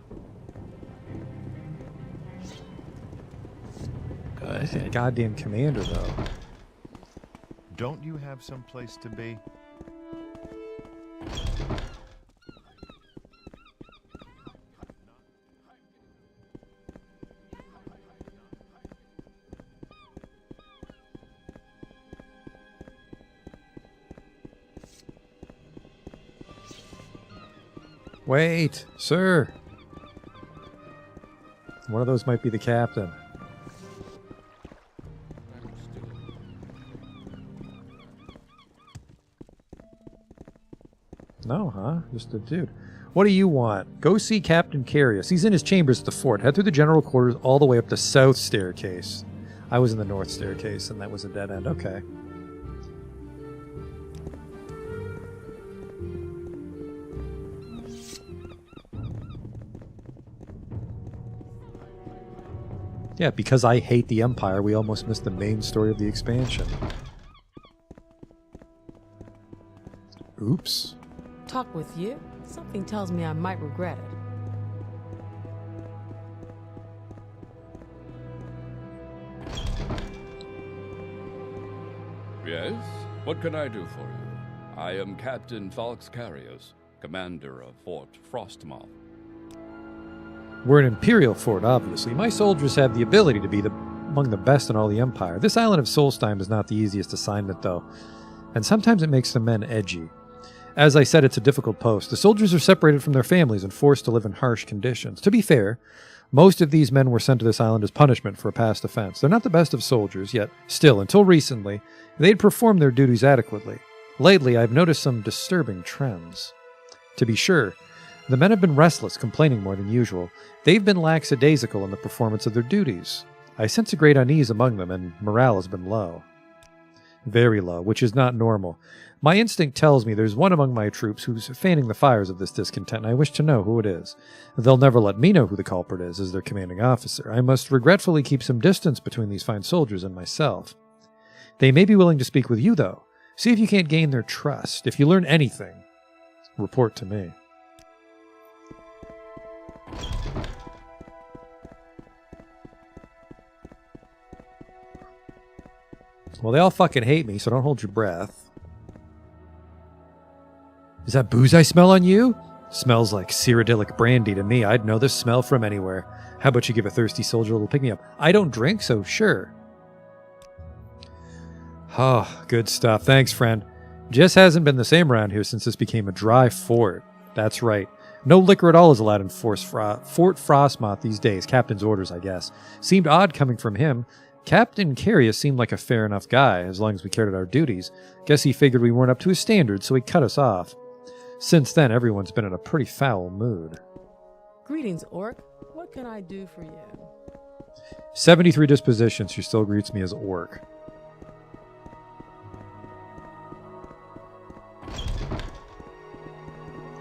He's a goddamn commander, though. Don't you have some place to be? Wait, sir. One of those might be the captain. No, huh? Just a dude. What do you want? Go see Captain Carius. He's in his chambers at the fort. Head through the general quarters all the way up the south staircase. I was in the north staircase, and that was a dead end. Okay. Yeah, because I hate the Empire, we almost missed the main story of the expansion. Oops. Talk with you? Something tells me I might regret it. Yes? What can I do for you? I am Captain Falx Carius, commander of Fort Frostmoth. We're an Imperial fort, obviously. My soldiers have the ability to be among the best in all the Empire. This island of Solstheim is not the easiest assignment, though, and sometimes it makes the men edgy. As I said, it's a difficult post. The soldiers are separated from their families and forced to live in harsh conditions. To be fair, most of these men were sent to this island as punishment for a past offense. They're not the best of soldiers, yet still, until recently, they'd performed their duties adequately. Lately, I've noticed some disturbing trends. To be sure, the men have been restless, complaining more than usual. They've been lackadaisical in the performance of their duties. I sense a great unease among them, and morale has been low. Very low, which is not normal. My instinct tells me there's one among my troops who's fanning the fires of this discontent, and I wish to know who it is. They'll never let me know who the culprit is, as their commanding officer. I must regretfully keep some distance between these fine soldiers and myself. They may be willing to speak with you, though. See if you can't gain their trust. If you learn anything, report to me. Well, they all fucking hate me, so don't hold your breath. Is that booze I smell on you? Smells like Cyrodiilic brandy to me. I'd know this smell from anywhere. How about you give a thirsty soldier a little pick-me-up? I don't drink, so sure. Oh, good stuff. Thanks, friend. Just hasn't been the same around here since this became a dry fort. That's right. No liquor at all is allowed in Fort Frostmoth these days. Captain's orders, I guess. Seemed odd coming from him. Captain Carius seemed like a fair enough guy, as long as we carried out our duties. Guess he figured we weren't up to his standards, so he cut us off. Since then, everyone's been in a pretty foul mood. Greetings, Orc. What can I do for you? 73 dispositions, she still greets me as Orc.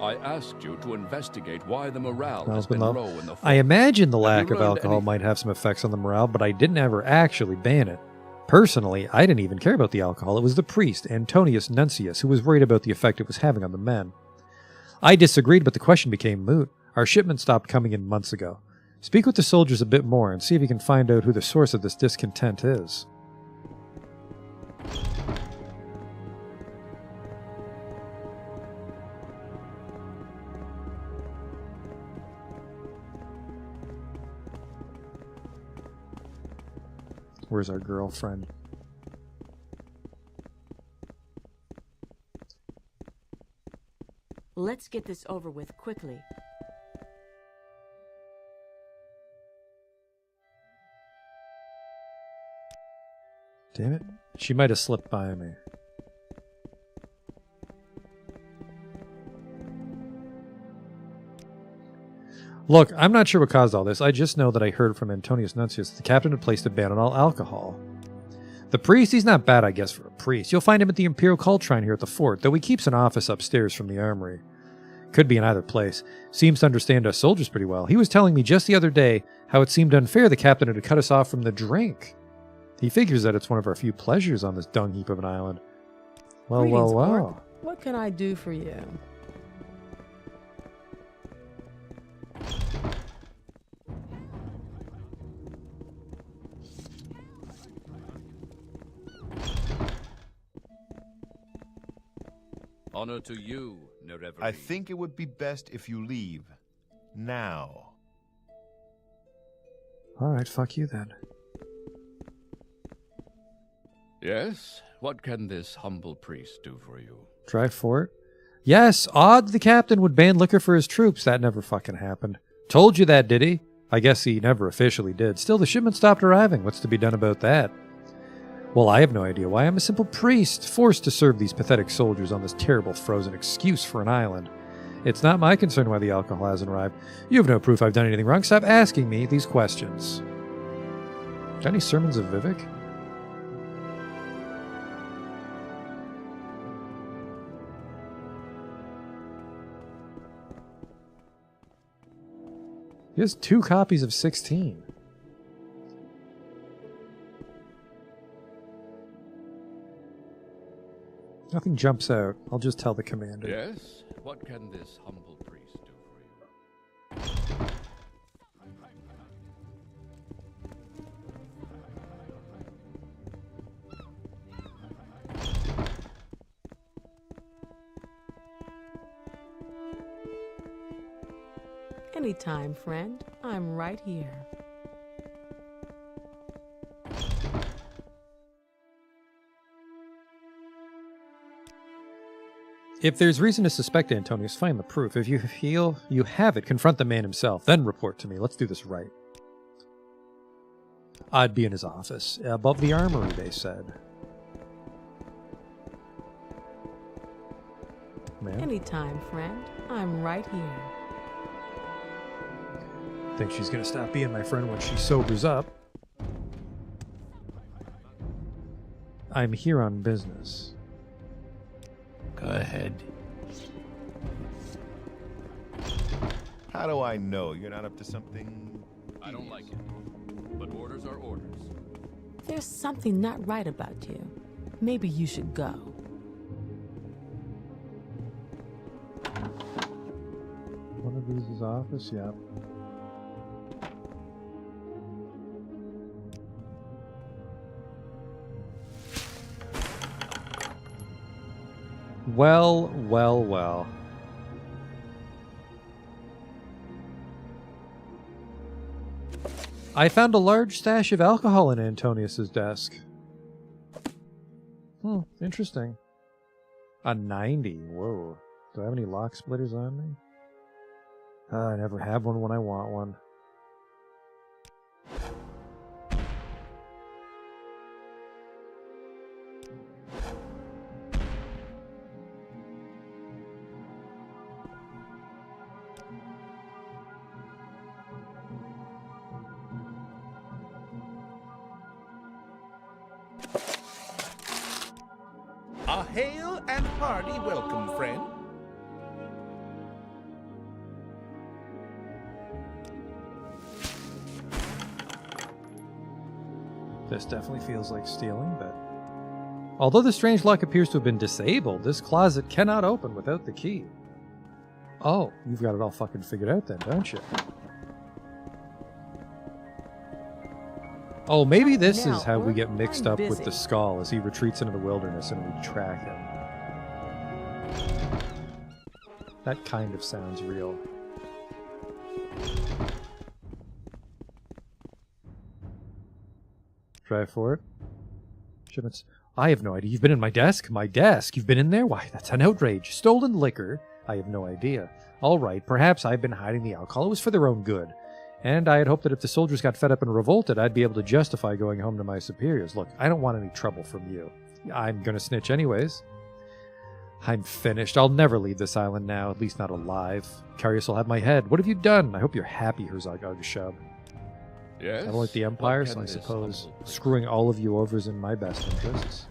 I asked you to investigate why the morale has been low in the fort. I imagine the lack of alcohol might have some effects on the morale, but I didn't ever actually ban it. Personally, I didn't even care about the alcohol. It was the priest, Antonius Nuncius, who was worried about the effect it was having on the men. I disagreed, but the question became moot. Our shipment stopped coming in months ago. Speak with the soldiers a bit more and see if you can find out who the source of this discontent is. Where's our girlfriend? Let's get this over with quickly. Damn it. She might have slipped by me. Look, I'm not sure what caused all this. I just know that I heard from Antonius Nuncius that the captain had placed a ban on all alcohol. The priest, he's not bad, I guess, for a priest. You'll find him at the Imperial Cult Shrine here at the fort, though he keeps an office upstairs from the armory. Could be in either place. Seems to understand us soldiers pretty well. He was telling me just the other day how it seemed unfair the captain had cut us off from the drink. He figures that it's one of our few pleasures on this dung heap of an island. Well, Greetings, well, Orc. well. What can I do for you? Honor to you, Nereveri. I think it would be best if you leave. Now. Alright, fuck you then. Yes? What can this humble priest do for you? Dry fort? Yes, odd the captain would ban liquor for his troops. That never fucking happened. Told you that, did he? I guess he never officially did. Still, the shipment stopped arriving. What's to be done about that? Well, I have no idea why. I'm a simple priest, forced to serve these pathetic soldiers on this terrible frozen excuse for an island. It's not my concern why the alcohol hasn't arrived. You have no proof I've done anything wrong. Stop asking me these questions. Got any sermons of Vivek? He has 2 copies of 16. Nothing jumps out. I'll just tell the commander. Yes? What can this humble priest do for you? Anytime, friend. I'm right here. If there's reason to suspect Antonius, find the proof. If you feel you have it, confront the man himself, then report to me. Let's do this right. I'd be in his office. Above the armory, they said. Man. Anytime, friend. I'm right here. Think she's gonna stop being my friend when she sobers up. I'm here on business. Go ahead. How do I know you're not up to something? I don't like it, but orders are orders. There's something not right about you. Maybe you should go. One of these is office, yeah. Well, well, well. I found a large stash of alcohol in Antonius's desk. Interesting. A 90. Whoa. Do I have any lock splitters on me? I never have one when I want one. A hail and hearty welcome, friend. This definitely feels like stealing, but... Although the strange lock appears to have been disabled, this closet cannot open without the key. Oh, you've got it all fucking figured out then, don't you? Oh, maybe this is how we get mixed up with the skull as he retreats into the wilderness and we track him. That kind of sounds real. Try for it. Shipments. I have no idea. You've been in my desk? My desk? You've been in there? Why, that's an outrage. Stolen liquor? I have no idea. All right, perhaps I've been hiding the alcohol. It was for their own good. And I had hoped that if the soldiers got fed up and revolted, I'd be able to justify going home to my superiors. Look, I don't want any trouble from you. I'm going to snitch anyways. I'm finished. I'll never leave this island now, at least not alive. Carius will have my head. What have you done? I hope you're happy, Herzog Ugshub. Yes? I don't like the Empire, so I suppose screwing all of you over is in my best interests.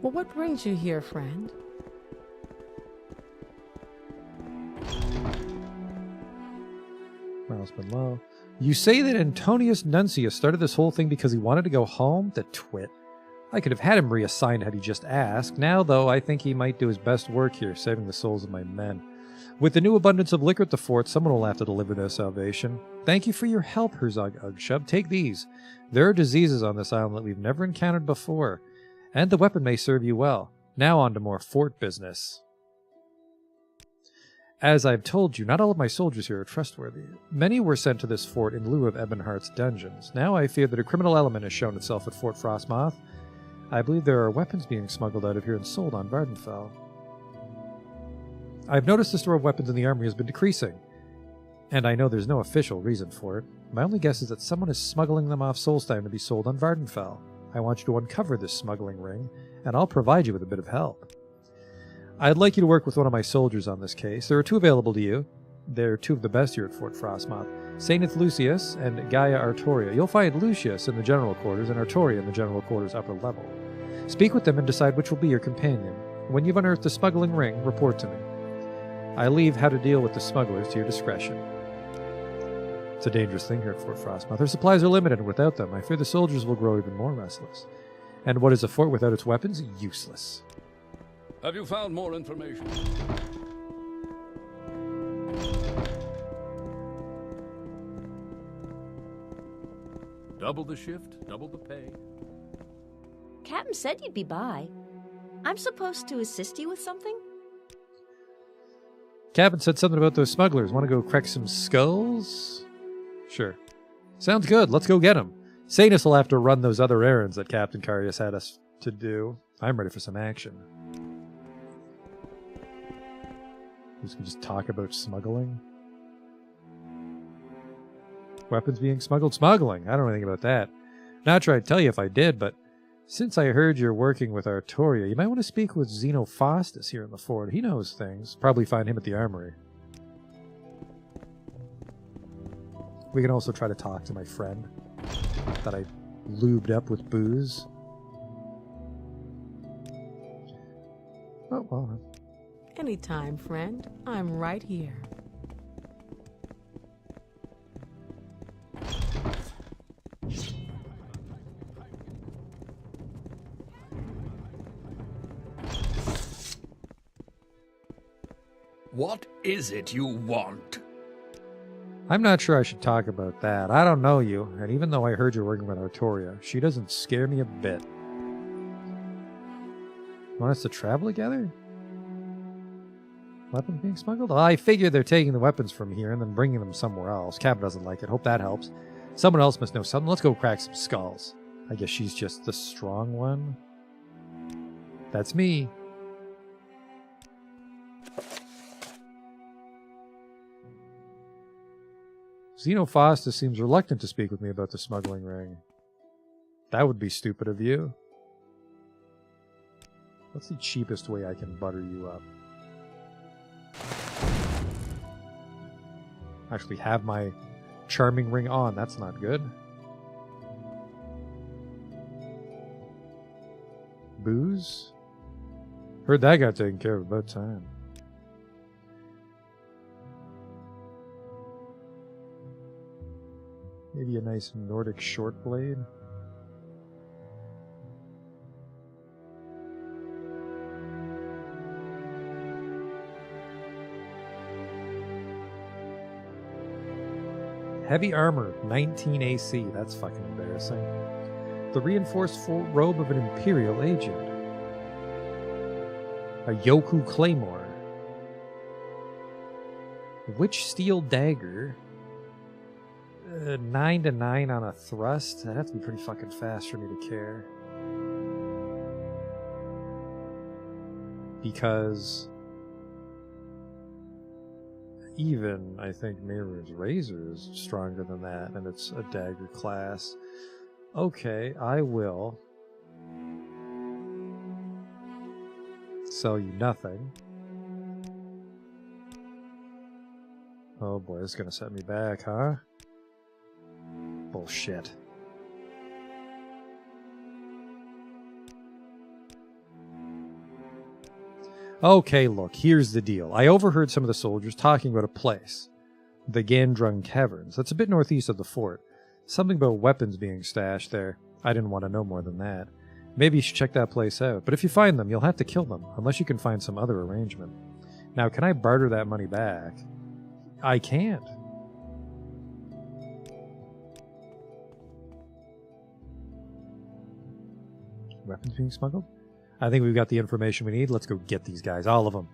Well, what brings you here, friend? Miles below. You say that Antonius Nuncius started this whole thing because he wanted to go home? The twit. I could have had him reassigned had he just asked. Now, though, I think he might do his best work here, saving the souls of my men. With the new abundance of liquor at the fort, someone will have to deliver their salvation. Thank you for your help, Herzog Ugshub. Take these. There are diseases on this island that we've never encountered before, and the weapon may serve you well. Now on to more fort business. As I've told you, not all of my soldiers here are trustworthy. Many were sent to this fort in lieu of Ebonheart's dungeons. Now I fear that a criminal element has shown itself at Fort Frostmoth. I believe there are weapons being smuggled out of here and sold on Vardenfell. I've noticed the store of weapons in the armory has been decreasing, and I know there's no official reason for it. My only guess is that someone is smuggling them off Solstheim to be sold on Vardenfell. I want you to uncover this smuggling ring, and I'll provide you with a bit of help. I'd like you to work with one of my soldiers on this case. There are 2 available to you. They're 2 of the best here at Fort Frostmoth. Saineth Lucius and Gaia Artoria. You'll find Lucius in the general quarters and Artoria in the general quarters upper level. Speak with them and decide which will be your companion. When you've unearthed the smuggling ring, report to me. I leave how to deal with the smugglers to your discretion. It's a dangerous thing here at Fort Frostmoth. Their supplies are limited, and without them, I fear the soldiers will grow even more restless. And what is a fort without its weapons? Useless. Have you found more information? Double the shift, double the pay. Captain said you'd be by. I'm supposed to assist you with something? Captain said something about those smugglers. Want to go crack some skulls? Sure. Sounds good. Let's go get them. Sanus will have to run those other errands that Captain Carius had us to do. I'm ready for some action. We can just talk about smuggling. Weapons being smuggled? Smuggling. I don't know anything about that. Not sure I'd tell you if I did, but since I heard you're working with Artoria, you might want to speak with Xenophostus here in the fort. He knows things. Probably find him at the armory. We can also try to talk to my friend that I lubed up with booze. Oh, well. Anytime, friend. I'm right here. What is it you want? I'm not sure I should talk about that. I don't know you, and even though I heard you're working with Artoria, she doesn't scare me a bit. Want us to travel together? Weapons being smuggled? Well, I figure they're taking the weapons from here and then bringing them somewhere else. Cap doesn't like it. Hope that helps. Someone else must know something. Let's go crack some skulls. I guess she's just the strong one. That's me. Xenophostus seems reluctant to speak with me about the smuggling ring. That would be stupid of you. What's the cheapest way I can butter you up? Actually have my charming ring on. That's not good. Booze? Heard that got taken care of about time. Maybe a nice Nordic short blade. Heavy armor, 19 AC. That's fucking embarrassing. The reinforced full robe of an Imperial agent. A Yoku Claymore. Witch Steel Dagger. 9 to 9 on a thrust. That'd have to be pretty fucking fast for me to care. Because even, I think, Mirror's Razor is stronger than that, and it's a dagger class. Okay, I will sell you nothing. Oh boy, this is gonna set me back, huh? Bullshit. Okay, look, here's the deal. I overheard some of the soldiers talking about a place. The Gandrung Caverns. That's a bit northeast of the fort. Something about weapons being stashed there. I didn't want to know more than that. Maybe you should check that place out. But if you find them, you'll have to kill them, unless you can find some other arrangement. Now, can I barter that money back? I can't. Weapons being smuggled? I think we've got the information we need. Let's go get these guys. All of them.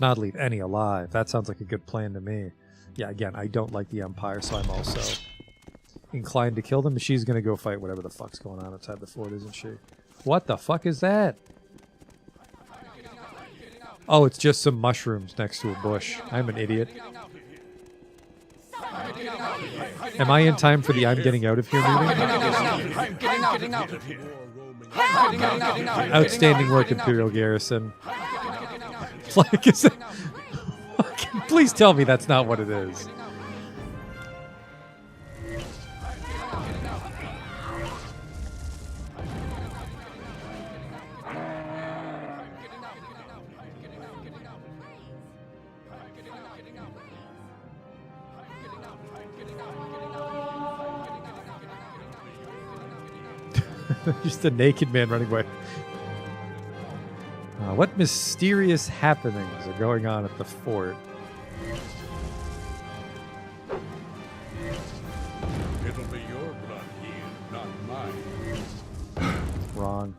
Not leave any alive. That sounds like a good plan to me. Yeah, again, I don't like the Empire, so I'm also inclined to kill them. She's gonna go fight whatever the fuck's going on outside the fort, isn't she? What the fuck is that? Oh, it's just some mushrooms next to a bush. I'm an idiot. Am I in time for the I'm getting out of here meeting? Outstanding work, Imperial Garrison. Like, is it... Please tell me that's not what it is. Just a naked man running away. What mysterious happenings are going on at the fort? It'll be your blood here, not mine. Wrong.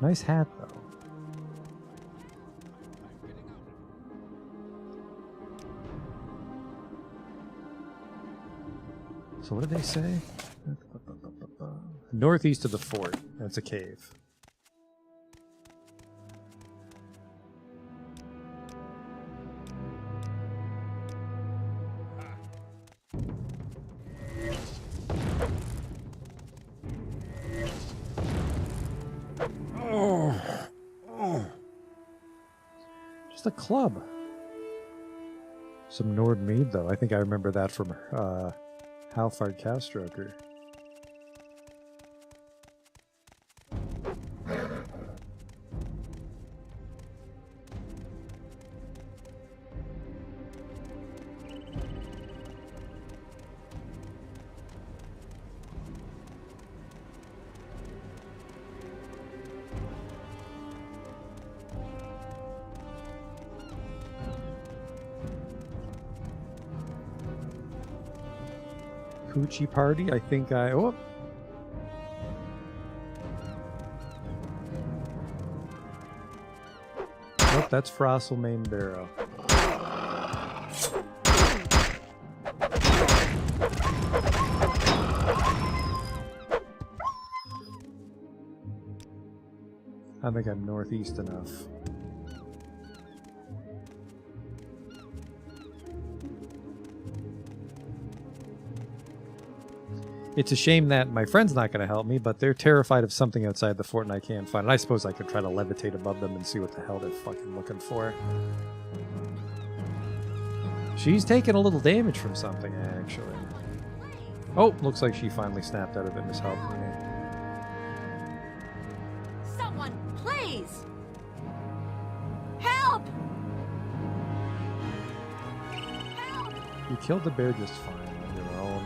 Nice hat, though. So what did they say? Northeast of the fort. That's a cave. Just a club. Some Nord mead, though. I think I remember that from Halfard Cowstroker. Coochie party, I think I... Oh! Nope, that's Frosselmane Barrow. I think I'm northeast enough. It's a shame that my friend's not going to help me, but they're terrified of something outside the fort and I can't find it. I suppose I could try to levitate above them and see what the hell they're fucking looking for. She's taking a little damage from something, actually. Oh, looks like she finally snapped out of it and is helping me. Someone, please! Help! You killed the bear just fine on your own.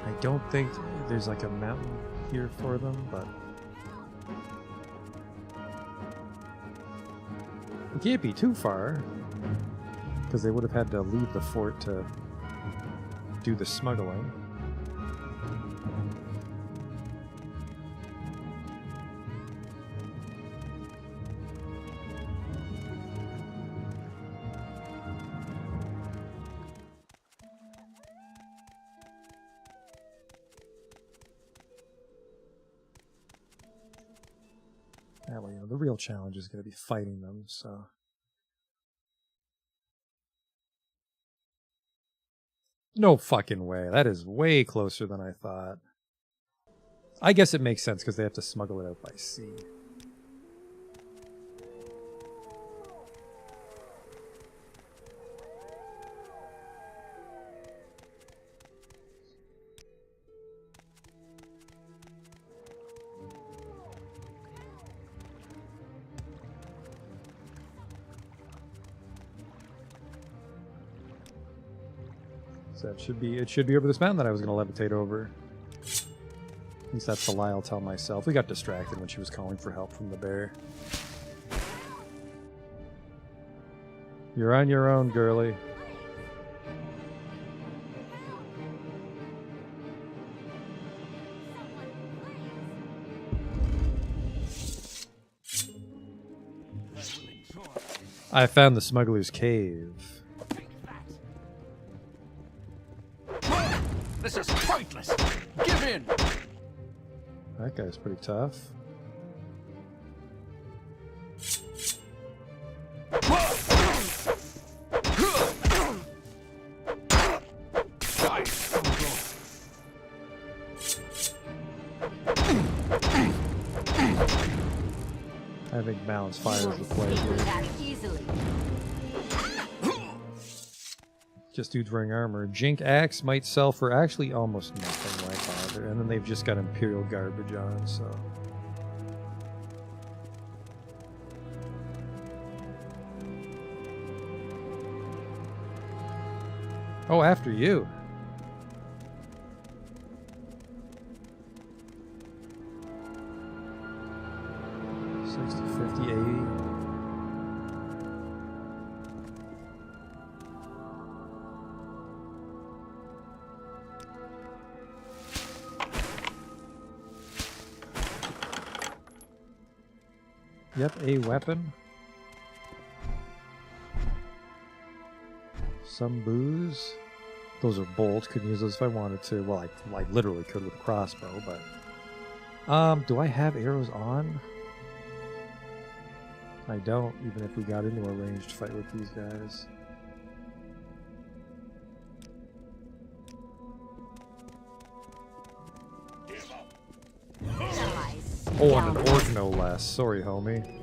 I don't think there's like a mountain here for them, but it can't be too far because they would have had to leave the fort to do the smuggling. Yeah, well, you know, the real challenge is going to be fighting them, so... No fucking way. That is way closer than I thought. I guess it makes sense because they have to smuggle it out by sea. So it should be over this mountain that I was going to levitate over. At least that's the lie I'll tell myself. We got distracted when she was calling for help from the bear. You're on your own, girly. I found the smuggler's cave. This is pointless! Give in! That guy's pretty tough. I think balance fire is the play here. Just dudes wearing armor. Jink axe might sell for actually almost nothing. Why bother? And then they've just got Imperial garbage on, so. Oh, after you. Yep, a weapon. Some booze. Those are bolts. Could use those if I wanted to. Well, I literally could with a crossbow, but... do I have arrows on? I don't, even if we got into a ranged fight with these guys. Oh, and an orc no less. Sorry, homie.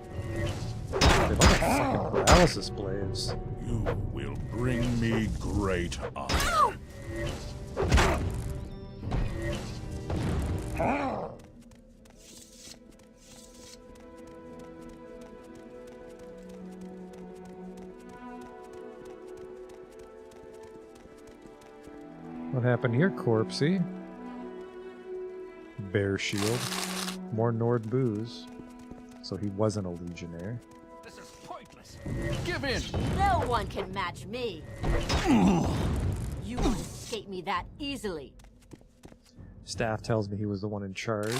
They look like fucking paralysis blades. You will bring me great honor. What happened here, Corpsey? Bear shield. More Nord booze. So he wasn't a legionnaire. This is pointless! Give in! No one can match me! You won't escape me that easily. Staff tells me he was the one in charge.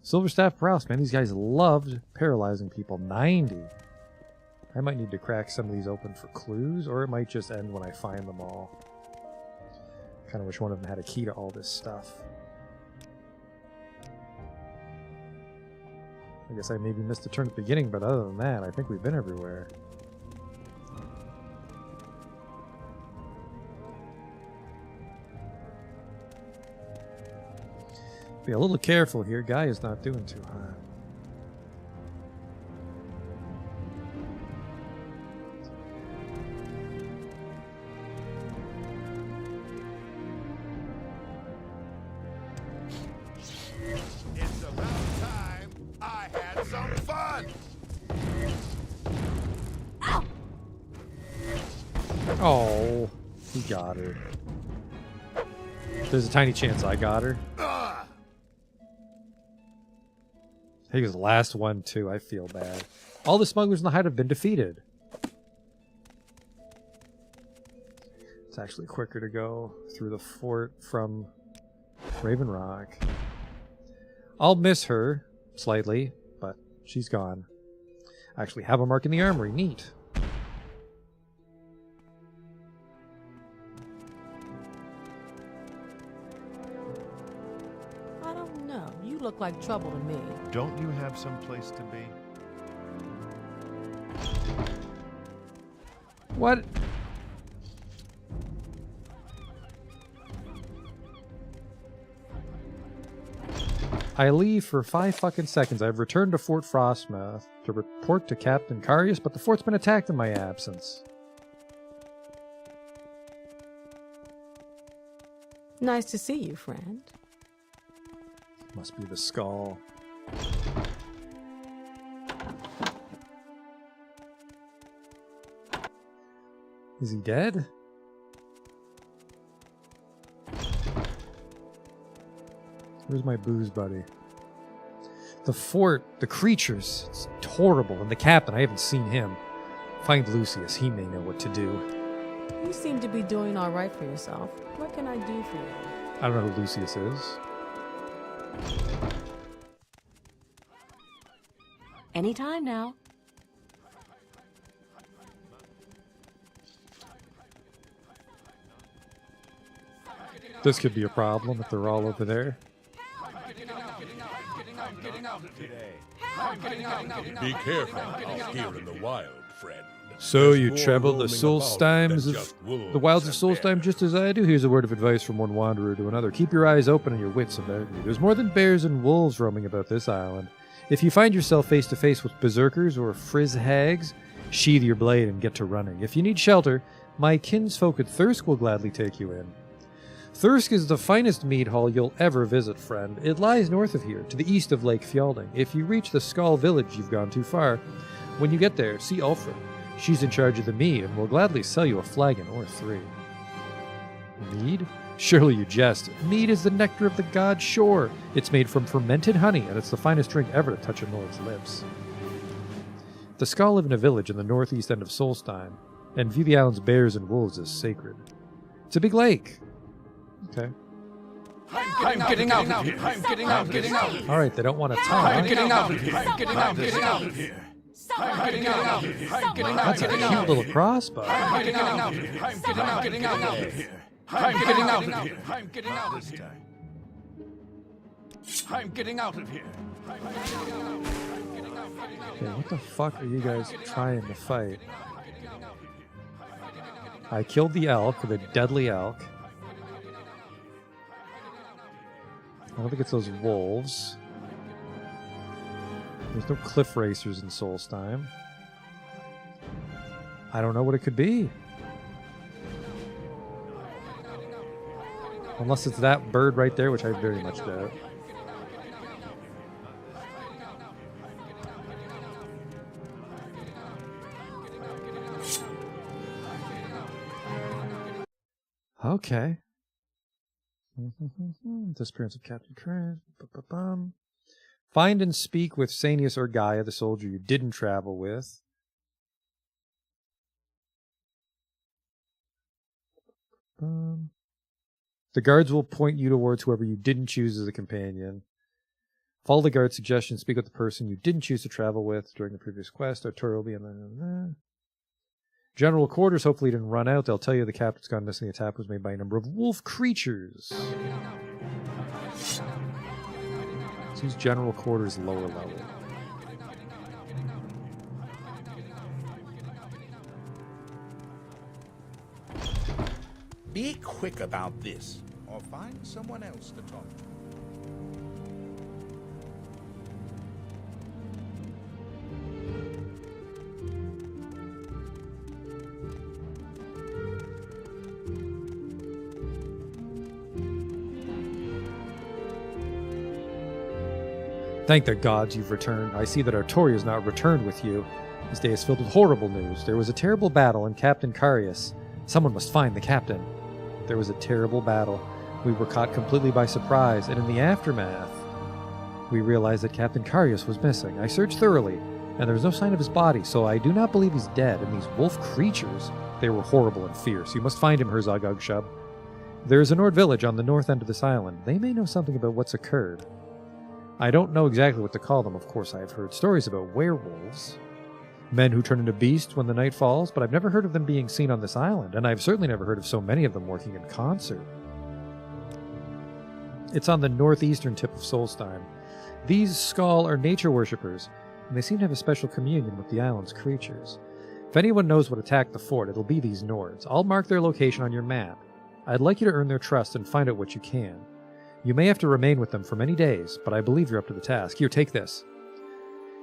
Silverstaff Prouse, man, these guys loved paralyzing people. 90. I might need to crack some of these open for clues, or it might just end when I find them all. Kind of wish one of them had a key to all this stuff. I guess I maybe missed a turn at the beginning, but other than that, I think we've been everywhere. Be a little careful here. Guy is not doing too hot. It's about time I had some fun. Ow! Oh, he got her. There's a tiny chance I got her. He was the last one, too. I feel bad. All the smugglers in the hide have been defeated. It's actually quicker to go through the fort from Raven Rock. I'll miss her slightly, but she's gone. I actually have a mark in the armory. Neat. I don't know. You look like trouble to me. Don't you have some place to be? What? I leave for 5 fucking seconds. I've returned to Fort Frostmouth to report to Captain Carius, but the fort's been attacked in my absence. Nice to see you, friend. Must be the skull. Is he dead? Where's my booze buddy? The fort, the creatures, it's horrible. And the captain, I haven't seen him. Find Lucius, he may know what to do. You seem to be doing all right for yourself. What can I do for you? I don't know who Lucius is. Anytime now. This could be a problem if they're all over there. Be careful out here in the wild, friend. So There's you more traveled the roaming Solstimes about than of just wolves the wilds of and Solstheim just as I do. Here's a word of advice from one wanderer to another. Keep your eyes open and your wits about you. There's more than bears and wolves roaming about this island. If you find yourself face to face with berserkers or frizz hags, sheathe your blade and get to running. If you need shelter, my kinsfolk at Thirsk will gladly take you in. Thirsk is the finest mead hall you'll ever visit, friend. It lies north of here, to the east of Lake Fjelding. If you reach the Skull village, you've gone too far. When you get there, see Ulfra. She's in charge of the mead and will gladly sell you a flagon or 3. Mead? Surely you jest. Mead is the nectar of the god Shore. It's made from fermented honey, and it's the finest drink ever to touch a Nord's lips. The Skull live in a village in the northeast end of Solstheim, and view the island's bears and wolves as sacred. It's a big lake. Okay. I'm getting out of here. I'm getting out. All right, they don't want to talk. I'm getting out of here. I'm getting out of here. I'm getting out of here. I'm getting out That's a cute little crossbow. I'm getting out of here. I'm getting out of here. I'm getting out of here. I'm getting out of here. I'm getting out of here. Okay, what the fuck are you guys trying to fight? I killed the elk, the deadly elk. I don't think it's those wolves. There's no cliff racers in Solstheim. I don't know what it could be. Unless it's that bird right there, which I very much doubt. Okay. Disappearance of Captain Crane. Find and speak with Sanius or Gaia, the soldier you didn't travel with. The guards will point you towards whoever you didn't choose as a companion. Follow the guard's suggestion. Speak with the person you didn't choose to travel with during the previous quest. Arturo will be in the... General quarters, hopefully didn't run out. They'll tell you the captain's gone missing. The attack was made by a number of wolf creatures. So use general quarters lower level. Be quick about this, or find someone else to talk to. Thank the gods you've returned. I see that Artori has not returned with you. This day is filled with horrible news. There was a terrible battle in Captain Carius. Someone must find the captain. There was a terrible battle. We were caught completely by surprise, and in the aftermath, we realized that Captain Carius was missing. I searched thoroughly, and there was no sign of his body, so I do not believe he's dead. And these wolf creatures, they were horrible and fierce. You must find him, Herzog Ugshub. There is a Nord village on the north end of this island. They may know something about what's occurred. I don't know exactly what to call them. Of course, I have heard stories about werewolves. Men who turn into beasts when the night falls, but I've never heard of them being seen on this island, and I've certainly never heard of so many of them working in concert. It's on the northeastern tip of Solstheim. These Skull are nature worshippers, and they seem to have a special communion with the island's creatures. If anyone knows what attacked the fort, it'll be these Nords. I'll mark their location on your map. I'd like you to earn their trust and find out what you can. You may have to remain with them for many days, but I believe you're up to the task. Here, take this.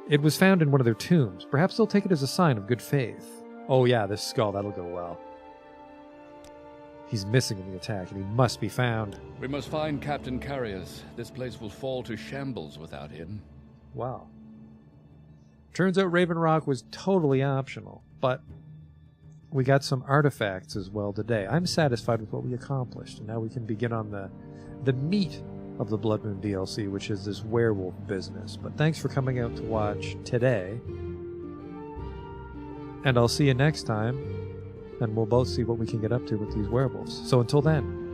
It was found in one of their tombs. Perhaps they'll take it as a sign of good faith. Oh yeah, this skull, that'll go well. He's missing in the attack, and he must be found. We must find Captain Carius. This place will fall to shambles without him. Wow. Turns out Raven Rock was totally optional, but we got some artifacts as well today. I'm satisfied with what we accomplished, and now we can begin on the meat of the Blood Moon DLC, which is this werewolf business. But thanks for coming out to watch today, and I'll see you next time, and we'll both see what we can get up to with these werewolves. So until then,